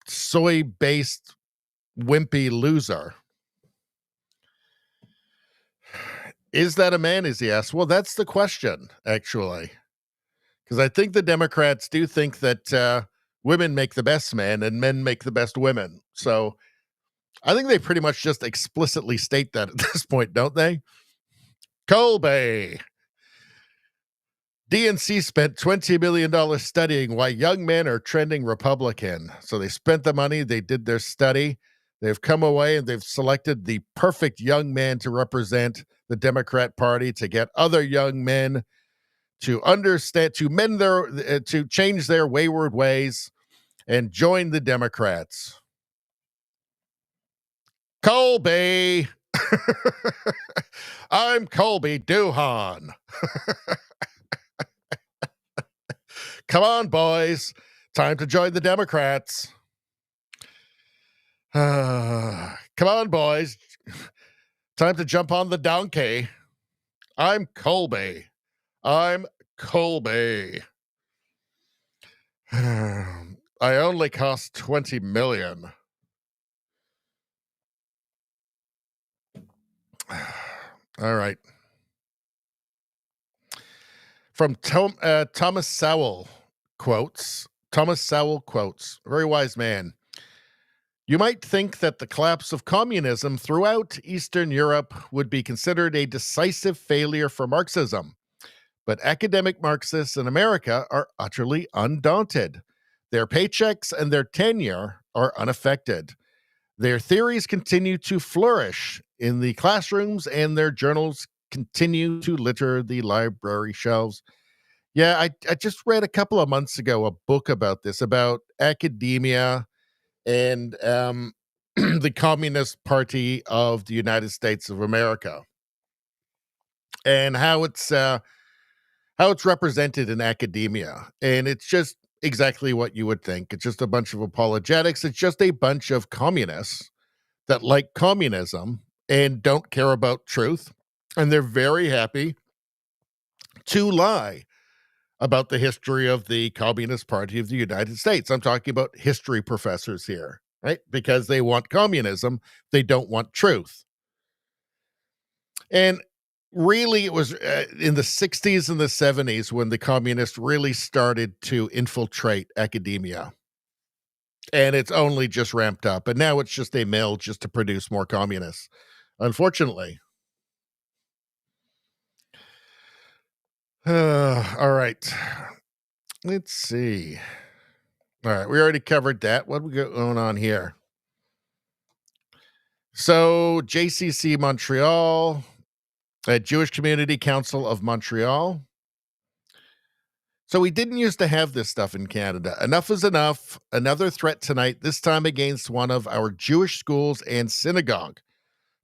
soy-based wimpy loser. Is that a man, is he asked? Well, that's the question, actually. Because I think the Democrats do think that women make the best men and men make the best women. So I think they pretty much just explicitly state that at this point, don't they? Colby. DNC spent $20 million studying why young men are trending Republican. So they spent the money, they did their study, they've come away and they've selected the perfect young man to represent the Democrat Party, to get other young men to understand, to change their wayward ways and join the Democrats. Colby. I'm Colby Duhan. Come on, boys. Time to join the Democrats. Come on, boys. Time to jump on the donkey. I'm Colby. I'm Colby. I only cost $20 million. All right. From Thomas Sowell quotes. Thomas Sowell quotes, a very wise man. You might think that the collapse of communism throughout Eastern Europe would be considered a decisive failure for Marxism. But academic Marxists in America are utterly undaunted. Their paychecks and their tenure are unaffected. Their theories continue to flourish in the classrooms, and their journals continue to litter the library shelves. Yeah, I just read a couple of months ago a book about this, about academia and the Communist Party of the United States of America, and how it's represented in academia. And it's just exactly what you would think. It's just a bunch of apologetics. It's just a bunch of communists that like communism and don't care about truth. And they're very happy to lie about the history of the Communist Party of the United States. I'm talking about history professors here, right? Because they want communism. They don't want truth. And really, it was in the 60s and the 70s when the communists really started to infiltrate academia. And it's only just ramped up. And now it's just a mill just to produce more communists, unfortunately. All right. Let's see. All right, we already covered that. What we got going on here? So, JCC Montreal, Jewish Community Council of Montreal. So we didn't used to have this stuff in Canada. Enough is enough. Another threat tonight, this time against one of our Jewish schools and synagogue.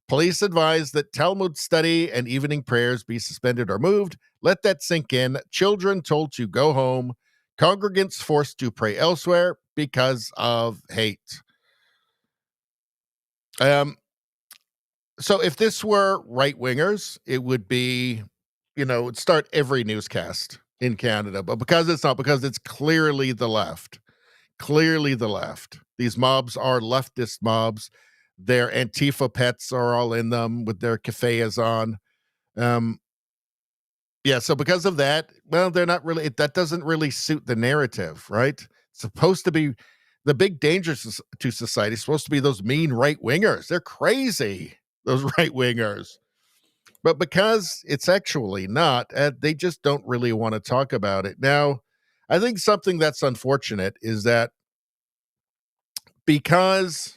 Police advise that Talmud study and evening prayers be suspended or moved. Let that sink in. Children told to go home. Congregants forced to pray elsewhere because of hate. So if this were right-wingers, it would be, it'd start every newscast in Canada. But because it's not, because it's clearly the left. Clearly the left. These mobs are leftist mobs. Their Antifa pets are all in them with their keffiyehs on. So because of that, well, they're not really, that doesn't really suit the narrative, right? It's supposed to be, the big danger to society is supposed to be those mean right-wingers. They're crazy, those right-wingers. But because it's actually not, they just don't really want to talk about it. Now, I think something that's unfortunate is that because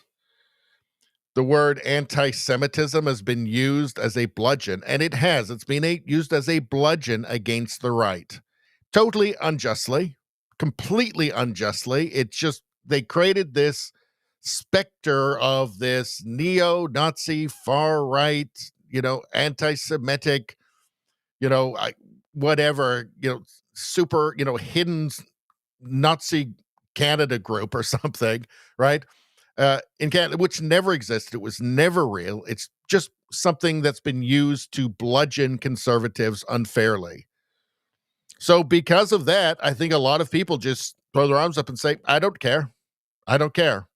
the word anti-Semitism has been used as a bludgeon, and it has. It's been used as a bludgeon against the right. Totally unjustly, completely unjustly. It's just, they created this specter of this neo-Nazi, far-right, anti-Semitic, whatever, super, hidden Nazi Canada group or something, right? In Canada, which never existed. It was never real. It's just something that's been used to bludgeon conservatives unfairly. So because of that, I think a lot of people just throw their arms up and say, I don't care. I don't care.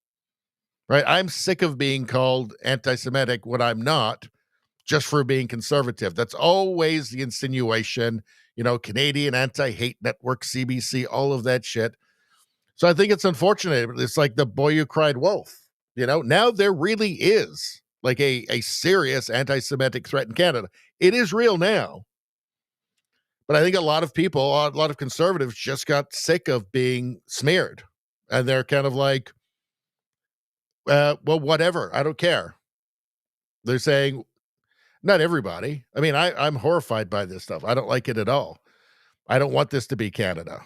Right? I'm sick of being called anti-Semitic when I'm not, just for being conservative. That's always the insinuation, Canadian Anti-Hate Network, CBC, all of that shit. So I think it's unfortunate. It's like the boy who cried wolf. Now there really is like a serious anti-Semitic threat in Canada. It is real now. But I think a lot of people, a lot of conservatives just got sick of being smeared. And they're kind of like, well, whatever. I don't care. They're saying, not everybody. I mean, I'm horrified by this stuff. I don't like it at all. I don't want this to be Canada.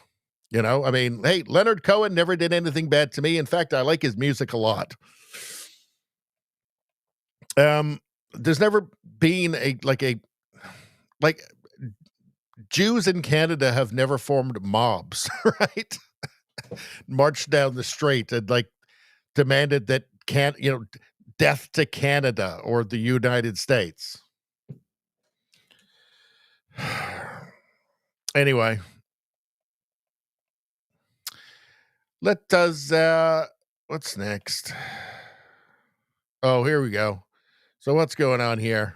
I mean, hey, Leonard Cohen never did anything bad to me. In fact, I like his music a lot. There's never been like Jews in Canada have never formed mobs, right? Marched down the street and demanded that death to Canada or the United States. Anyway, let us, what's next? Oh, here we go. So what's going on here?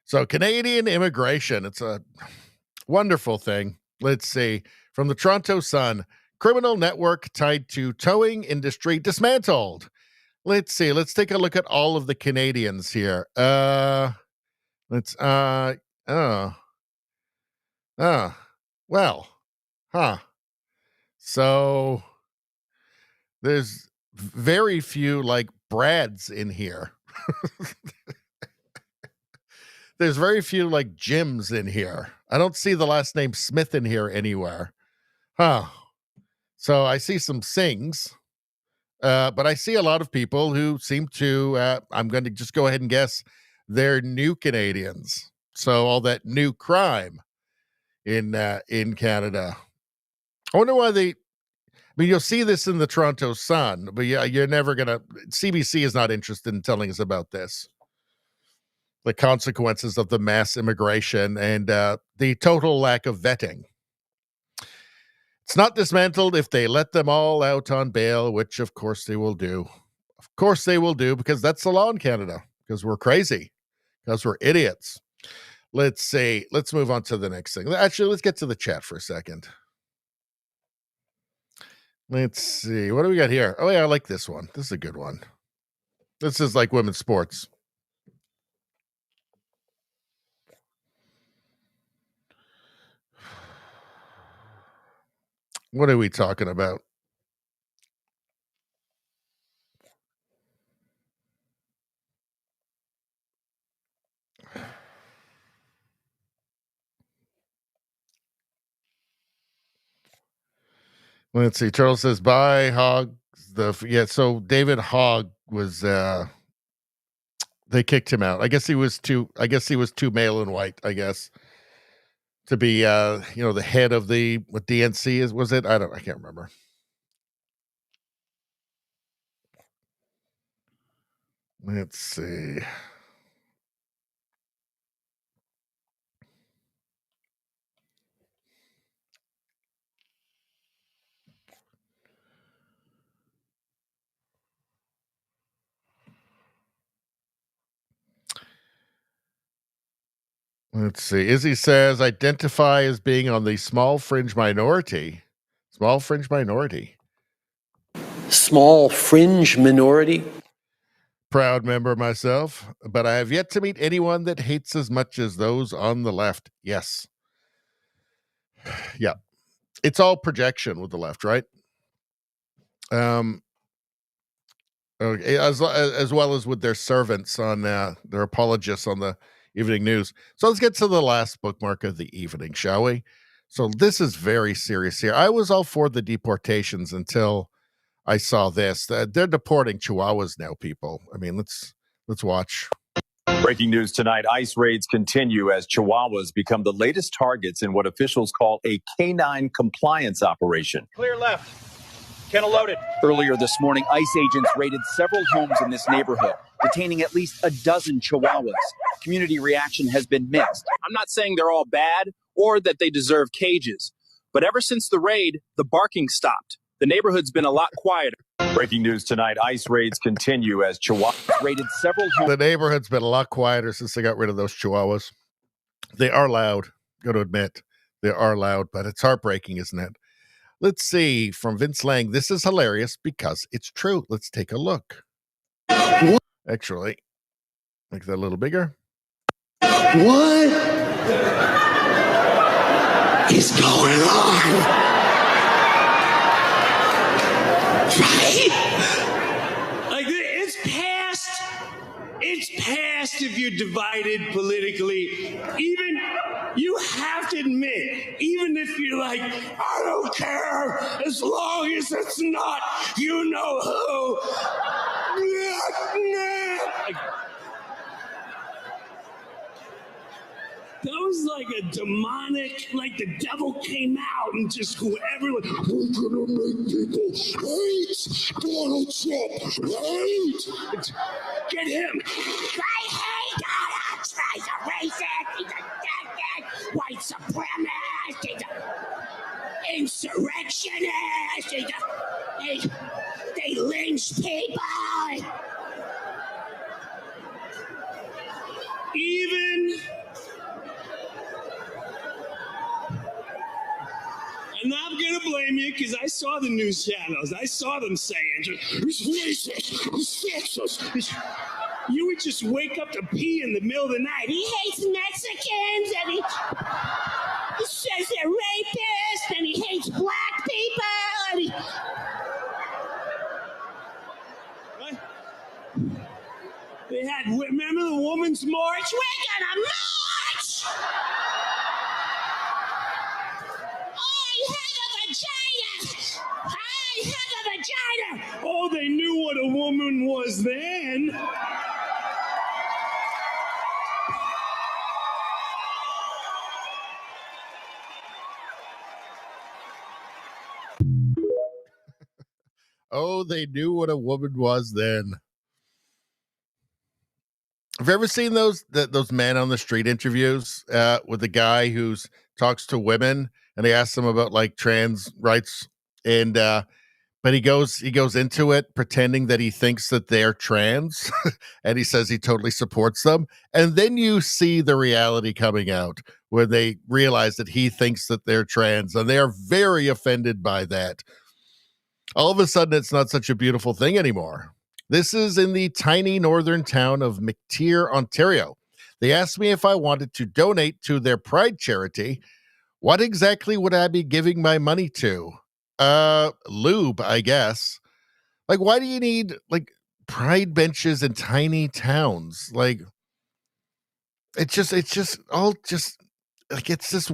So Canadian immigration, it's a wonderful thing. Let's see. From the Toronto Sun, criminal network tied to towing industry dismantled. Let's see. Let's take a look at all of the Canadians here. Well, So there's very few Brads in here. There's very few Jims in here. I don't see the last name Smith in here anywhere. So I see some Sings, but I see a lot of people who seem to, I'm going to just go ahead and guess, they're new Canadians. So all that new crime in Canada. I wonder why you'll see this in the Toronto Sun, but yeah, you're never going to, CBC is not interested in telling us about this. The consequences of the mass immigration and the total lack of vetting. It's not dismantled if they let them all out on bail, which of course they will do. Of course they will do, because that's the law in Canada, because we're crazy, because we're idiots. Let's see. Let's move on to the next thing. Actually, let's get to the chat for a second. Let's see. What do we got here? Oh, yeah, I like this one. This is a good one. This is like women's sports. What are we talking about? Let's see. Charles says, bye, Hogg. So David Hogg was they kicked him out. I guess he was too male and white, I guess, to be the head of what DNC is, was it? I can't remember. Let's see. Let's see. Izzy says, identify as being on the small fringe minority. Small fringe minority. Small fringe minority? Proud member myself, but I have yet to meet anyone that hates as much as those on the left. Yes. Yeah. It's all projection with the left, right? Okay, as well as with their servants on their apologists on the evening news. So let's get to the last bookmark of the evening, shall we? So this is very serious here. I was all for the deportations until I saw this. They're deporting Chihuahuas now, people. I mean, let's watch. Breaking news tonight, ICE raids continue as Chihuahuas become the latest targets in what officials call a canine compliance operation. Clear left. Kennel loaded. Earlier this morning, ICE agents raided several homes in this neighborhood, detaining at least a dozen Chihuahuas. Community reaction has been mixed. I'm not saying they're all bad or that they deserve cages, but ever since the raid, the barking stopped. The neighborhood's been a lot quieter. Breaking news tonight, ICE raids continue as Chihuahuas raided several homes. The neighborhood's been a lot quieter since they got rid of those Chihuahuas. They are loud, got to admit. They are loud, but it's heartbreaking, isn't it? Let's see, from Vince Lang, this is hilarious because it's true. Let's take a look. Actually, make that a little bigger. What is going on? Right? Like, it's past if you're divided politically. Even, you have to admit, even if you're like, I don't care, as long as it's not you know who. Like, that was like a demonic, like the devil came out and just whoever, like, we're gonna make people hate Donald Trump, hate. Get him. I hate Donald Trump. He's a racist. He's a dead white supremacist. He's an insurrectionist. They lynch people. Even. I'm not going to blame you because I saw the news channels. I saw them saying, he's racist, he's sexist. You would just wake up to pee in the middle of the night. He hates Mexicans and he says they're rapists and he hates black people. And right? They had, remember the Women's March? We're going to march! I have a vagina! Oh, they knew what a woman was then. Oh, they knew what a woman was then. Have you ever seen those man on the street interviews with the guy who talks to women and he asks them about like trans rights and but he goes into it pretending that he thinks that they're trans and he says he totally supports them, and then you see the reality coming out where they realize that he thinks that they're trans and they are very offended by that. All of a sudden it's not such a beautiful thing anymore. This is in the tiny northern town of McTier, Ontario. They asked me if I wanted to donate to their Pride charity. What exactly would I be giving my money to? Lube, I guess. Like, why do you need like Pride benches in tiny towns? Like, it's just all just like, it's just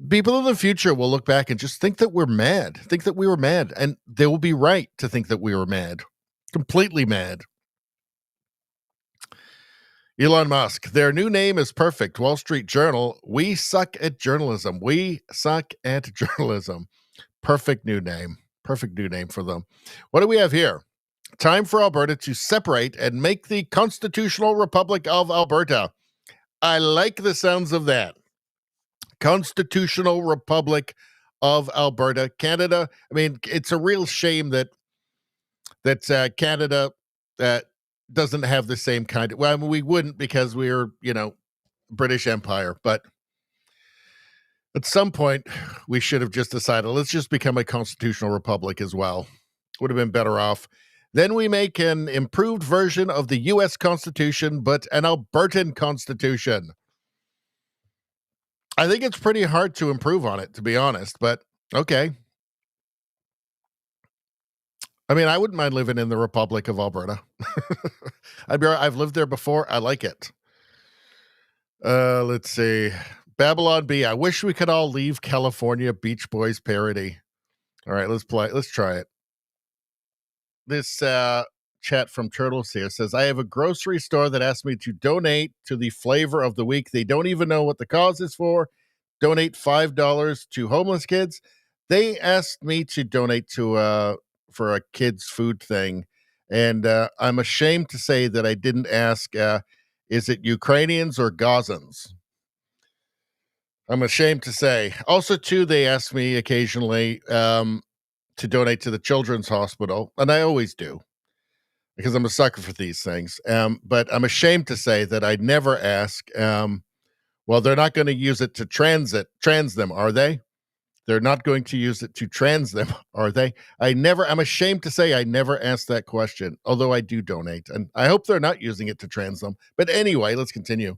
People in the future will look back and just think that we're mad, think that we were mad, and they will be right to think that we were mad, completely mad. Elon Musk, their new name is perfect. Wall Street Journal, we suck at journalism. We suck at journalism. Perfect new name. Perfect new name for them. What do we have here? Time for Alberta to separate and make the Constitutional Republic of Alberta. I like the sounds of that. Constitutional Republic of Alberta. Canada, I mean, it's a real shame that Canada doesn't have the same kind of, well, I mean, we wouldn't because we're, British Empire, but at some point we should have just decided, let's just become a constitutional republic as well. Would have been better off. Then we make an improved version of the U.S. Constitution, but an Albertan Constitution. I think it's pretty hard to improve on it, to be honest, but okay. I mean, I wouldn't mind living in the Republic of Alberta. I've lived there before. I like it. Let's see. Babylon B. I wish we could all leave California. Beach Boys parody. All right, let's play. Let's try it. This chat from Turtles here says, I have a grocery store that asked me to donate to the flavor of the week. They don't even know what the cause is for. Donate $5 to homeless kids. They asked me to donate to for a kids food thing, and I'm ashamed to say that I didn't ask, is it Ukrainians or Gazans? I'm ashamed to say. Also, too, they ask me occasionally to donate to the Children's Hospital, and I always do because I'm a sucker for these things. But I'm ashamed to say that I never ask. Well, they're not going to use it to trans them, are they? They're not going to use it to trans them, are they? I'm ashamed to say I never asked that question, although I do donate, and I hope they're not using it to trans them. But anyway, let's continue.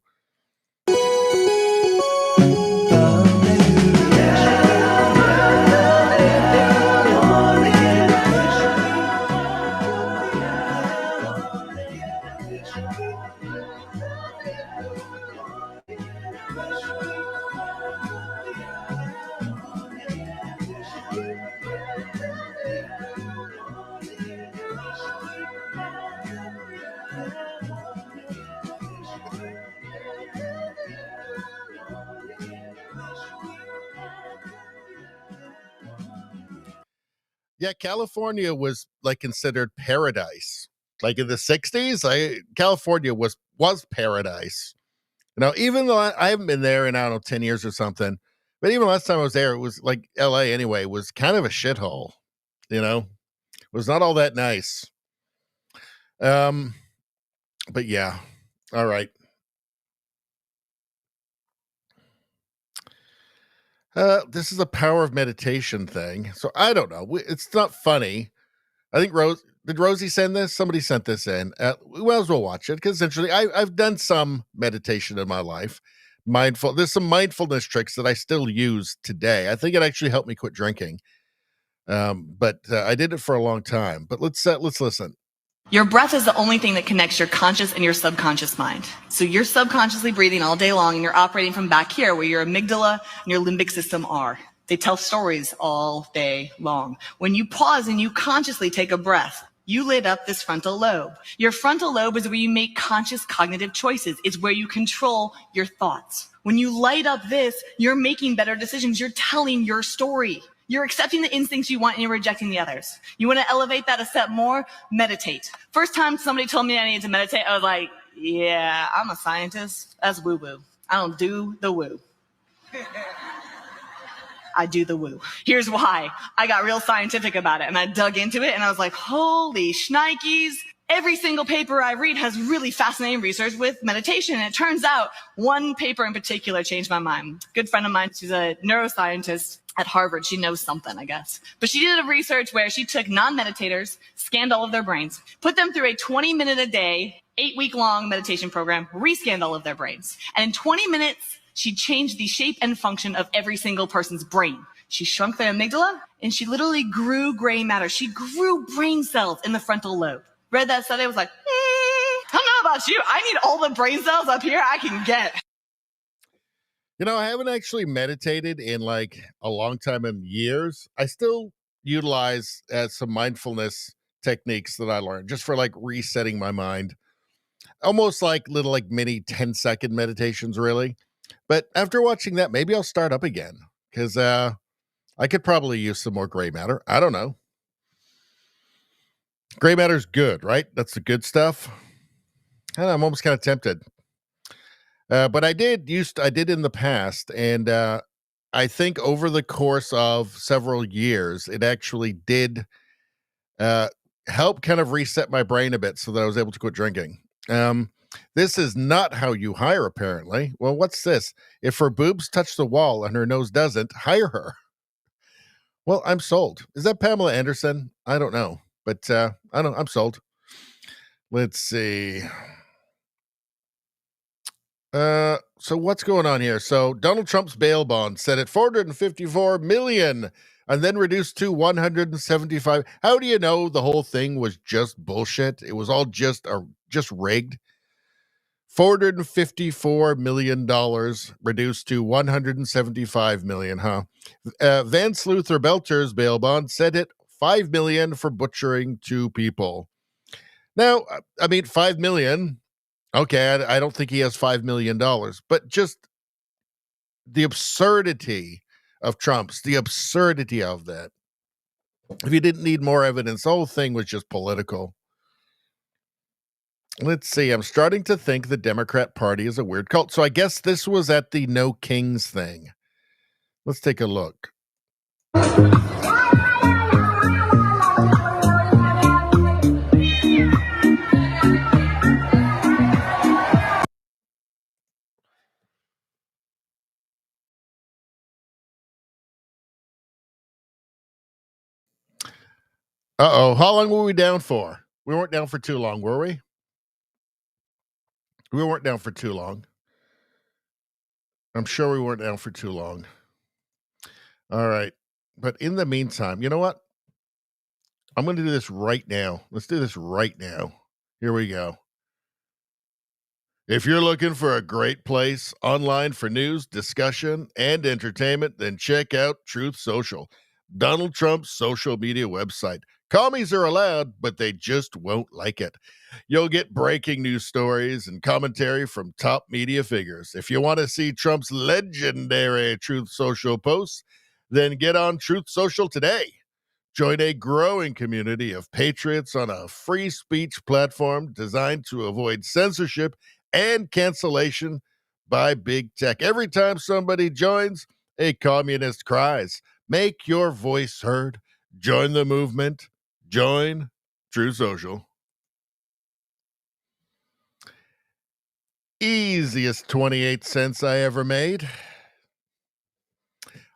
Yeah, California was like considered paradise. Like in the 60s, California was paradise. Even though I haven't been there in, I don't know, 10 years or something, but even last time I was there, it was like LA anyway, was kind of a shithole, It was not all that nice. But yeah, all right. This is a power of meditation thing. So I don't know. It's not funny. I think did Rosie send this? Somebody sent this in. We might as well watch it because essentially I've done some meditation in my life. There's some mindfulness tricks that I still use today. I think it actually helped me quit drinking. But I did it for a long time. But let's listen. Your breath is the only thing that connects your conscious and your subconscious mind. So you're subconsciously breathing all day long and you're operating from back here where your amygdala and your limbic system are. They tell stories all day long. When you pause and you consciously take a breath, you lit up this frontal lobe. Your frontal lobe is where you make conscious cognitive choices. It's where you control your thoughts. When you light up this, you're making better decisions. You're telling your story. You're accepting the instincts you want and you're rejecting the others. You want to elevate that a step more? Meditate. First time somebody told me I needed to meditate, I was like, yeah, I'm a scientist. That's woo-woo. I don't do the woo. I do the woo. Here's why. I got real scientific about it and I dug into it and I was like, holy shnikes. Every single paper I read has really fascinating research with meditation. And it turns out one paper in particular changed my mind. Good friend of mine, she's a neuroscientist at Harvard. She knows something, I guess. But she did a research where she took non-meditators, scanned all of their brains, put them through a 20-minute-a-day, 8-week-long meditation program, rescanned all of their brains. And in 20 minutes, she changed the shape and function of every single person's brain. She shrunk their amygdala, and she literally grew gray matter. She grew brain cells in the frontal lobe. Read that study, I was like, I don't know about you. I need all the brain cells up here I can get. You know, I haven't actually meditated in like a long time in years. I still utilize some mindfulness techniques that I learned just for like resetting my mind. Almost like little like mini 10-second meditations, really. But after watching that, maybe I'll start up again because I could probably use some more gray matter. I don't know. Gray matter's good, right? That's the good stuff. And I'm almost kind of tempted. But I did in the past, and I think over the course of several years, it actually did help kind of reset my brain a bit so that I was able to quit drinking. This is not how you hire, apparently. Well, what's this? If her boobs touch the wall and her nose doesn't, hire her. Well, I'm sold. Is that Pamela Anderson? I don't know, but I'm sold. Let's see. So what's going on here? So Donald Trump's bail bond set at $454 million and then reduced to 175. How do you know the whole thing was just bullshit? It was all just rigged. $454 million reduced to $175 million, huh? Vance Luther Belcher's bail bond set at $5 million for butchering two people. Now, I mean, $5 million. Okay, I don't think he has $5 million, but just the absurdity of Trump's, the absurdity of that. If you didn't need more evidence, the whole thing was just political. Let's see. I'm starting to think the Democrat Party is a weird cult. So I guess this was at the No Kings thing. Let's take a look. Uh-oh. How long were we down for? We weren't down for too long, were we? We weren't down for too long. I'm sure we weren't down for too long. All right. But in the meantime, you know what? I'm going to do this right now. Let's do this right now. Here we go. If you're looking for a great place online for news, discussion, and entertainment, then check out Truth Social, Donald Trump's social media website. Commies are allowed, but they just won't like it. You'll get breaking news stories and commentary from top media figures. If you want to see Trump's legendary Truth Social posts, then get on Truth Social today. Join a growing community of patriots on a free speech platform designed to avoid censorship and cancellation by big tech. Every time somebody joins, a communist cries. Make your voice heard. Join the movement. Join Truth Social. Easiest 28 cents I ever made.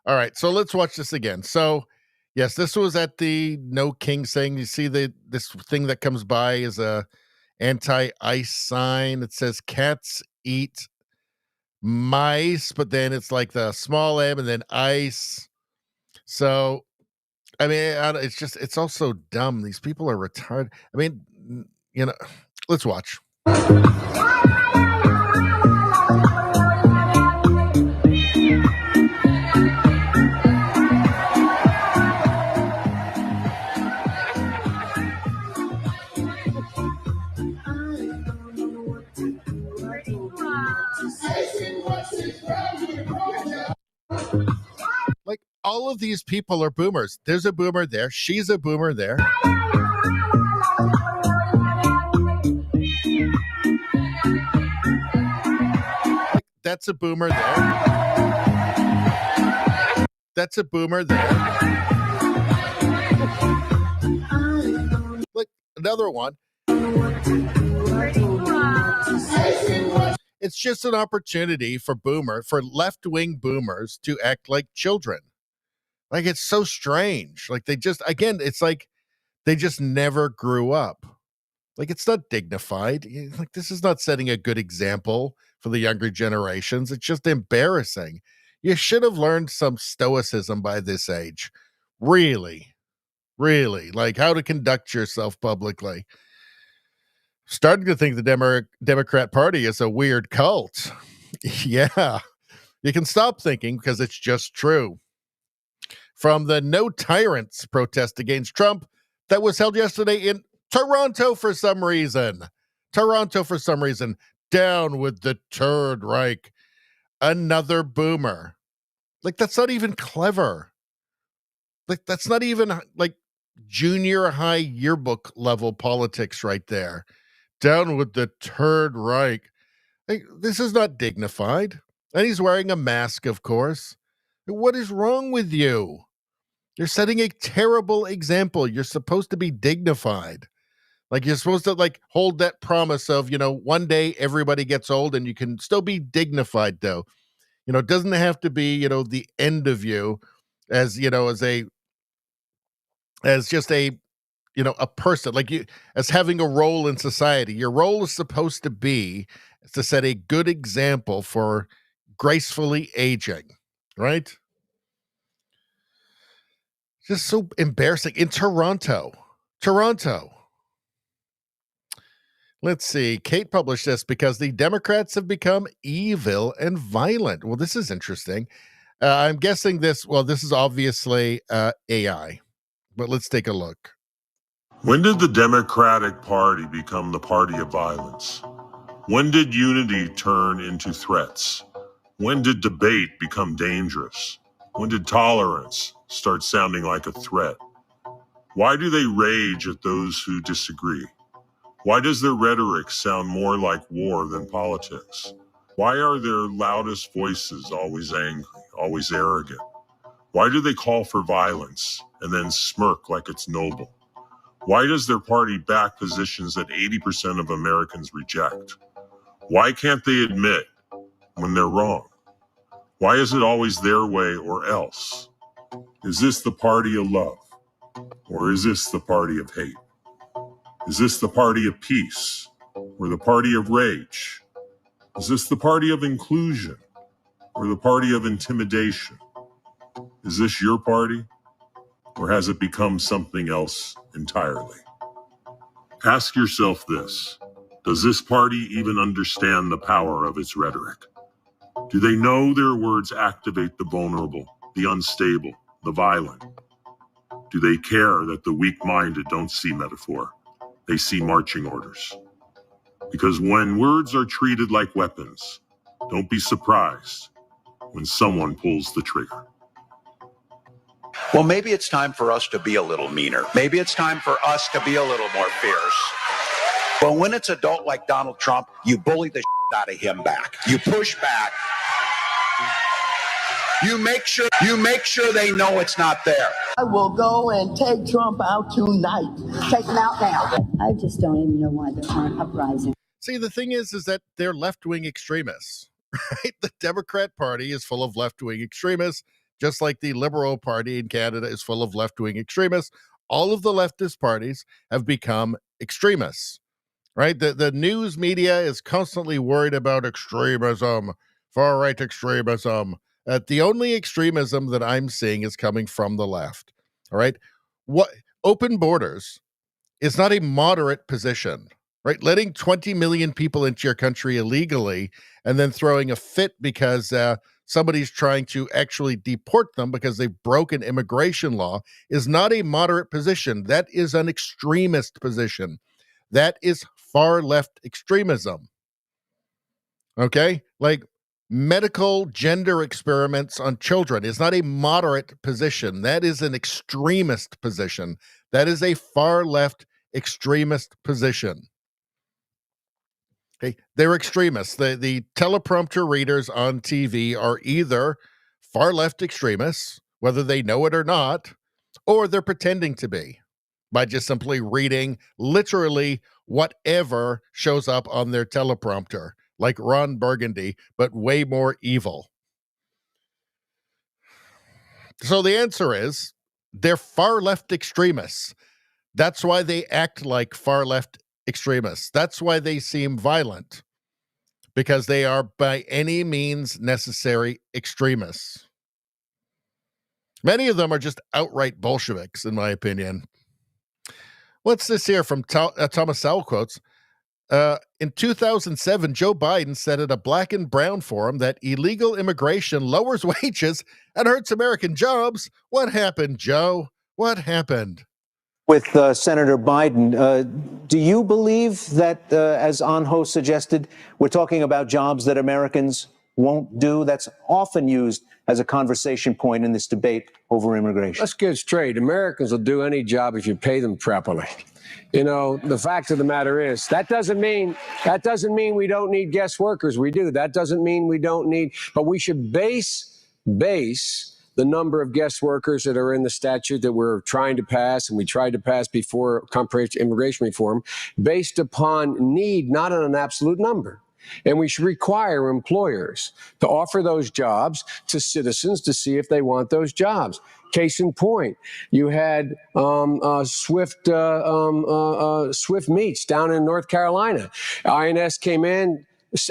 All right, so let's watch this again. So, yes, this was at the No Kings thing. You see this thing that comes by is a anti-ice sign. It says cats eat mice, but then it's like the small m and then ice. So, I mean, it's also dumb. These people are retarded. I mean, you know, let's watch. Like, all of these people are boomers. There's a boomer there. She's a boomer there. Like, that's a boomer there. That's a boomer there. Like, another one. It's just an opportunity for left-wing boomers to act like children. Like, it's so strange. Like, it's like they just never grew up. Like, it's not dignified. Like, this is not setting a good example for the younger generations. It's just embarrassing. You should have learned some stoicism by this age. Really, really. Like, how to conduct yourself publicly. Starting to think the Democrat Party is a weird cult. Yeah. You can stop thinking because it's just true. From the No Tyrants protest against Trump that was held yesterday in Toronto for some reason. Down with the Third Reich. Another boomer. Like, that's not even clever. Like, that's not even like junior high yearbook level politics right there. Down with the Third Reich. Like, this is not dignified. And he's wearing a mask, of course. What is wrong with you? You're setting a terrible example. You're supposed to be dignified. Like, you're supposed to like hold that promise of, one day everybody gets old and you can still be dignified though. It doesn't have to be, the end of you as just a person, like you, as having a role in society. Your role is supposed to be to set a good example for gracefully aging, right? Just so embarrassing. In Toronto. Let's see. Kate published this because the Democrats have become evil and violent. Well, this is interesting. I'm guessing this is obviously AI, but let's take a look. When did the Democratic Party become the party of violence? When did unity turn into threats? When did debate become dangerous? When did tolerance start sounding like a threat? Why do they rage at those who disagree? Why does their rhetoric sound more like war than politics? Why are their loudest voices always angry, always arrogant? Why do they call for violence and then smirk like it's noble? Why does their party back positions that 80% of Americans reject? Why can't they admit when they're wrong? Why is it always their way or else? Is this the party of love? Or is this the party of hate? Is this the party of peace or the party of rage? Is this the party of inclusion or the party of intimidation? Is this your party or has it become something else entirely? Ask yourself this. Does this party even understand the power of its rhetoric? Do they know their words activate the vulnerable, the unstable, the violent? Do they care that the weak-minded don't see metaphor? They see marching orders. Because when words are treated like weapons, don't be surprised when someone pulls the trigger. Well, maybe it's time for us to be a little meaner. Maybe it's time for us to be a little more fierce. But when it's adult like Donald Trump, you bully the shit out of him back. You push back. You make sure they know it's not there. I will go and take Trump out tonight. Take him out now. I just don't even know why there aren't uprisings. See, the thing is that they're left-wing extremists, right? The Democrat Party is full of left-wing extremists, just like the Liberal Party in Canada is full of left-wing extremists. All of the leftist parties have become extremists, right? The news media is constantly worried about extremism, far-right extremism. The only extremism that I'm seeing is coming from the left, all right? What open borders is not a moderate position, right? Letting 20 million people into your country illegally and then throwing a fit because somebody's trying to actually deport them because they've broken immigration law is not a moderate position. That is an extremist position. That is far left extremism. Okay? Like medical gender experiments on children is not a moderate position. That is an extremist position. That is a far left extremist position. Okay, they're extremists. The teleprompter readers on TV are either far left extremists, whether they know it or not, or they're pretending to be by just simply reading literally whatever shows up on their teleprompter, like Ron Burgundy, but way more evil. So the answer is they're far left extremists. That's why they act like far left extremists. That's why they seem violent, because they are by any means necessary extremists. Many of them are just outright Bolsheviks, in my opinion. What's this here from Thomas Sowell quotes? In 2007, Joe Biden said at a Black and Brown forum that illegal immigration lowers wages and hurts American jobs. What happened, Joe? What happened? With Senator Biden, do you believe that, as Anho suggested, we're talking about jobs that Americans won't do? That's often used as a conversation point in this debate over immigration. Let's get straight. Americans will do any job if you pay them properly. You know, the fact of the matter is that doesn't mean we don't need guest workers. We do. That doesn't mean we don't need, but we should base the number of guest workers that are in the statute that we're trying to pass, and we tried to pass before comprehensive immigration reform, based upon need, not on an absolute number. And we should require employers to offer those jobs to citizens to see if they want those jobs. Case in point, you had Swift Meats down in North Carolina. INS came in,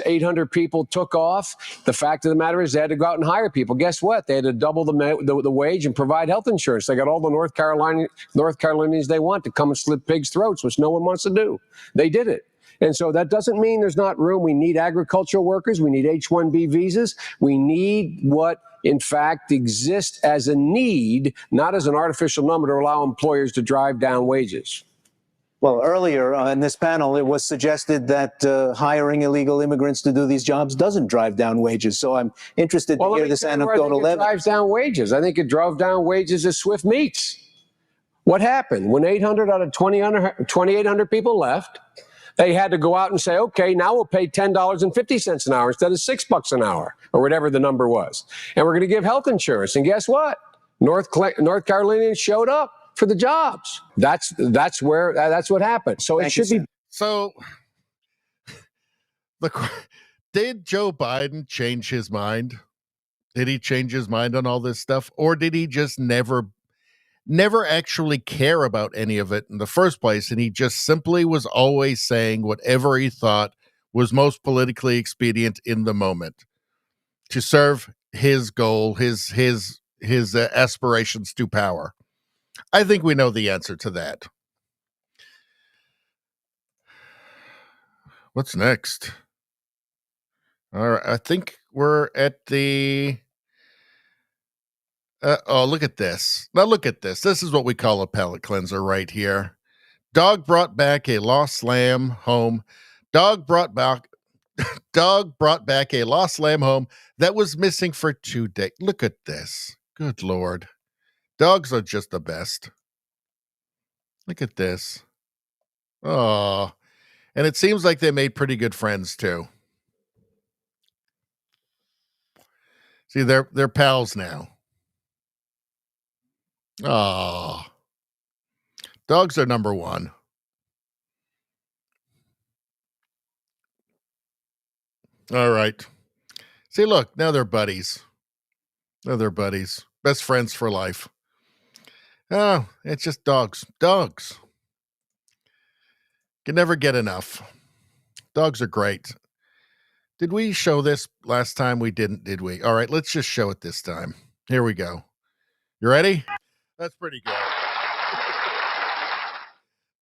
800 people took off. The fact of the matter is they had to go out and hire people. Guess what? They had to double the wage and provide health insurance. They got all the North Carolinians they want to come and slit pigs' throats, which no one wants to do. They did it. And so that doesn't mean there's not room. We need agricultural workers. We need H-1B visas. We need what, in fact, exists as a need, not as an artificial number to allow employers to drive down wages. Well, earlier in this panel, it was suggested that hiring illegal immigrants to do these jobs doesn't drive down wages. So I'm interested to hear this anecdotal evidence. It drives down wages. I think it drove down wages at Swift Meats. What happened? When 800 out of 2,800 people left, they had to go out and say, okay, now we'll pay $10.50 an hour instead of $6 an hour, or whatever the number was. And we're going to give health insurance. And guess what? North Carolinians showed up for the jobs. That's what happened. So it should be. So did Joe Biden change his mind? Did he change his mind on all this stuff? Or did he just never actually care about any of it in the first place, and he just simply was always saying whatever he thought was most politically expedient in the moment to serve his goal, his aspirations to power? I think we know the answer to that. What's next? All right, I think we're at the oh, look at this. Now look at this. This is what we call a palate cleanser right here. Dog brought back a lost lamb home. Dog brought back a lost lamb home that was missing for 2 days. Look at this. Good Lord. Dogs are just the best. Look at this. Oh, and it seems like they made pretty good friends too. See, they're pals now. Oh, dogs are number one. All right. See, look, now they're buddies. Now they're buddies. Best friends for life. Oh, it's just dogs. Dogs. Can never get enough. Dogs are great. Did we show this last time? We didn't, did we? All right, let's just show it this time. Here we go. You ready? That's pretty good.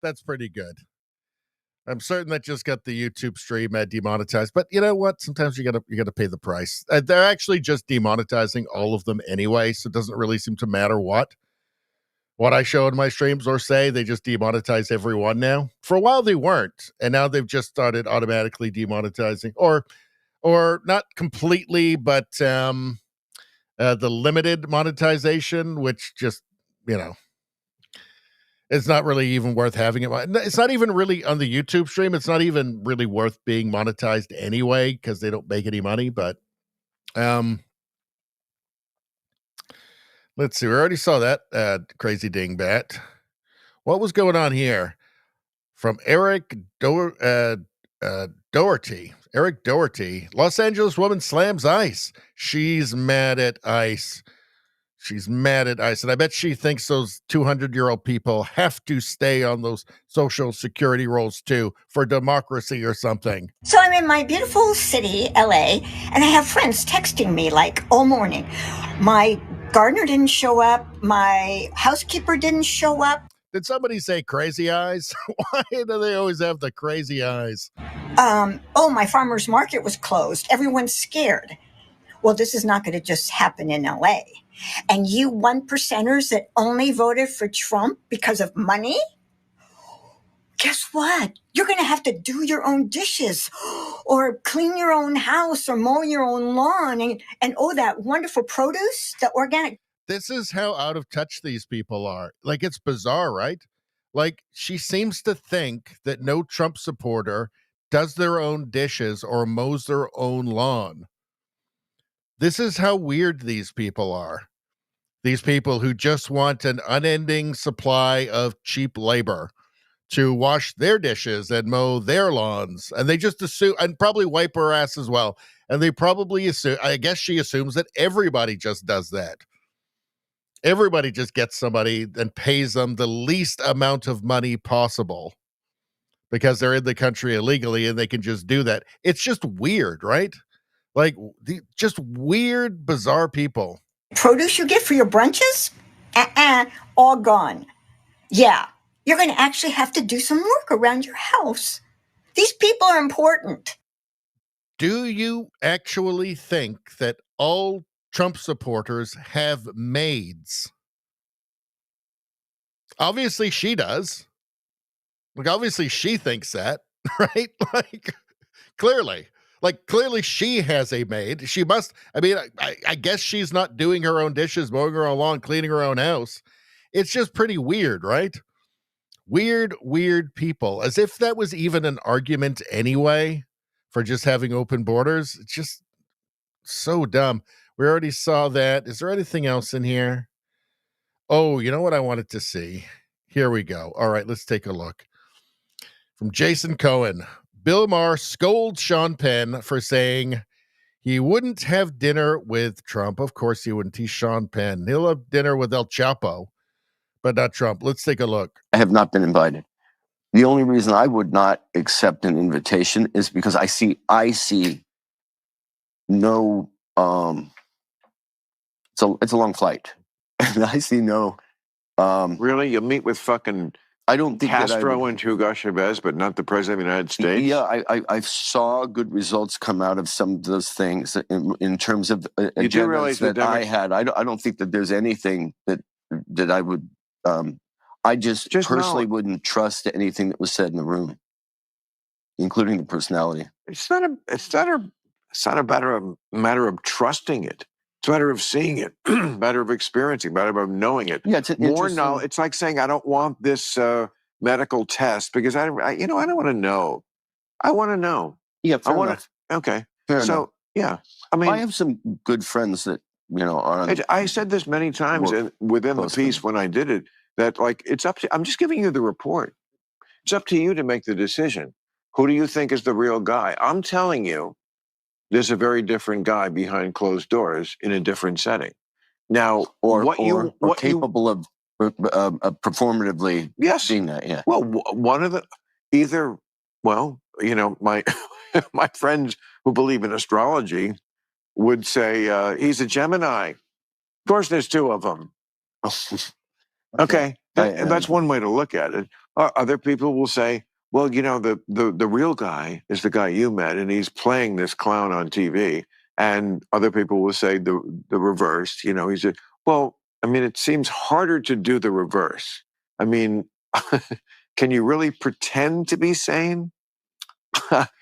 That's pretty good. I'm certain that just got the YouTube stream demonetized, but you know what? Sometimes you gotta pay the price. They're actually just demonetizing all of them anyway, so it doesn't really seem to matter what I show in my streams or say. They just demonetize everyone now. For a while they weren't, and now they've just started automatically demonetizing, or not completely, but the limited monetization, which just, you know, it's not really even worth having it. It's not even really on the YouTube stream. It's not even really worth being monetized anyway because they don't make any money. But let's see. We already saw that crazy dingbat. What was going on here? From Eric Doherty. Eric Doherty. Los Angeles woman slams ICE. She's mad at ICE. She's mad at ICE, and I bet she thinks those 200-year-old people have to stay on those social security rolls too for democracy or something. So I'm in my beautiful city, LA, and I have friends texting me like all morning. My gardener didn't show up. My housekeeper didn't show up. Did somebody say crazy eyes? Why do they always have the crazy eyes? Oh, my farmer's market was closed. Everyone's scared. Well, this is not going to just happen in LA. And you 1%ers that only voted for Trump because of money? Guess what? You're going to have to do your own dishes or clean your own house or mow your own lawn and that wonderful produce, the organic. This is how out of touch these people are. Like, it's bizarre, right? Like, she seems to think that no Trump supporter does their own dishes or mows their own lawn. This is how weird these people are. These people who just want an unending supply of cheap labor to wash their dishes and mow their lawns. And they just assume, and probably wipe her ass as well. And they probably assume, I guess she assumes that everybody just does that. Everybody just gets somebody and pays them the least amount of money possible because they're in the country illegally and they can just do that. It's just weird, right? Like, just weird, bizarre people. Produce you get for your brunches? All gone. Yeah, you're going to actually have to do some work around your house. These people are important. Do you actually think that all Trump supporters have maids? Obviously she does. Like, obviously she thinks that, right? Like, clearly she has a maid. She must, I mean, I guess she's not doing her own dishes, mowing her own lawn, cleaning her own house. It's just pretty weird, right? Weird people. As if that was even an argument anyway for just having open borders. It's just so dumb. We already saw that. Is there anything else in here? Oh, you know what I wanted to see? Here we go. All right, let's take a look. From Jason Cohen. Bill Maher scolds Sean Penn for saying he wouldn't have dinner with Trump. Of course he wouldn't. He's Sean Penn. He'll have dinner with El Chapo, but not Trump. Let's take a look. I have not been invited. The only reason I would not accept an invitation is because I see no, it's a long flight. And I see no, really? You'll meet with fucking I don't think Castro and Hugo Chavez, but not the president of the United States? Yeah, I saw good results come out of some of those things in terms of agendas that I had. I don't think that there's anything that I would, I just personally wouldn't trust anything that was said in the room, including the personality. It's not a matter of trusting it. It's a matter of seeing it, matter of experiencing, matter of knowing it. Yeah, it's more knowledge. It's like saying, I don't want this medical test because I don't want to know. I want to know. Yeah, fair enough. Okay. Fair enough. Yeah. I mean, I have some good friends that, are. I said this many times within the piece when I did it, that like, it's up to, I'm just giving you the report. It's up to you to make the decision. Who do you think is the real guy? I'm telling you, there's a very different guy behind closed doors in a different setting. Now, or capable of performatively seeing that. Yeah. Well, one of my my friends who believe in astrology would say he's a Gemini. Of course, there's two of them. Okay, that's one way to look at it. Other people will say, well, the real guy is the guy you met, and he's playing this clown on TV. And other people will say the reverse. It seems harder to do the reverse. I mean, can you really pretend to be sane?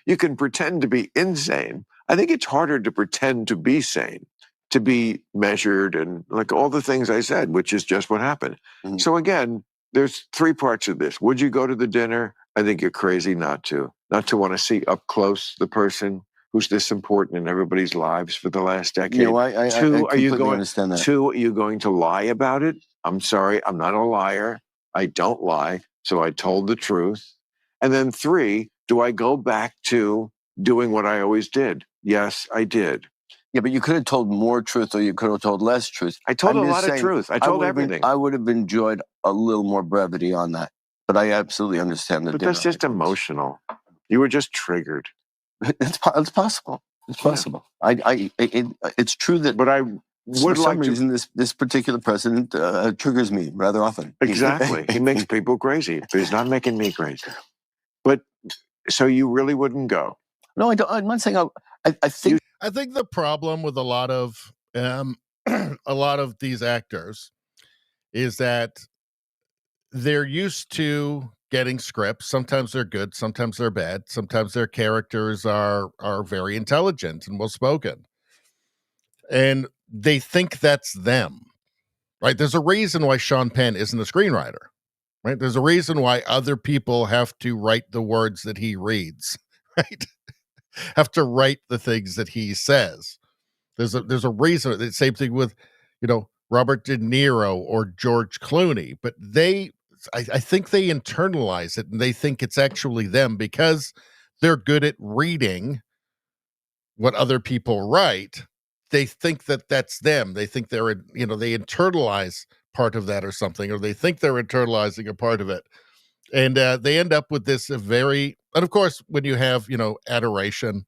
You can pretend to be insane. I think it's harder to pretend to be sane, to be measured, and like all the things I said, which is just what happened. Mm-hmm. So again, there's three parts of this. Would you go to the dinner? I think you're crazy not to want to see up close the person who's this important in everybody's lives for the last decade. I completely understand that. Two, are you going to lie about it? I'm sorry, I'm not a liar. I don't lie, so I told the truth. And then three, do I go back to doing what I always did? Yes, I did. Yeah, but you could have told more truth or you could have told less truth. I told a lot of truth. I told everything. I would have enjoyed a little more brevity on that. But I absolutely understand that. But that's just emotional. You were just triggered. It's possible. It's possible. It's true that. But For some reason, this particular president triggers me rather often. Exactly. He makes people crazy. But he's not making me crazy. But so you really wouldn't go? No, I don't. I'm not saying I think. I think the problem with a lot of these actors is that they're used to getting scripts. Sometimes they're good, sometimes they're bad. Sometimes their characters are very intelligent and well spoken, and they think that's them. Right? There's a reason why Sean Penn isn't a screenwriter. Right? There's a reason why other people have to write the words that he reads. Right? Have to write the things that he says. There's a reason. The same thing with, Robert De Niro or George Clooney. But I think they internalize it and they think it's actually them because they're good at reading what other people write. They think that that's them. They think they internalize part of that or something, or they think they're internalizing a part of it. And they end up with this and of course, when you have, adoration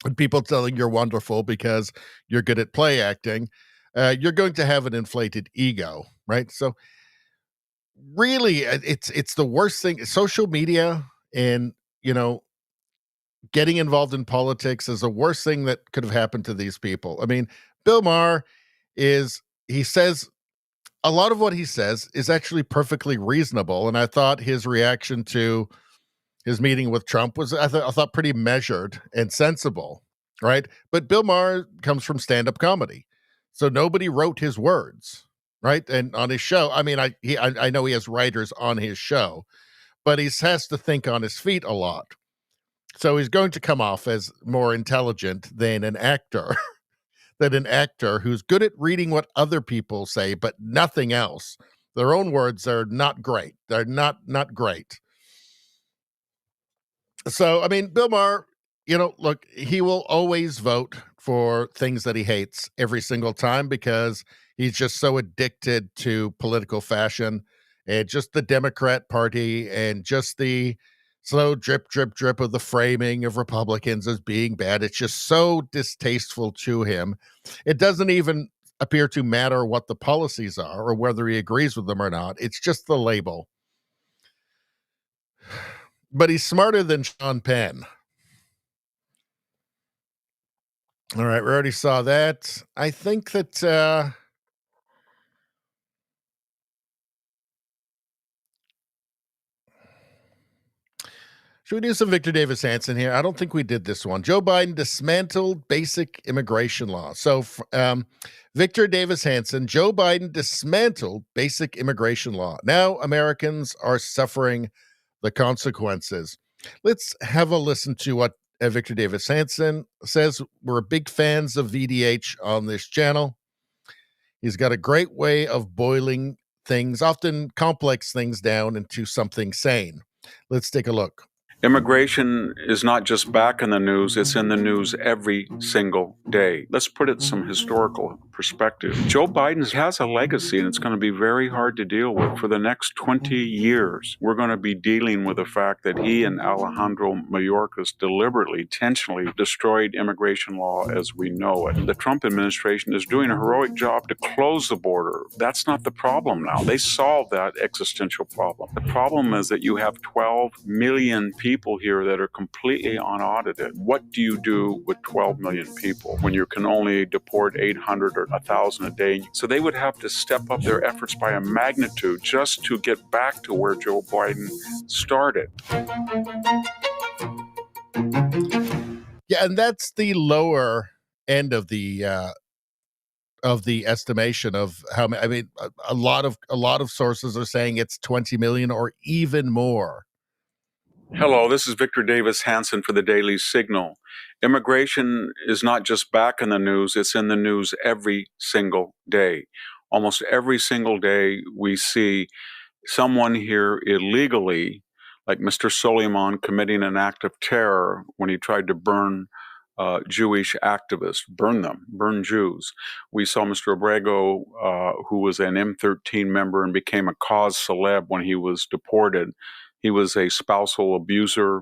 and people telling you're wonderful because you're good at play acting, you're going to have an inflated ego, right? So really, it's the worst thing. Social media and, getting involved in politics is the worst thing that could have happened to these people. I mean, Bill Maher he says a lot of what he says is actually perfectly reasonable. And I thought his reaction to his meeting with Trump was, I thought pretty measured and sensible, right? But Bill Maher comes from stand-up comedy. So nobody wrote his words, right? And on his show, I mean, I know he has writers on his show, but he has to think on his feet a lot. So he's going to come off as more intelligent than an actor, who's good at reading what other people say, but nothing else. Their own words are not great. They're not great. So, I mean, Bill Maher, look, he will always vote for things that he hates every single time because he's just so addicted to political fashion and just the Democrat Party and just the slow drip, drip, drip of the framing of Republicans as being bad. It's just so distasteful to him. It doesn't even appear to matter what the policies are or whether he agrees with them or not. It's just the label. But he's smarter than Sean Penn. All right, we already saw that. I think that should we do some Victor Davis Hanson here? I don't think we did this one. Joe Biden dismantled basic immigration law. So, Victor Davis Hanson, Joe Biden dismantled basic immigration law. Now Americans are suffering the consequences. Let's have a listen to what Victor Davis Hanson says. We're big fans of VDH on this channel. He's got a great way of boiling things, often complex things, down into something sane. Let's take a look. Immigration is not just back in the news, it's in the news every single day. Let's put it in some historical perspective. Joe Biden has a legacy, and it's going to be very hard to deal with. For the next 20 years, we're going to be dealing with the fact that he and Alejandro Mayorkas deliberately, intentionally destroyed immigration law as we know it. The Trump administration is doing a heroic job to close the border. That's not the problem now. They solved that existential problem. The problem is that you have 12 million people here that are completely unaudited. What do you do with 12 million people when you can only deport 800 or 1,000 a day? So they would have to step up their efforts by a magnitude just to get back to where Joe Biden started. Yeah, and that's the lower end of the estimation of how many. I mean, a lot of sources are saying it's 20 million or even more. Hello, this is Victor Davis Hanson for the Daily Signal. Immigration is not just back in the news, it's in the news every single day. Almost every single day we see someone here illegally, like Mr. Soleiman committing an act of terror when he tried to burn Jewish activists, burn Jews. We saw Mr. Abrego, who was an M13 member and became a cause celeb when he was deported. He was a spousal abuser.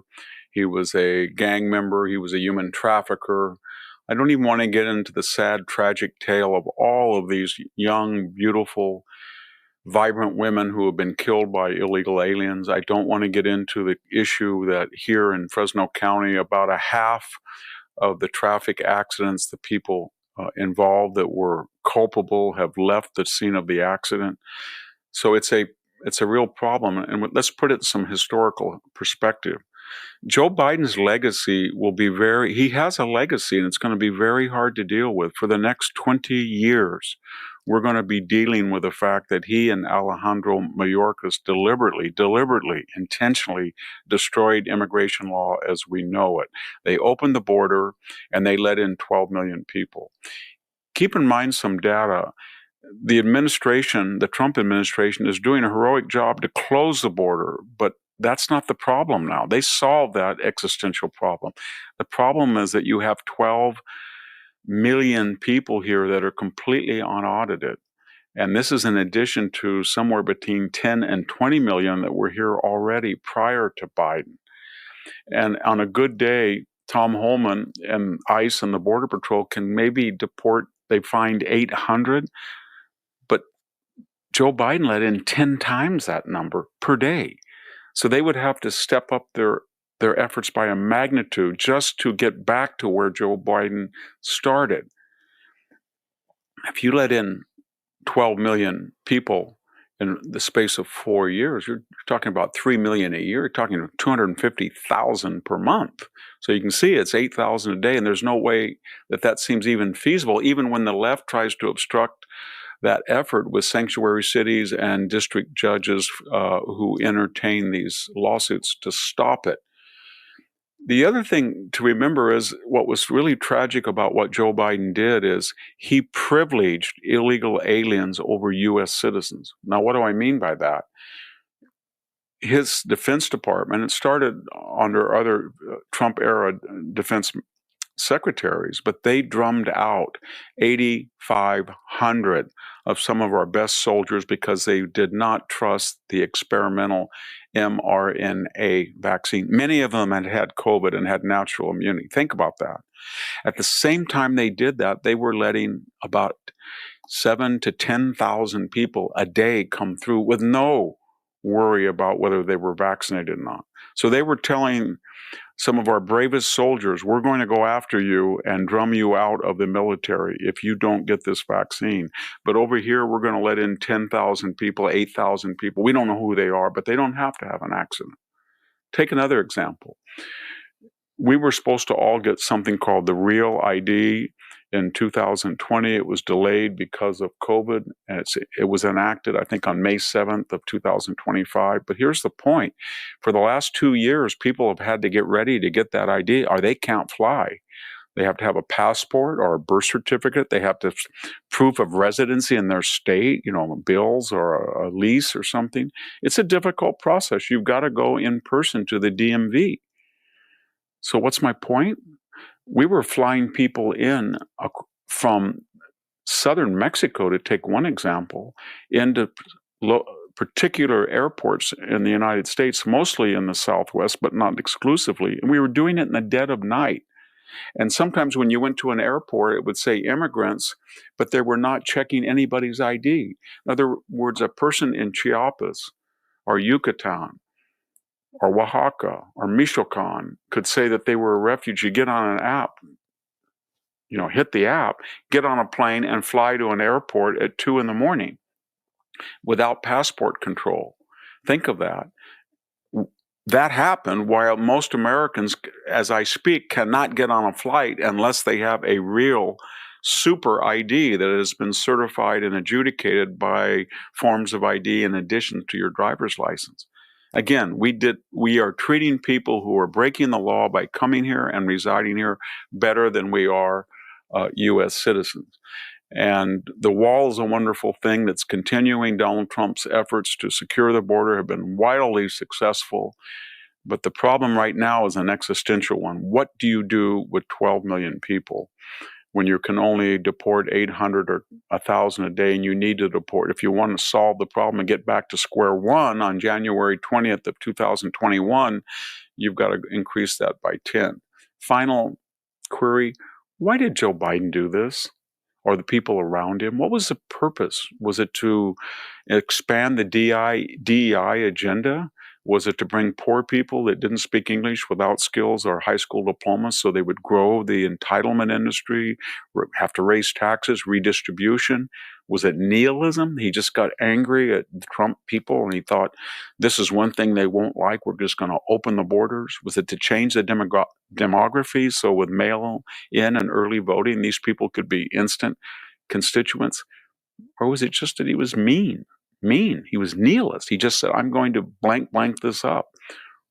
He was a gang member. He was a human trafficker. I don't even want to get into the sad, tragic tale of all of these young, beautiful, vibrant women who have been killed by illegal aliens. I don't want to get into the issue that here in Fresno County, about a half of the traffic accidents, the people involved that were culpable have left the scene of the accident. So it's a real problem. And let's put it in some historical perspective. Joe Biden's legacy will be he has a legacy, and it's going to be very hard to deal with. For the next 20 years, we're going to be dealing with the fact that he and Alejandro Mayorkas deliberately, intentionally destroyed immigration law as we know it. They opened the border, and they let in 12 million people. Keep in mind some data. The administration, the Trump administration, is doing a heroic job to close the border, but that's not the problem now. They solved that existential problem. The problem is that you have 12 million people here that are completely unaudited. And this is in addition to somewhere between 10 and 20 million that were here already prior to Biden. And on a good day, Tom Holman and ICE and the Border Patrol can maybe deport, they find 800, but Joe Biden let in 10 times that number per day. So they would have to step up their efforts by a magnitude just to get back to where Joe Biden started. If you let in 12 million people in the space of 4 years, you're talking about 3 million a year. You're talking 250,000 per month. So you can see it's 8,000 a day, and there's no way that seems even feasible, even when the left tries to obstruct that effort with sanctuary cities and district judges who entertain these lawsuits to stop it. The other thing to remember is what was really tragic about what Joe Biden did is he privileged illegal aliens over U.S. citizens. Now, what do I mean by that? His Defense Department, it started under other Trump-era defense secretaries, but they drummed out 8,500 of some of our best soldiers because they did not trust the experimental mRNA vaccine. Many of them had had COVID and had natural immunity. Think about that. At the same time they did that, they were letting about 7,000 to 10,000 people a day come through with no worry about whether they were vaccinated or not. So they were telling some of our bravest soldiers, we're going to go after you and drum you out of the military if you don't get this vaccine. But over here, we're going to let in 10,000 people, 8,000 people. We don't know who they are, but they don't have to have an accident. Take another example. We were supposed to all get something called the Real ID in 2020. It was delayed because of COVID, and it was enacted, I think, on May 7th of 2025. But here's the point. For the last 2 years, people have had to get ready to get that ID, or they can't fly. They have to have a passport or a birth certificate. They have to have proof of residency in their state, bills or a lease or something. It's a difficult process. You've got to go in person to the DMV. So what's my point? We were flying people in from southern Mexico, to take one example, into particular airports in the United States, mostly in the Southwest, but not exclusively. And we were doing it in the dead of night. And sometimes when you went to an airport, it would say immigrants, but they were not checking anybody's ID. In other words, a person in Chiapas or Yucatan or Oaxaca or Michoacan could say that they were a refugee, get on an app, hit the app, get on a plane and fly to an airport at 2 a.m. without passport control. Think of that. That happened while most Americans, as I speak, cannot get on a flight unless they have a real super ID that has been certified and adjudicated by forms of ID in addition to your driver's license. Again, we are treating people who are breaking the law by coming here and residing here better than we are U.S. citizens. And the wall is a wonderful thing that's continuing. Donald Trump's efforts to secure the border have been wildly successful. But the problem right now is an existential one. What do you do with 12 million people when you can only deport 800 or 1,000 a day, and you need to deport? If you want to solve the problem and get back to square one on January 20th of 2021, you've got to increase that by 10. Final query, Why did Joe Biden do this? Or the people around him? What was the purpose? Was it to expand the DEI agenda? Was it to bring poor people that didn't speak English without skills or high school diplomas so they would grow the entitlement industry, have to raise taxes, redistribution? Was it nihilism? He just got angry at Trump people and he thought, this is one thing they won't like. We're just going to open the borders. Was it to change the demography so with mail-in and early voting, these people could be instant constituents? Or was it just that he was mean? He was nihilist. He just said, I'm going to blank this up.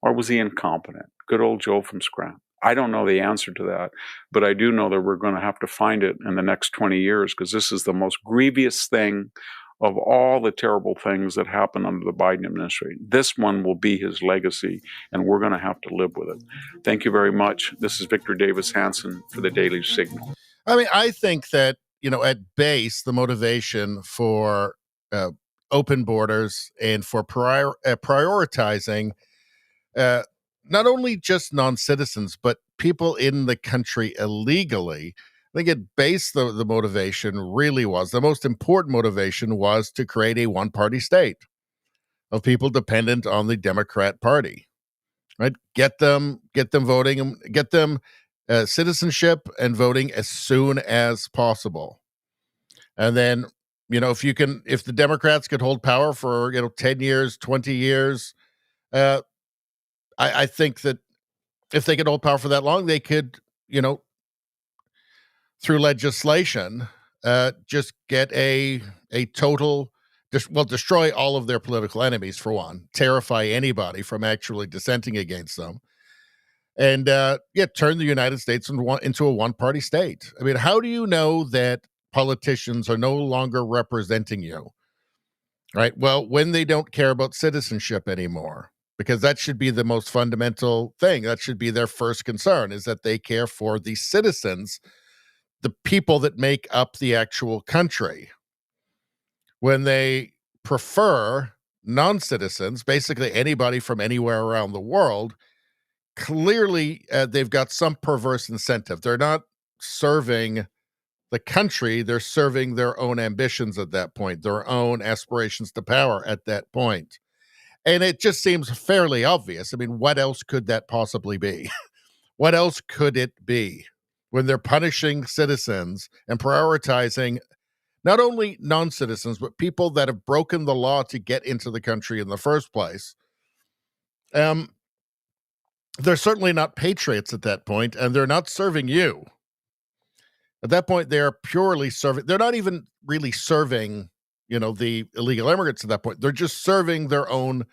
Or was he incompetent? Good old Joe from Scranton. I don't know the answer to that, but I do know that we're going to have to find it in the next 20 years because this is the most grievous thing of all the terrible things that happened under the Biden administration. This one will be his legacy, and we're going to have to live with it. Thank you very much. This is Victor Davis Hanson for the Daily Signal. I mean, I think that, at base, the motivation for open borders and for prioritizing not only just non-citizens, but people in the country illegally, I think at base, the motivation really was, the most important motivation was to create a one-party state of people dependent on the Democrat Party, right? Get them voting, get them citizenship and voting as soon as possible. And then, if the Democrats could hold power for, 10 years, 20 years, I think that if they could hold power for that long, they could, through legislation, just get a total, destroy all of their political enemies, for one, terrify anybody from actually dissenting against them, and turn the United States into a one-party state. I mean, how do you know that politicians are no longer representing you? Right? Well, when they don't care about citizenship anymore, because that should be the most fundamental thing. That should be their first concern, is that they care for the citizens, the people that make up the actual country. When they prefer non-citizens, basically anybody from anywhere around the world, clearly they've got some perverse incentive. They're not serving the country, they're serving their own ambitions at that point, their own aspirations to power at that point. And it just seems fairly obvious. I mean, what else could that possibly be? What else could it be when they're punishing citizens and prioritizing not only non-citizens, but people that have broken the law to get into the country in the first place? They're certainly not patriots at that point, and they're not serving you. At that point, they're purely serving. They're not even really serving, the illegal immigrants at that point. They're just serving their own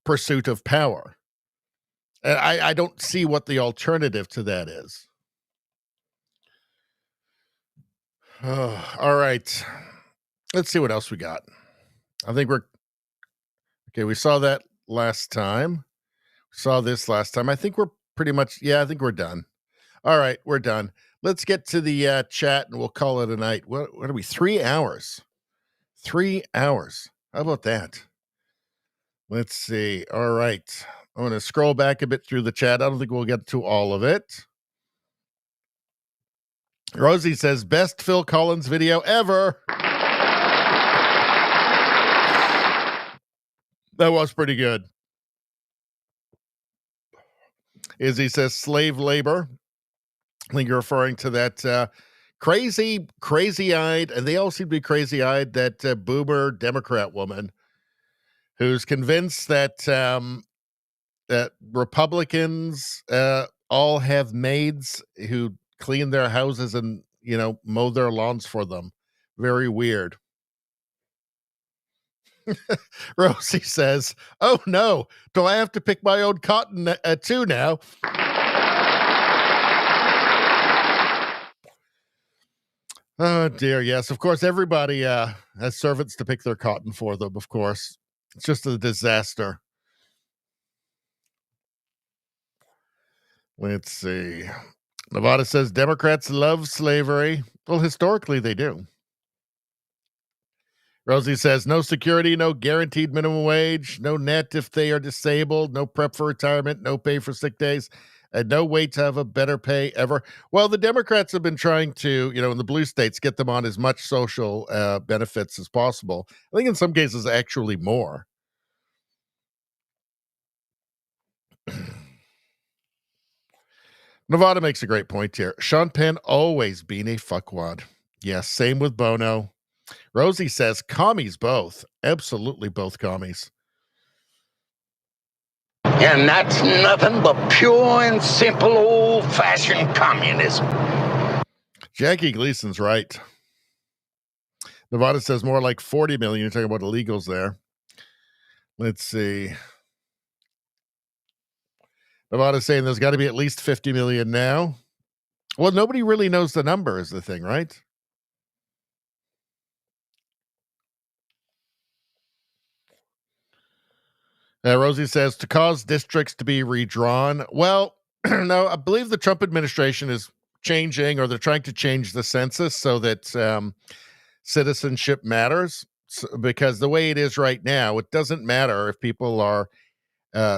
pursuit of power. And I don't see what the alternative to that is. All right. Let's see what else we got. I think we saw that last time. Saw this last time. I think we're pretty much, I think we're done. All right, we're done. Let's get to the chat and we'll call it a night. What are we? 3 hours. 3 hours. How about that? Let's see. All right. I'm going to scroll back a bit through the chat. I don't think we'll get to all of it. Rosie says, best Phil Collins video ever. That was pretty good. Izzy says, slave labor. I think you're referring to that crazy-eyed, and they all seem to be crazy-eyed, that boomer Democrat woman who's convinced that that Republicans all have maids who clean their houses and, mow their lawns for them. Very weird. Rosie says, oh no, do I have to pick my own cotton too now? Oh dear, yes. Of course, everybody has servants to pick their cotton for them, of course. It's just a disaster. Let's see. Nevada says Democrats love slavery. Well, historically they do. Rosie says no security, no guaranteed minimum wage, no net if they are disabled, no prep for retirement, no pay for sick days. and no way to have a better pay ever. Well, the Democrats have been trying to, in the blue states, get them on as much social benefits as possible. I think in some cases, actually more. Nevada makes a great point here. Sean Penn always been a fuckwad. Yes, same with Bono. Rosie says commies both. Absolutely both commies. And that's nothing but pure and simple old-fashioned communism. Jackie Gleason's right. Nevada says more like 40 million. You're talking about illegals there. Let's see. Nevada's saying there's got to be at least 50 million now. Well, nobody really knows the number is the thing, right? Rosie says to cause districts to be redrawn. Well, no, I believe the Trump administration is changing, or they're trying to change the census so that citizenship matters. Because the way it is right now, it doesn't matter if people are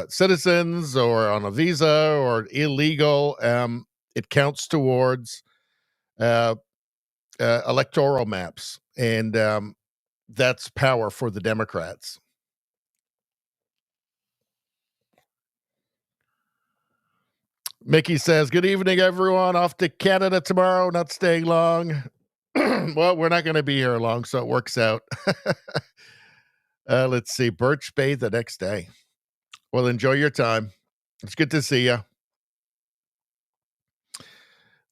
citizens or on a visa or illegal. It counts towards electoral maps, and that's power for the Democrats. Mickey says, good evening, everyone. Off to Canada tomorrow. Not staying long. Well, we're not going to be here long, so it works out. Let's see. Birch Bay the next day. Well, enjoy your time. It's good to see you.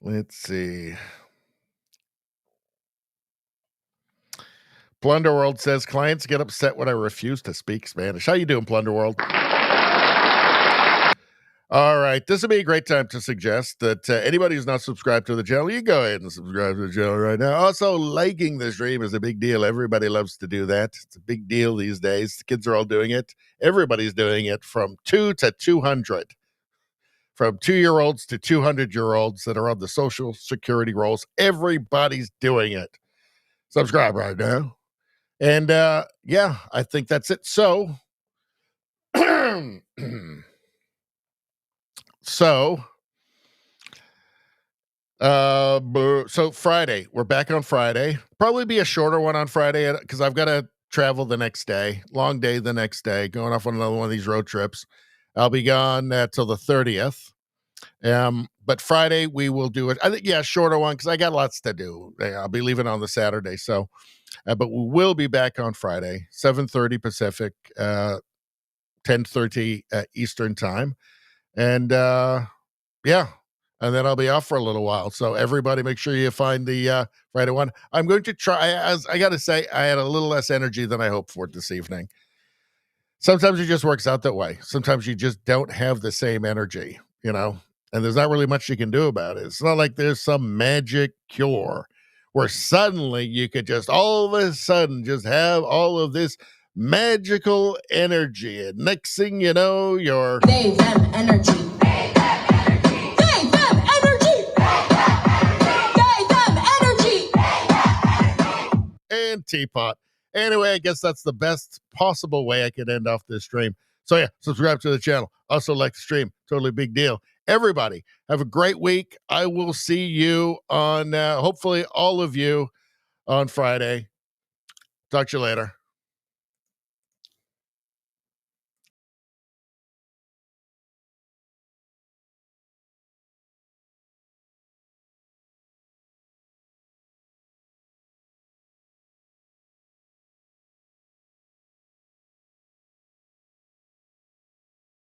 Let's see. Plunderworld says, clients get upset when I refuse to speak Spanish. How you doing, Plunderworld? All right. This would be a great time to suggest that anybody who's not subscribed to the channel, you go ahead and subscribe to the channel right now. Also, liking the stream is a big deal. Everybody loves to do that. It's a big deal these days. The kids are all doing it. Everybody's doing it, from 2 to 200. From 2-year-olds to 200-year-olds that are on the Social Security rolls. Everybody's doing it. Subscribe right now. And yeah, I think that's it. So, so Friday, we're back on Friday. Probably be a shorter one on Friday because I've got to travel the next day. Long day the next day, going off on another one of these road trips. I'll be gone till the 30th. But Friday we will do it. I think, shorter one because I got lots to do. I'll be leaving on the Saturday. So, but we will be back on Friday, 7:30 Pacific, 10:30 Eastern time. And and then I'll be off for a little while. So everybody make sure you find the Friday one. I'm going to try, as I got to say, I had a little less energy than I hoped for this evening. Sometimes it just works out that way. Sometimes you just don't have the same energy, and there's not really much you can do about it. It's not like there's some magic cure where suddenly you could just all of a sudden just have all of this magical energy. And next thing you know, you're... They, them, energy. And teapot. Anyway, I guess that's the best possible way I could end off this stream. So yeah, subscribe to the channel. Also like the stream. Totally big deal. Everybody, have a great week. I will see you on, hopefully all of you on Friday. Talk to you later.